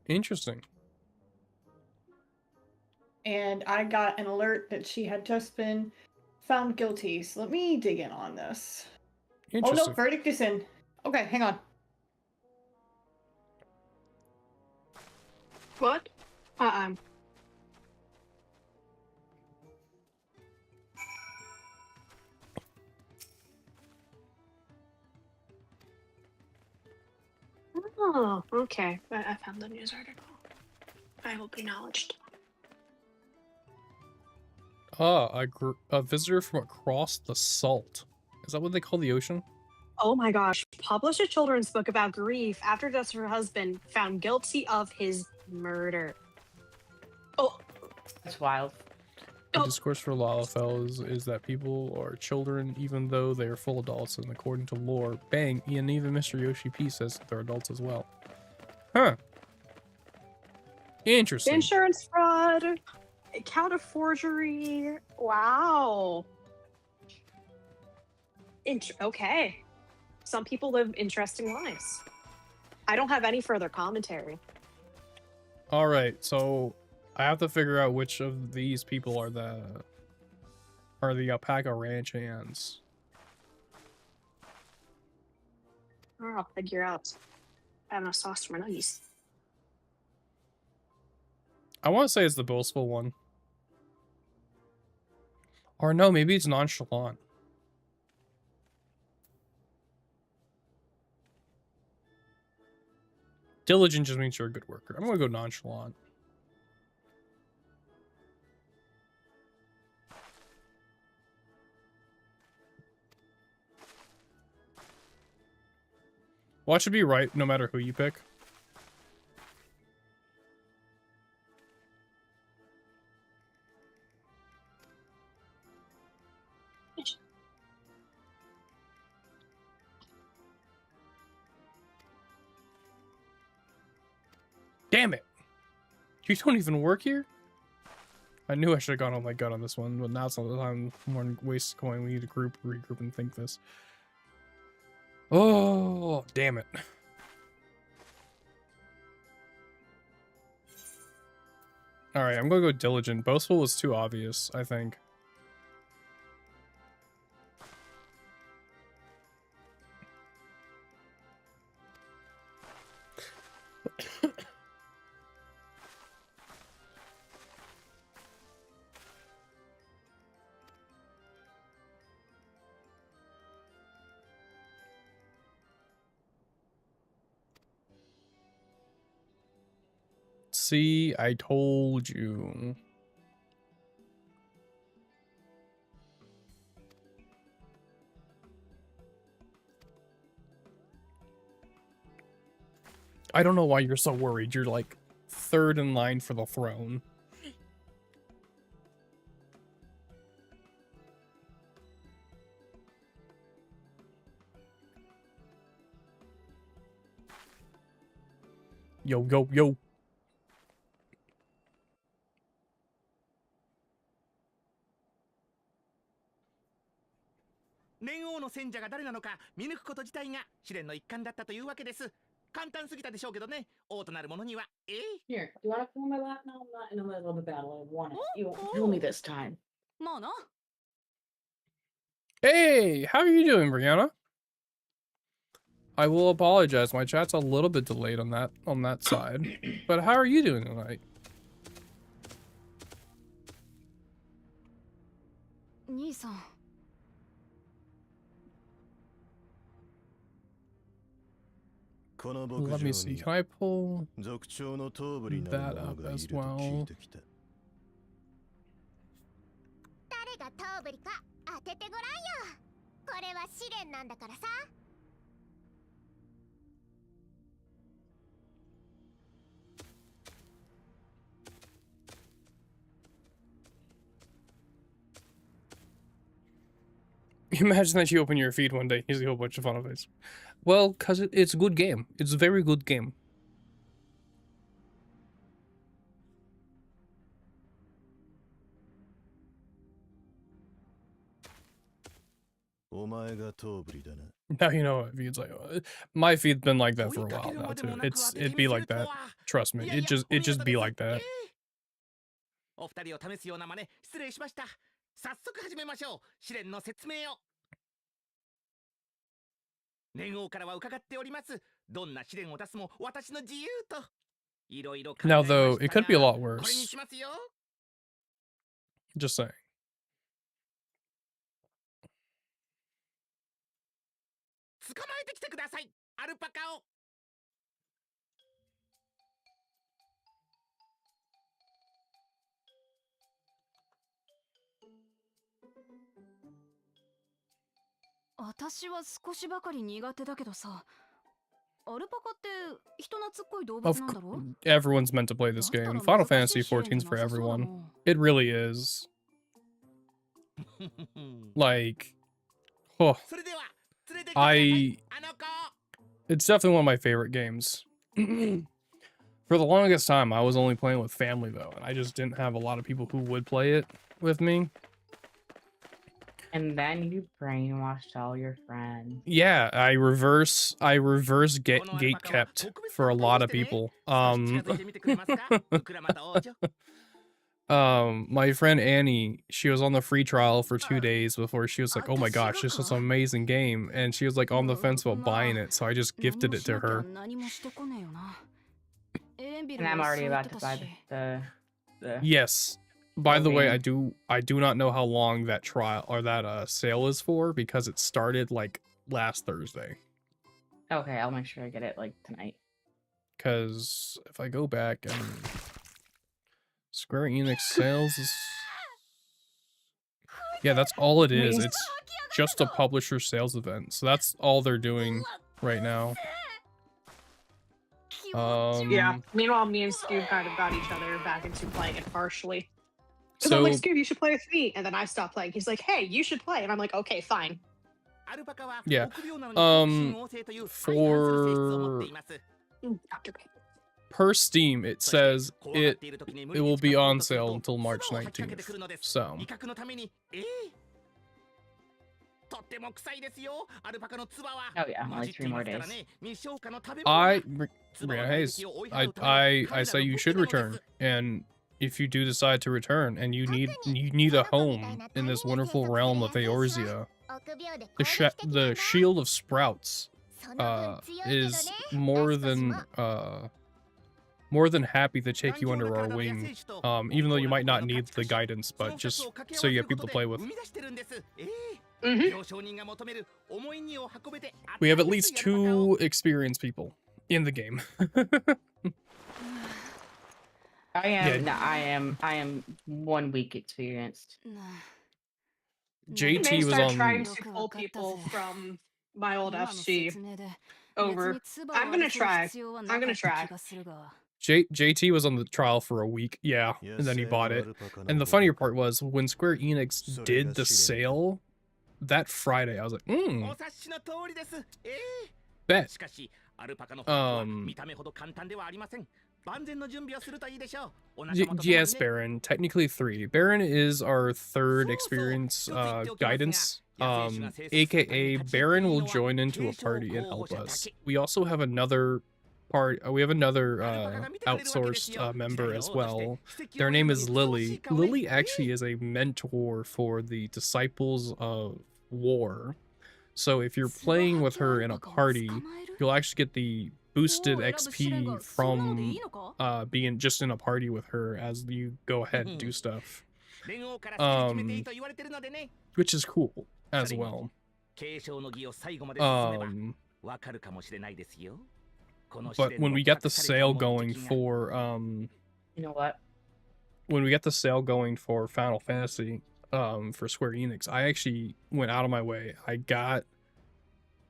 Interesting. And I got an alert that she had just been found guilty. So let me dig in on this. Oh no, Interesting. verdict is in. Okay, hang on. What? Oh, okay. I found the news article. I will be acknowledged. A visitor from across the salt. Is that what they call the ocean? Oh my gosh. Published a children's book about grief after death of her husband found guilty of his murder. Oh. That's wild. The discourse for Lalafels is that people are children even though they are full adults, and according to lore, bang, and even Mr. Yoshi P says they're adults as well. Huh. Interesting. Insurance fraud. Account of forgery. Wow. Okay. Some people live interesting lives. I don't have any further commentary. Alright, so I have to figure out which of these people are the alpaca ranch hands. I'll figure out. I have no sauce for my nuggies. I want to say it's the boastful one. Or no, maybe it's nonchalant. Diligent just means you're a good worker. I'm gonna go nonchalant. What should be right no matter who you pick? Damn it! You don't even work here? I knew I should have gone on my gut on this one, but now it's not the time. More waste going. We need to regroup and think this. Oh, damn it. Alright, I'm gonna go diligent. Boastful was too obvious, I think. See, I told you. I don't know why you're so worried. You're like third in line for the throne. Yo, yo, yo. 連王の選者が誰なのか見抜くこと自体が試練の一環だったというわけです。簡単すぎたでしょうけどね。王となる者には、Here, you want to come on my lap now? I'm not in the middle of a battle. I want it. You only this time. Hey, how are you doing, Brianna? I will apologize. My chat's a little bit delayed on that side. But how are you doing tonight? 兄さん。 Let me see. Can I pull that up as well? 誰がトーブリか当ててごらんよ。これは試練なんだからさ。 Imagine that you open your feed one day and you see a whole bunch of fun of it. Well, because it's a good game. It's a very good game. Now you know what feed's like. My feed's been like that for a while now too. It'd be like that. Trust me. It just be like that. お二人を試すような真似失礼しました。早速始めましょう。試練の説明を。連王からは伺っております。どんな試練を出すも私の自由と。いろいろ考えま Now したが though, it could be a lot これに worse. しますよ。 Just saying. 捕まえてきてください。アルパカを。 私は少しばかり苦手だけどさ。アルパカって人懐っこい動 Of 物なんだろ everyone's meant to play this game. Final Fantasy XIV's for everyone. It really is. Like, oh, it's definitely one of my favorite games. For the longest time, I was only playing with family though, and I just didn't have a lot of people who would play it with me. And then you brainwashed all your friends. Yeah, I reverse gate kept for a lot of people. My friend Annie, she was on the free trial for 2 days before she was like, oh my gosh, this is an amazing game. And she was like on the fence about buying it, so I just gifted it to her. And I'm already about to buy the Yes. By the way, I do not know how long that trial or that sale is for because it started like last Thursday. Okay, I'll make sure I get it like tonight. Because if I go back and Square Enix sales is... Yeah, that's all it is. It's just a publisher sales event. So that's all they're doing right now. Yeah. Meanwhile, me and Scoob kind of got each other back into playing it partially. Because So I'm like, Scoob, you should play with me. And then I stopped playing. He's like, hey, you should play. And I'm like, okay, fine. yeah. For per Steam, it says it will be on sale until March 19th. So とっても臭いですよ。アルパカの唾は Oh yeah, 混 only じって 3 いま more すから days. ね。未消化の食べ物は Brianna Hayes, I say you should return, and if you do decide to return and you need a home in this wonderful realm of Eorzea, the Shield of Sprouts is more than happy to take you under our wing, even though you might not need the guidance, but just so you have people to play with. We have at least 2 experienced people in the game. I am 1 week experienced. JT was on. Trying to pull people from my old FC over. I'm gonna try. JT was on the trial for a week, yeah, and then he bought it. And the funnier part was when Square Enix did the sale that Friday, I was like, bet. Yes, Baron. Technically 3. Baron is our 3rd experience guidance. AKA Baron will join into a party and help us. We also have another outsourced member as well. Their name is Lily. Lily actually is a mentor for the Disciples of War. So if you're playing with her in a party, you'll actually get the boosted XP from being just in a party with her as you go ahead and do stuff. Which is cool as well. But when we get the sale going for you know what? When we get the sale going for Final Fantasy for Square Enix, I actually went out of my way. I got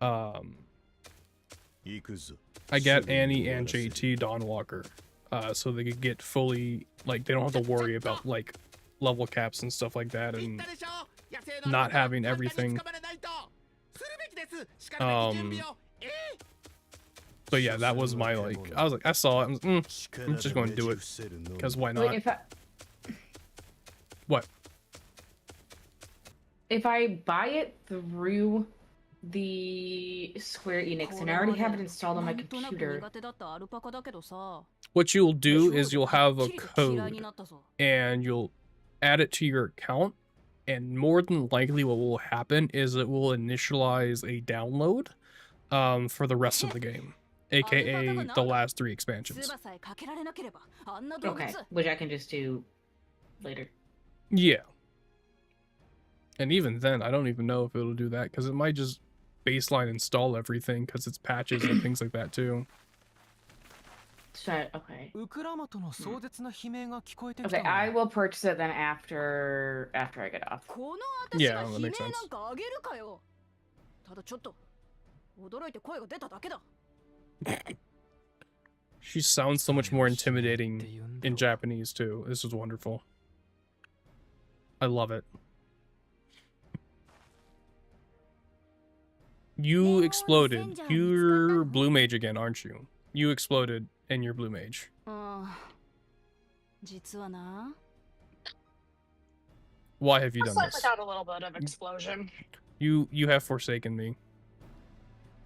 Annie and JT Dawnwalker so they could get fully, like, they don't have to worry about like level caps and stuff like that and not having everything. But yeah, that was my, like, I was like, I saw it, I'm just going to do it, because why not? Wait, What? If I buy it through the Square Enix and I already have it installed on my computer, what you'll do is you'll have a code and you'll add it to your account, and more than likely what will happen is it will initialize a download for the rest of the game, aka the last 3 expansions. okay, which I can just do later. Yeah. And even then, I don't even know if it'll do that, because it might just baseline install everything, because it's patches and things like that too. So, okay. Okay, I will purchase it then after I get off. Yeah, that makes sense. She sounds so much more intimidating in Japanese too. This is wonderful. I love it. You exploded. You're Blue Mage again, aren't you? You exploded and you're Blue Mage. Why have you done this? Without a little bit of explosion. You have forsaken me.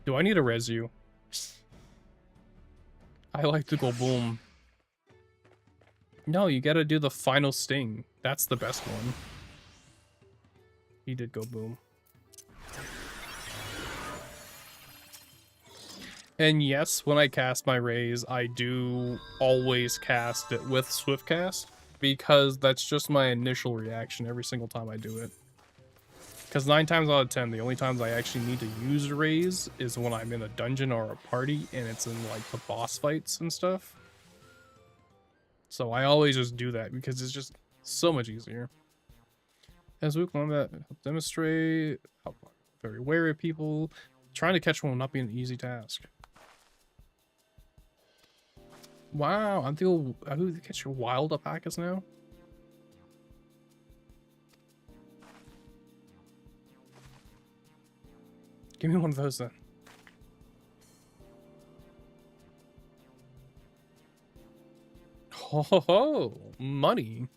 Do I need to res you? I like to go boom. No, you gotta do the final sting. That's the best one. He did go boom. And yes, when I cast my raise, I do always cast it with Swift Cast, because that's just my initial reaction every single time I do it. Because 9 times out of 10, the only times I actually need to use raise is when I'm in a dungeon or a party and it's in like the boss fights and stuff. So I always just do that because it's just so much easier. As we combat, demonstrate how very wary of people. Trying to catch one will not be an easy task. Wow, I'm able to catch wild alpacas now. Give me one of those then. ho, money.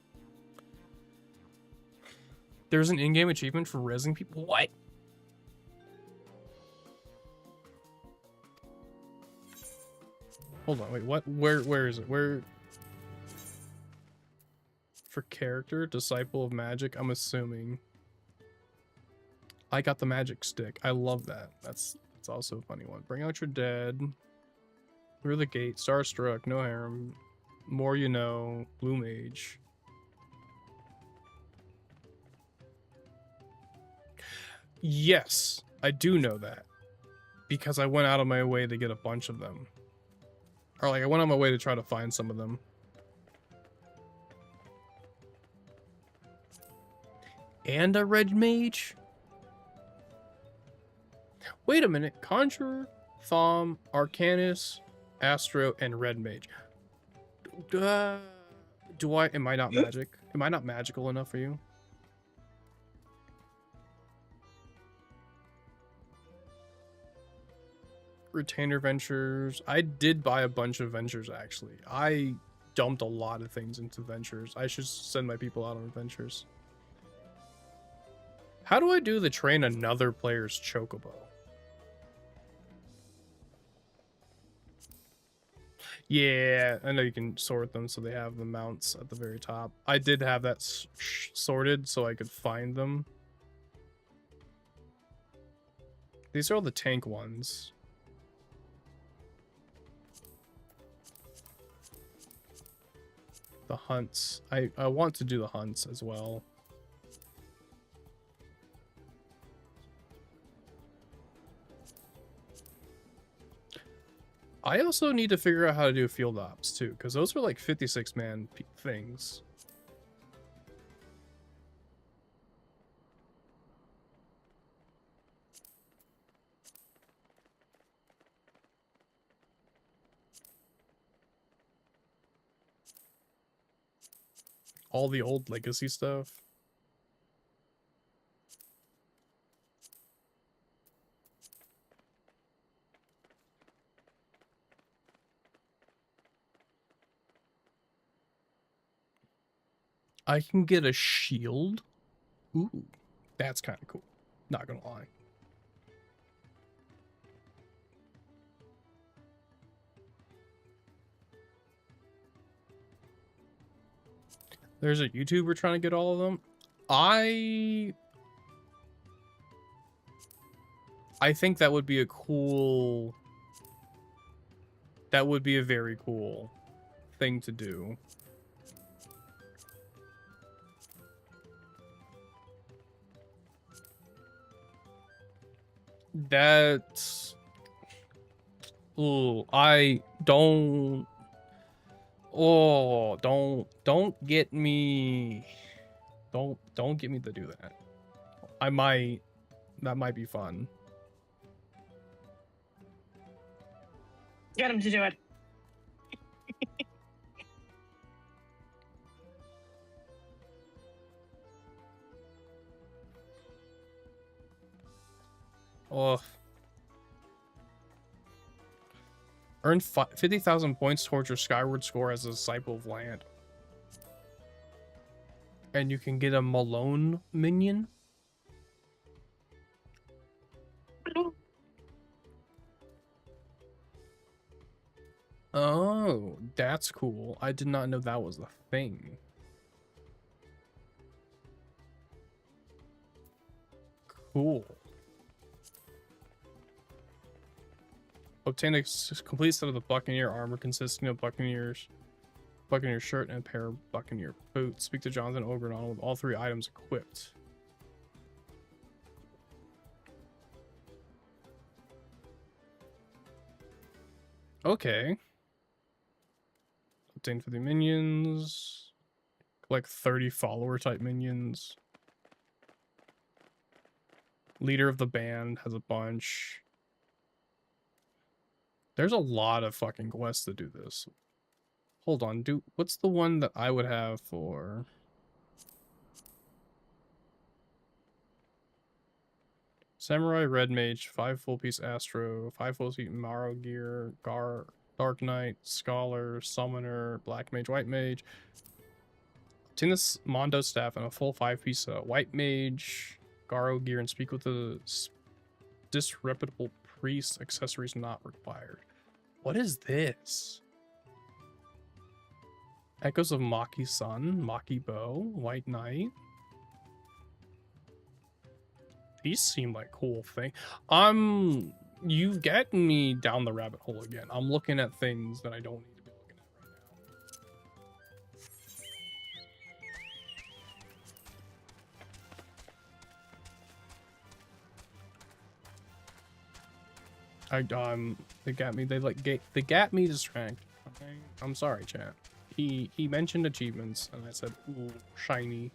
There's an in-game achievement for rezzing people. What? Hold on, wait, what? Where is it? Where? For character, Disciple of Magic, I'm assuming. I got the magic stick. I love that. That's also a funny one. Bring out your dead. Through the gate. Starstruck. No harem. More you know. Blue mage. Yes, I do know that. Because I went out of my way to get a bunch of them. Or like I went on my way to try to find some of them. And a red mage? Wait a minute. Conjurer, Thom, Arcanus, Astro, and Red Mage. Am I not magic? Am I not magical enough for you? Retainer ventures. I did buy a bunch of ventures, actually. I dumped a lot of things into ventures. I should send my people out on ventures. How do I do the train another player's chocobo? Yeah, I know you can sort them so they have the mounts at the very top. I did have that sorted so I could find them. These are all the tank ones. The hunts. I want to do the hunts as well. I also need to figure out how to do field ops too, because those are like 56-man things. All the old legacy stuff. I can get a shield. Ooh, that's kind of cool. Not gonna lie. There's a YouTuber trying to get all of them. I think that would be a cool... That would be a very cool thing to do. That's... Ooh, I don't... Oh, don't get me... Don't get me to do that. I might... That might be fun. Get him to do it. Oh. Earn 50,000 points towards your Skyward score as a Disciple of Land. And you can get a Malone minion. Oh, that's cool. I did not know that was the thing. Cool. Obtain a complete set of the Buccaneer armor consisting of Buccaneer shirt and a pair of Buccaneer boots. Speak to Jonathan Ogrenal with all 3 items equipped. Okay. Obtain for the minions. Collect 30 follower type minions. Leader of the band has a bunch. There's a lot of fucking quests to do this. Hold on, what's the one that I would have for... Samurai Red Mage, 5 full piece Astro, 5 full piece Maro gear, Dark Knight, Scholar, Summoner, Black Mage, White Mage. Obtain this Mondo staff and a full 5-piece White Mage, Garo gear, and speak with the disreputable priest. Accessories not required. What is this? Echoes of Maki Sun, Maki Bow, White Knight. These seem like cool things. You've gotten me down the rabbit hole again. I'm looking at things that I don't need to be looking at right now. They got me distracted. Okay? I'm sorry, chat. He mentioned achievements, and I said, ooh, shiny.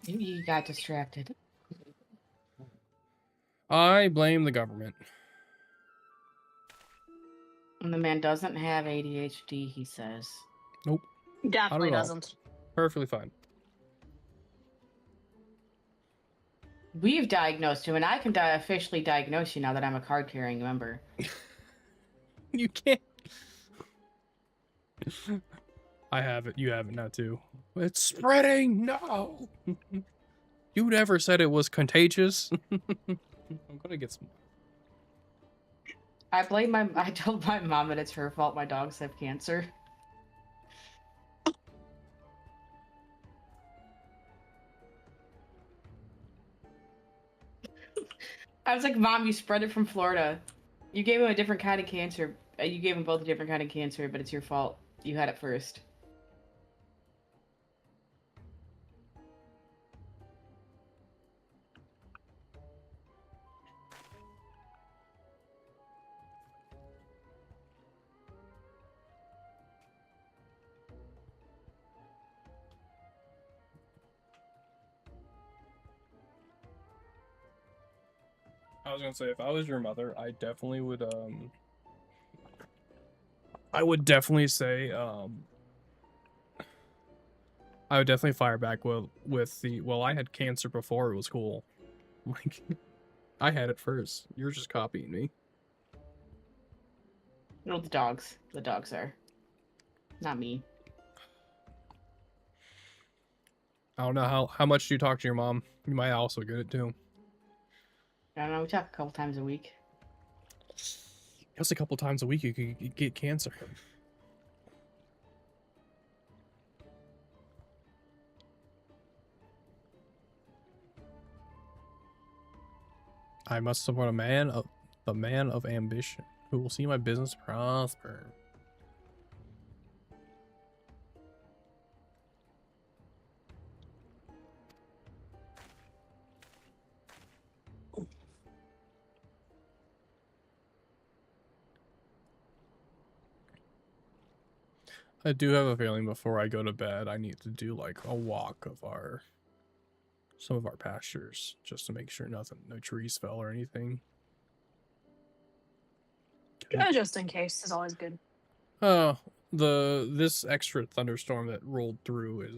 You got distracted. I blame the government. And the man doesn't have ADHD, he says. Nope. Definitely doesn't. Perfectly fine. We've diagnosed you, and I can officially diagnose you now that I'm a card-carrying member. You can't. I have it. You have it now too. It's spreading. No. You never said it was contagious. I'm gonna get some. I told my mom that it's her fault my dogs have cancer. I was like, Mom, you spread it from Florida. You gave him a different kind of cancer. You gave them both a different kind of cancer, but it's your fault. You had it first. I was gonna say, if I was your mother, I definitely would I would definitely say I would definitely fire back with the, well, I had cancer before it was cool. Like, I had it first. You're just copying me. No, the dogs. The dogs are. Not me. I don't know how much do you talk to your mom? You might also get it too. I don't know, we talk a couple times a week. Just a couple times a week you could get cancer. I must support the man of ambition, who will see my business prosper. I do have a feeling before I go to bed, I need to do like a walk of some of our pastures, just to make sure no trees fell or anything. Just in case is always good. This extra thunderstorm that rolled through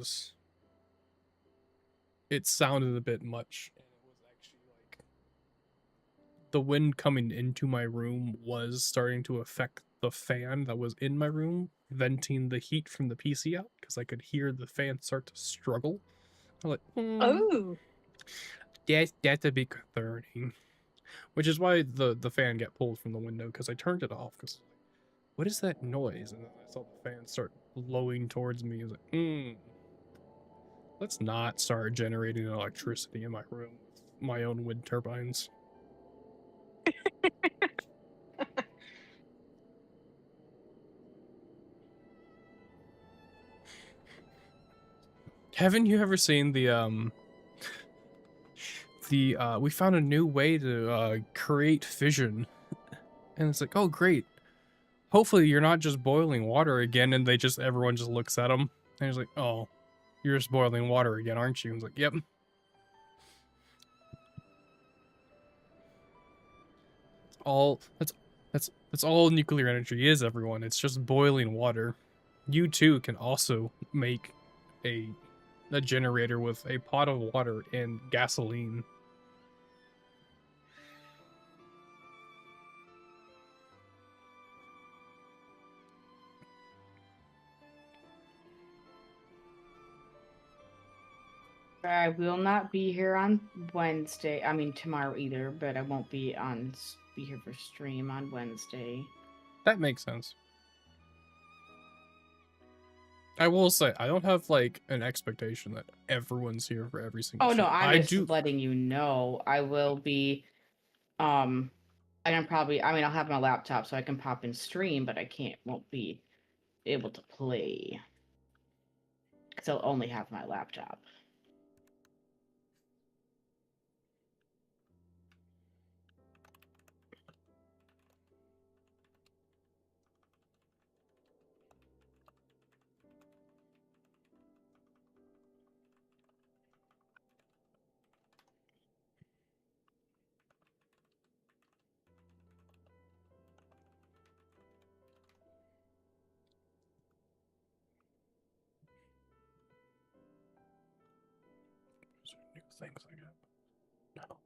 it sounded a bit much. And it was actually like the wind coming into my room was starting to affect the fan that was in my room, venting the heat from the PC out, because I could hear the fan start to struggle. I'm like, oh, that's a bit concerning. Which is why the fan got pulled from the window, because I turned it off. Because what is that noise? And then I saw the fan start blowing towards me. I was like, let's not start generating electricity in my room with my own wind turbines. Haven't you ever seen we found a new way to create fission, and it's like, oh great, hopefully you're not just boiling water again, and everyone just looks at them and he's like, oh, you're just boiling water again, aren't you? I was like, yep. That's all nuclear energy is, everyone. It's just boiling water. You too can also make a generator with a pot of water and gasoline. I will not be here on Wednesday. I mean tomorrow either, but I won't be here for stream on Wednesday. That makes sense. I will say I don't have like an expectation that everyone's here for every single. Oh no, stream. I'm just letting you know. I will be. I can probably. I mean, I'll have my laptop so I can pop in stream, but I won't be able to play because I'll only have my laptop. New things I got. No.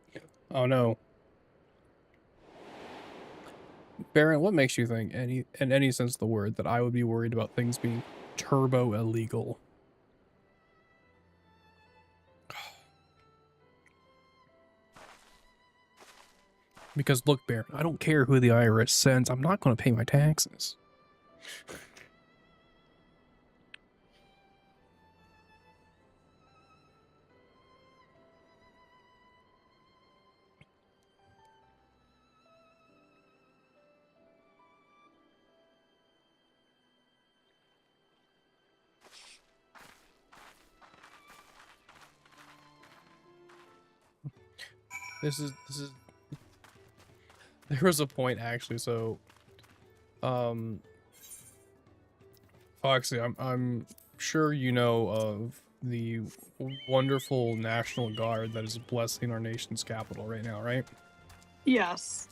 Okay. Oh no. Baron, what makes you think, in any sense of the word, that I would be worried about things being turbo illegal? Because look, Baron, I don't care who the IRS sends. I'm not going to pay my taxes. This is there was a point actually, so Foxy, I'm sure you know of the wonderful National Guard that is blessing our nation's capital right now, right? Yes.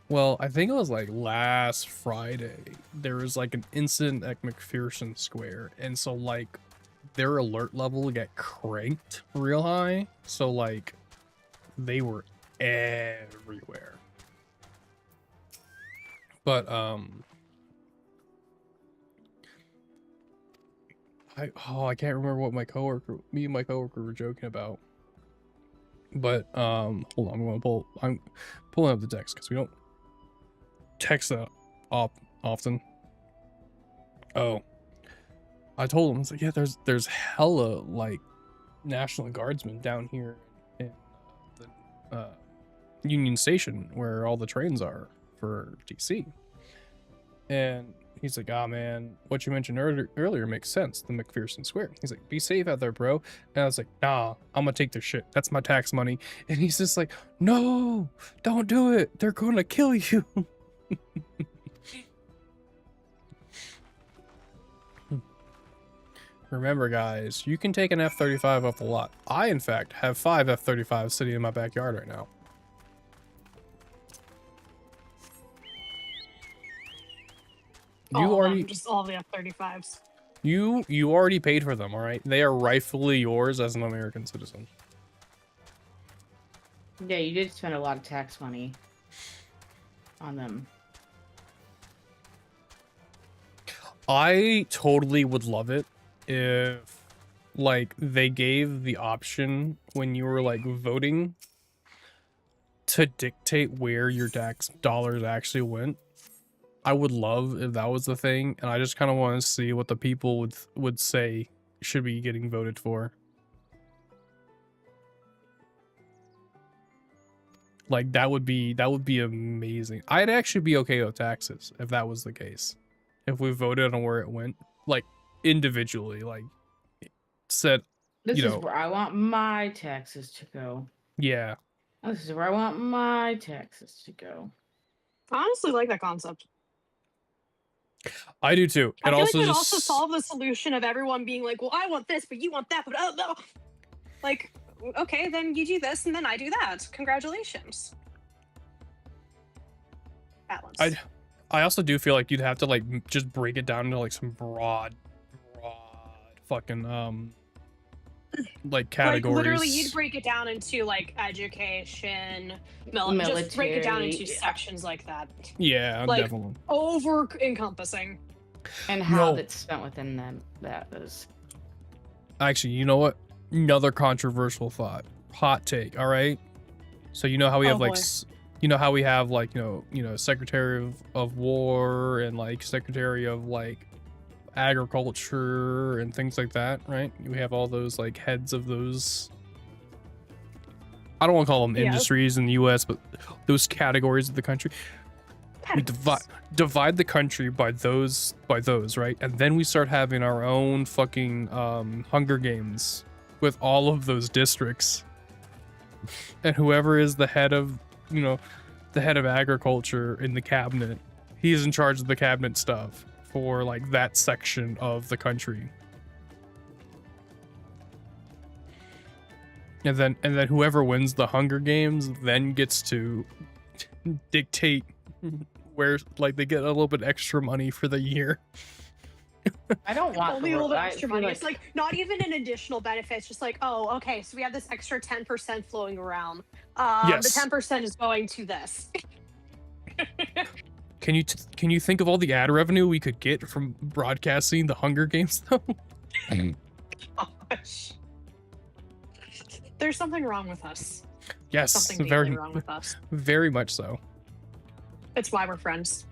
Well, I think it was like last Friday, there was like an incident at McPherson Square, and so like their alert level got cranked real high, so like they were everywhere. But I can't remember what me and my coworker were joking about. But hold on, I'm pulling up the text because we don't text that often. Oh, I told him, I was like, yeah, there's hella like National Guardsmen down here in the Union Station where all the trains are for DC. And he's like, ah, man, what you mentioned earlier makes sense, the McPherson Square. He's like, be safe out there, bro. And I was like, nah, I'm gonna take their shit. That's my tax money. And he's just like, no, don't do it. They're gonna kill you. Remember, guys, you can take an F-35 off the lot. I, in fact, have 5 F-35s sitting in my backyard right now. You already just all the F-35s. You already paid for them, all right? They are rightfully yours as an American citizen. Yeah, you did spend a lot of tax money on them. I totally would love it if, like, they gave the option when you were, like, voting to dictate where your tax dollars actually went. I would love if that was the thing, and I just kind of want to see what the people would say should be getting voted for. Like, that would be amazing. I'd actually be okay with taxes if that was the case. If we voted on where it went, like, individually, like, said, This is where I want my taxes to go. Yeah. This is where I want my taxes to go. I honestly like that concept. I do too. I And feel also like it just also solve the solution of everyone being like, well, I want this, but you want that, but oh no. Like, okay, then you do this and then I do that. Congratulations. Balance. I also do feel like you'd have to, like, just break it down into, like, some broad fucking like categories. Like, literally, you'd break it down into, like, education, military. Just break it down into sections like that. Yeah, like, definitely. over encompassing. And how No. that's spent within them. That is. Actually, you know what? Another controversial thought. Hot take, all right? So you know how we have Oh, like boy. you know how we have like, Secretary of War and like Secretary of like Agriculture and things like that, right? We have all those like heads of those, I don't want to call them Yeah. industries in the US, but those categories of the country. We divide the country by those, right? And then we start having our own fucking Hunger Games with all of those districts. And whoever is the head of, the head of agriculture in the cabinet, he's in charge of the cabinet stuff for like that section of the country. And then whoever wins the Hunger Games then gets to dictate where, like, they get a little bit extra money for the year. I don't want Only a little bit I extra feel money. It's like not even an additional benefit. It's just like, oh, okay, so we have this extra 10% flowing around. Yes. The 10% is going to this. Can you think of all the ad revenue we could get from broadcasting the Hunger Games though? Gosh. There's something wrong with us. Yes, Something deeply very wrong with us. very much so. It's why we're friends.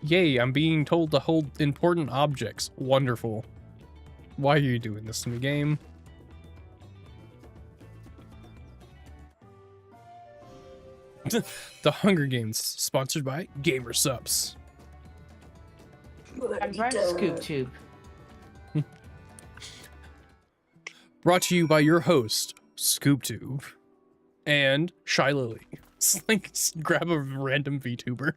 Yay, I'm being told to hold important objects. Wonderful. Why are you doing this to me, game? The Hunger Games, sponsored by Gamer Subs. I'm trying to scoop tube. Brought to you by your host, ScoopTube, and Shy Lily. It's like, just grab a random VTuber.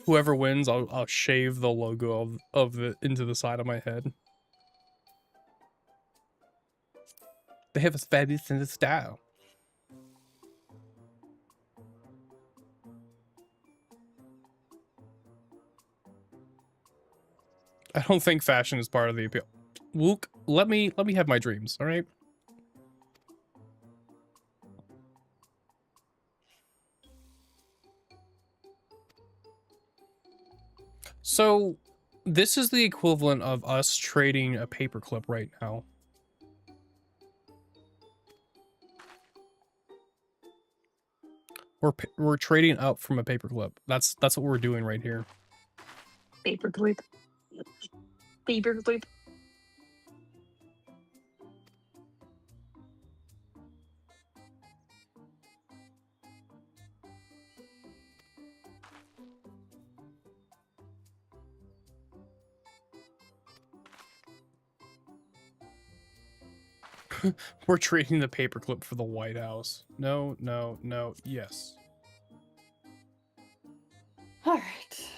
Whoever wins, I'll shave the logo of the into the side of my head. They have a fabulous sense of style. I don't think fashion is part of the appeal. Luke, let me have my dreams, all right? So, this is the equivalent of us trading a paperclip right now. We're trading up from a paperclip. That's what we're doing right here. Paperclip. Paperclip. We're trading the paperclip for the White House. No, no, no, yes. All right.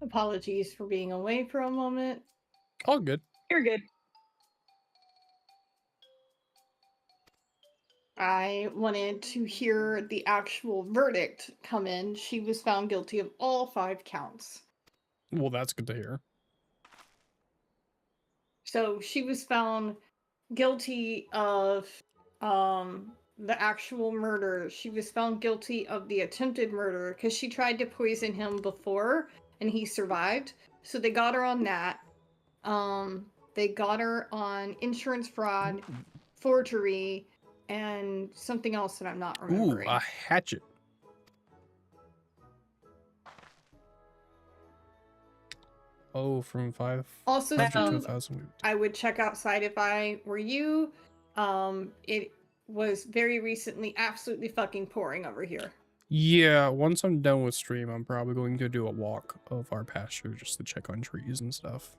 Apologies for being away for a moment. All good. You're good. I wanted to hear the actual verdict come in. She was found guilty of all 5 counts. Well, that's good to hear. So she was found guilty of the actual murder. She was found guilty of the attempted murder because she tried to poison him before and he survived. So they got her on that. They got her on insurance fraud, forgery, and something else that I'm not remembering. Ooh, a hatchet. Oh, from 5. Also, 5 to 1,000. I would check outside if I were you. It was very recently absolutely fucking pouring over here. Yeah, once I'm done with stream, I'm probably going to do a walk of our pasture just to check on trees and stuff.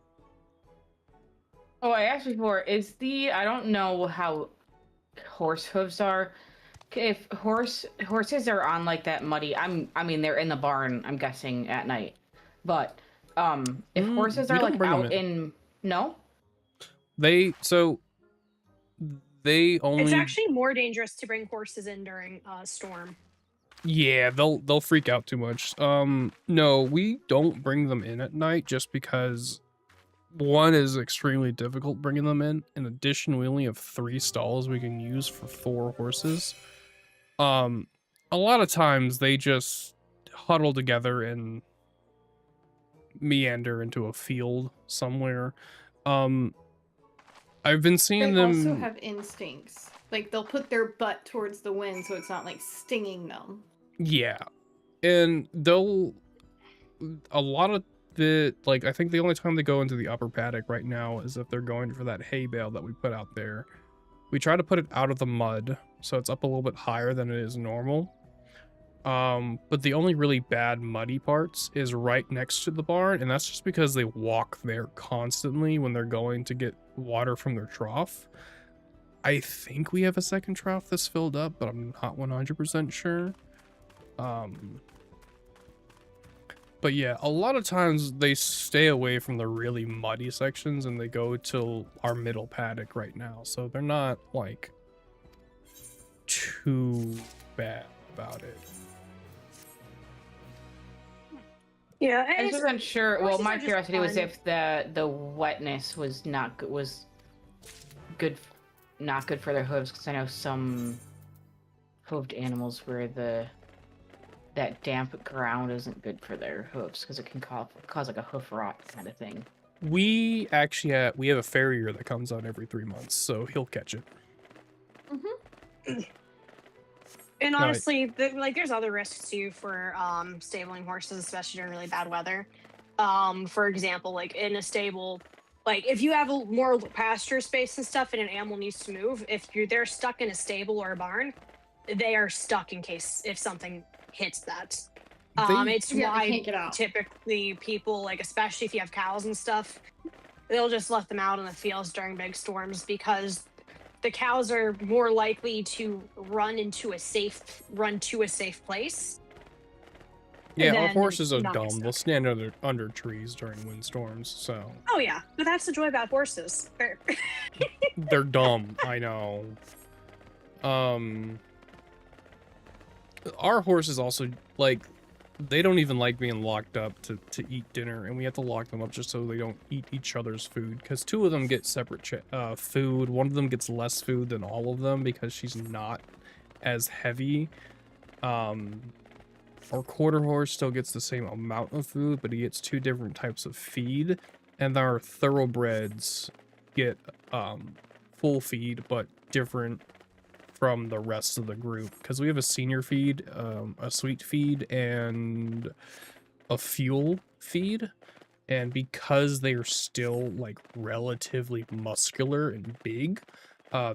Oh, I asked before, I don't know how horse hooves are. If horses are on like that muddy, I mean they're in the barn, I'm guessing at night. But if horses are like out in no? They only It's actually more dangerous to bring horses in during a storm. Yeah, they'll freak out too much. No, we don't bring them in at night just because one is extremely difficult bringing them in. In addition, we only have 3 stalls we can use for 4 horses. A lot of times they just huddle together and meander into a field somewhere. I've been seeing They them. also have instincts. Like they'll put their butt towards the wind so it's not like stinging them. Yeah, and they'll a lot of the like I think the only time they go into the upper paddock right now is if they're going for that hay bale that we put out there. We try to put it out of the mud so it's up a little bit higher than it is normal. But the only really bad muddy parts is right next to the barn, and that's just because they walk there constantly when they're going to get water from their trough. I think we have a second trough that's filled up, but I'm not 100% sure. But yeah, a lot of times they stay away from the really muddy sections and they go to our middle paddock right now. So they're not like too bad about it. Yeah, I just wasn't sure. Well, horses my are just curiosity was fun. if the wetness was not good, not good for their hooves, because I know some hooved animals where that damp ground isn't good for their hooves because it can cause like a hoof rot kind of thing. We actually have a farrier that comes out every 3 months, so he'll catch it. And No, honestly, there's other risks too for stabling horses, especially during really bad weather. For example, like in a stable, like if you have more pasture space and stuff and an animal needs to move, if they're stuck in a stable or a barn, they are stuck in case if something hits that. It's they why can't get out. typically people, like especially if you have cows and stuff, they'll just let them out in the fields during big storms because the cows are more likely to run to a safe place. Yeah, our than horses are not get dumb. stuck. They'll stand under trees during windstorms, so Oh yeah, but that's the joy about horses. they're dumb. I know. Our horses also like they don't even like being locked up to eat dinner, and we have to lock them up just so they don't eat each other's food. Because 2 of them get separate food. One of them gets less food than all of them because she's not as heavy. Our quarter horse still gets the same amount of food, but he gets 2 different types of feed. And our thoroughbreds get full feed, but different from the rest of the group. Because we have a senior feed, a sweet feed, and a fuel feed. And because they are still like relatively muscular and big,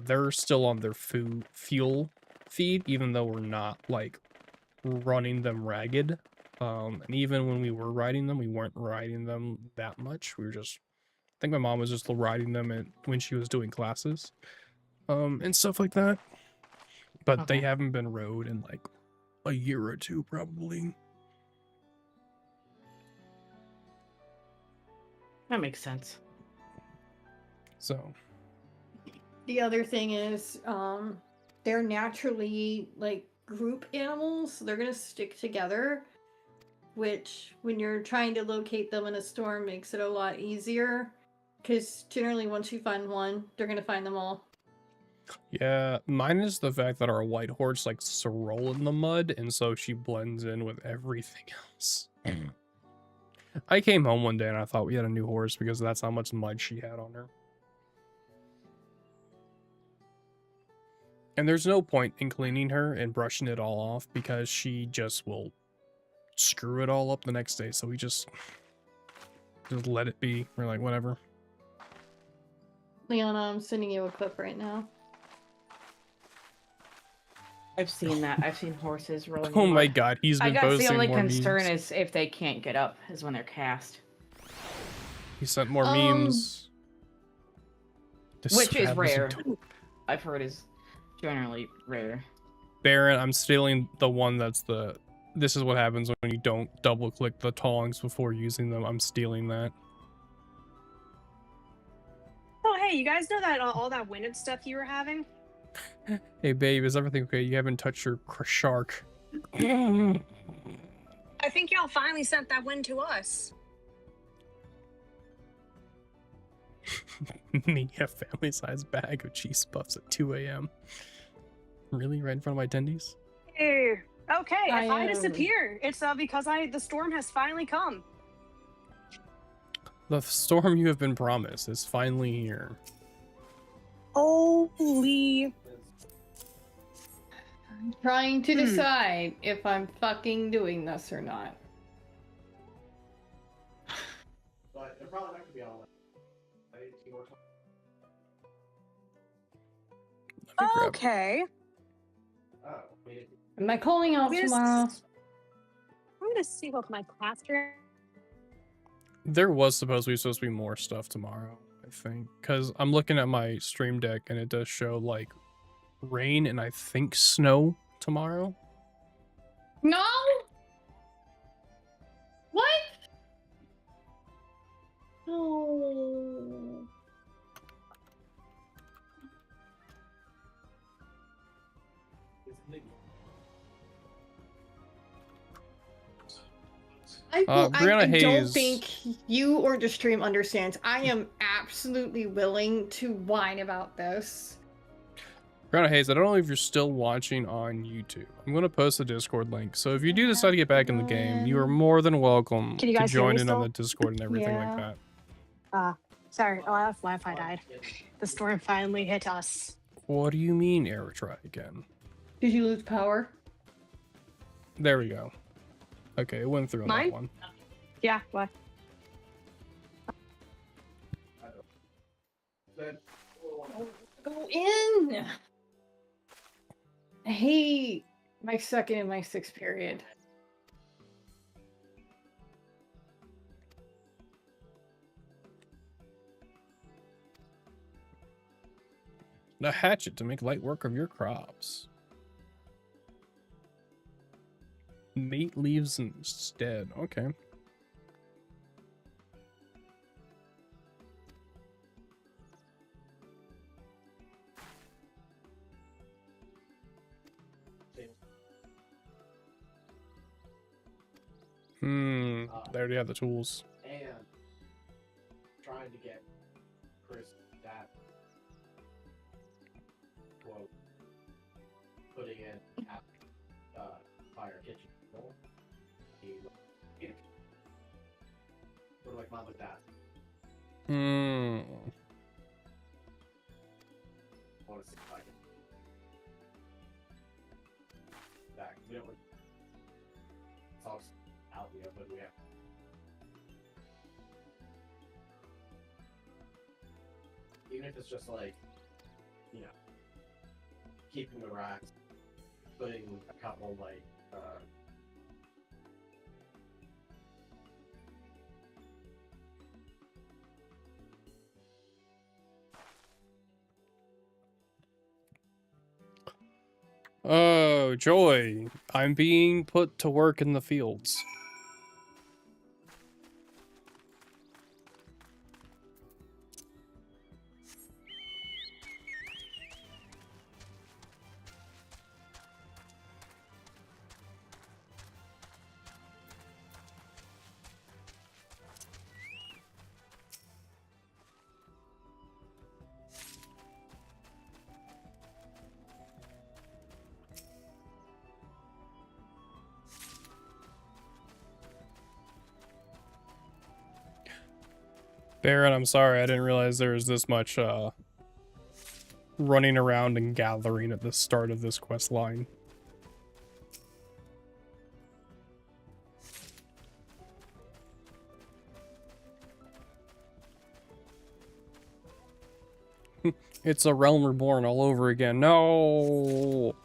they're still on their fuel feed, even though we're not like running them ragged. And even when we were riding them, we weren't riding them that much. We were just, I think my mom was just riding them when she was doing classes, and stuff like that. But they haven't been rode in like a year or 2 probably. That makes sense. So The other thing is, they're naturally like group animals, so they're gonna stick together, which when you're trying to locate them in a storm makes it a lot easier. Because generally, once you find one, they're gonna find them all. yeah, mine is the fact that our white horse likes to roll in the mud, and so she blends in with everything else. I came home one day and I thought we had a new horse because that's how much mud she had on her. And there's no point in cleaning her and brushing it all off because she just will screw it all up the next day. So we just let it be. We're like, whatever. Leona, I'm sending you a clip right now. I've seen that. I've seen horses rolling. Oh in my mud. god, he's been I guess posting the only more concern memes. is if they can't get up, is when they're cast. He sent more memes. Which is Describe rare. as a I've heard is generally rare. Baron, I'm stealing the one that's the... This is what happens when you don't double click the tongs before using them. I'm stealing that. Oh hey, you guys know that all that wind and stuff you were having? Hey babe, is everything okay? You haven't touched your shark. I think y'all finally sent that win to us. Me, a family-sized bag of cheese puffs at 2 a.m. Really? Right in front of my attendees? Okay, if I disappear, it's because the storm has finally come. The storm you have been promised is finally here. Holy. I'm trying to decide if I'm fucking doing this or not. But they're probably not gonna be all Okay. Am I calling out tomorrow? I'm gonna see what my classroom. There was supposed to be more stuff tomorrow, I think. Because I'm looking at my stream deck and it does show, like, rain and I think snow tomorrow. No? What? Oh. I Brianna don't Hayes. think you or the stream understands. I am absolutely willing to whine about this. Brianna Hayes, I don't know if you're still watching on YouTube. I'm going to post the Discord link. So if you do decide to get back in the game, you are more than welcome Can you to guys hear join me in on still? the Discord and everything like Yeah. that. Sorry. Oh, our Wi-Fi died. The storm finally hit us. What do you mean, error try again? Did you lose power? There we go. Okay, it went through on Mine? that one. Yeah, what? Go in! I hate my second and my sixth period. A hatchet to make light work of your crops. Mate leaves instead. Okay. They already have the tools. And trying to get Chris that quote putting in fire kitchen bowl. What do I come up with that? I want to see if I can back. We don't. It's all out there, but we have. Even if it's just like, you know, keeping the racks, putting a couple like Oh, joy. I'm being put to work in the fields. Baron, I'm sorry, I didn't realize there was this much running around and gathering at the start of this quest line. It's a Realm Reborn all over again. No!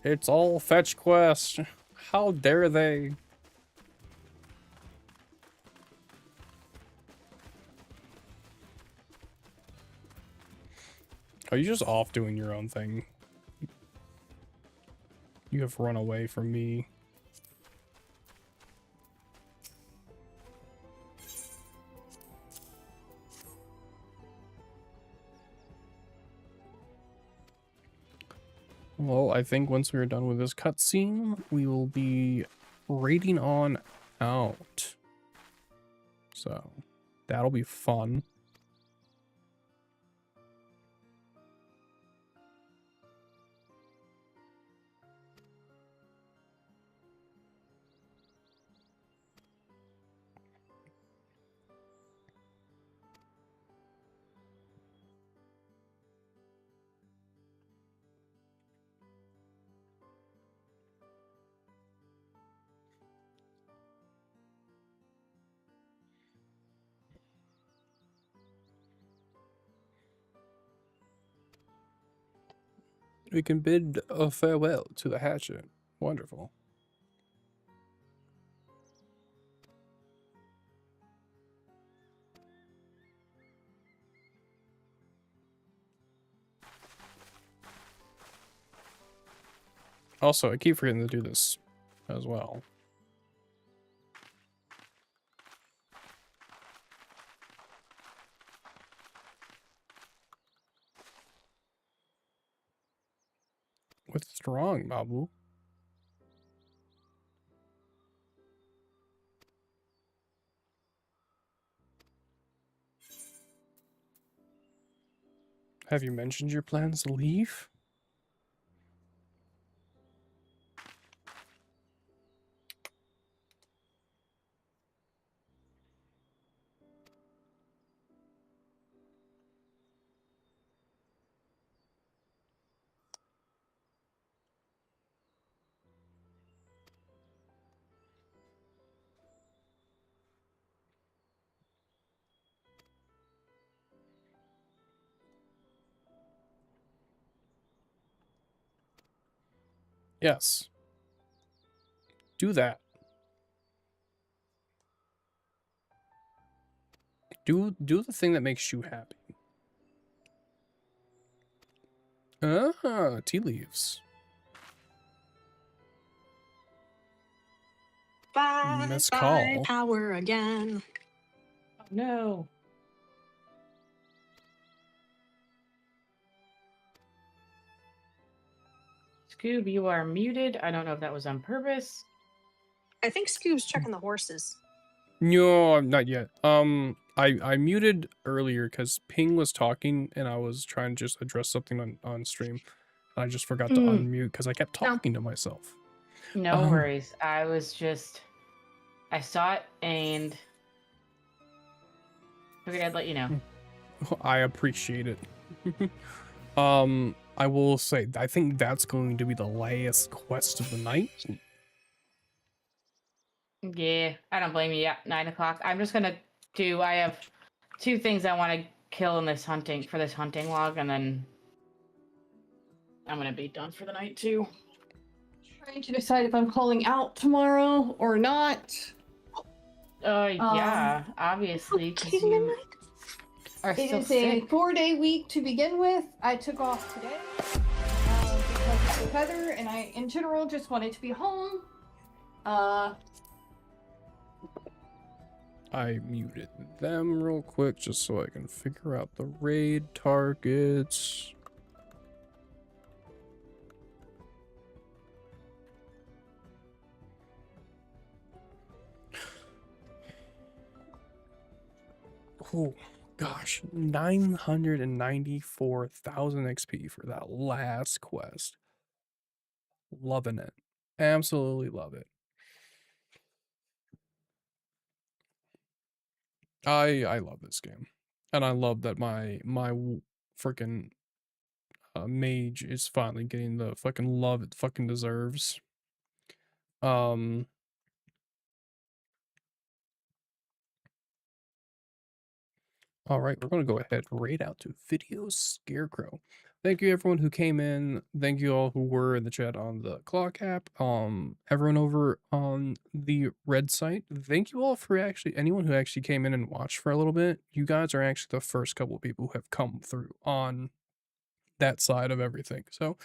It's all fetch quest. How dare they? Are you just off doing your own thing? You have run away from me. Well, I think once we're done with this cutscene, we will be raiding on out. So, that'll be fun. We can bid a farewell to the hatchet. Wonderful. Also, I keep forgetting to do this as well. What's wrong, Babu? Have you mentioned your plans to leave? Yes. Do that. Do the thing that makes you happy. Ah, tea leaves. Bye, Miss bye, Call. power again. Oh, no. Scoob, you are muted. I don't know if that was on purpose. I think Scoob's checking the horses. No, not yet. I muted earlier because Ping was talking and I was trying to just address something on stream. I just forgot to unmute because I kept talking to myself. No worries. I saw it and figured I'd let you know. I appreciate it. I will say, I think that's going to be the last quest of the night. Yeah, I don't blame you. Yeah, 9 o'clock. I'm just gonna I have 2 things I want to kill in this hunting log, and then I'm gonna be done for the night too. Trying to decide if I'm calling out tomorrow or not. Yeah, obviously, because you are It still is sick. a 4-day week to begin with. I took off today because of the weather, and I, in general, just wanted to be home. I muted them real quick just so I can figure out the raid targets. Oh gosh, 994,000 XP for that last quest. Loving it. Absolutely love it. I love this game. And I love that my freaking mage is finally getting the fucking love it fucking deserves. All right, we're going to go ahead and raid out to Video Scarecrow. Thank you everyone who came in. Thank you all who were in the chat on the clock app. Everyone over on the red site. Thank you all for anyone who actually came in and watched for a little bit. You guys are actually the first couple of people who have come through on that side of everything. So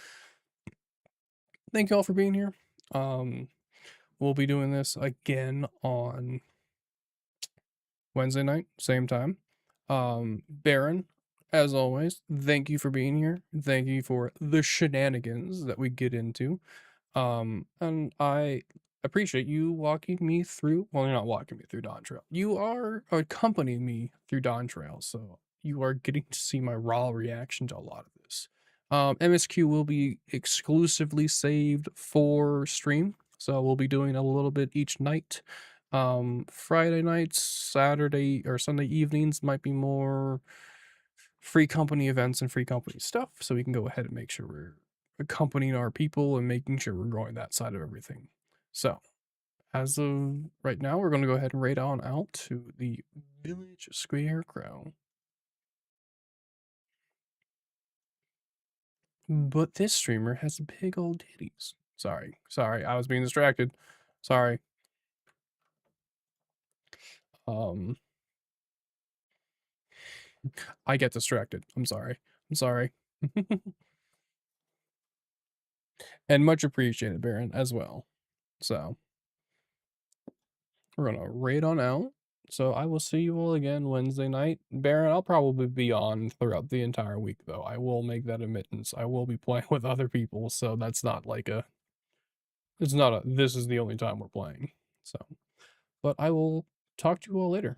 thank you all for being here. We'll be doing this again on Wednesday night, same time. Baron, as always, thank you for being here. Thank you for the shenanigans that we get into. And I appreciate you walking me through. Well, you're not walking me through DAWNTRAIL. You are accompanying me through DAWNTRAIL, so you are getting to see my raw reaction to a lot of this. MSQ will be exclusively saved for stream, so we'll be doing a little bit each night. Friday nights, Saturday or Sunday evenings might be more free company events and free company stuff, so we can go ahead and make sure we're accompanying our people and making sure we're growing that side of everything. So, as of right now, we're going to go ahead and raid on out to the village scarecrow. But this streamer has big old titties. Sorry, I was being distracted. Sorry. I get distracted. I'm sorry. And much appreciated, Baron, as well. So, we're gonna raid on out. So I will see you all again Wednesday night. Baron, I'll probably be on throughout the entire week, though. I will make that admittance. I will be playing with other people, so that's not like it's not a, this is the only time we're playing. So, but I will talk to you all later.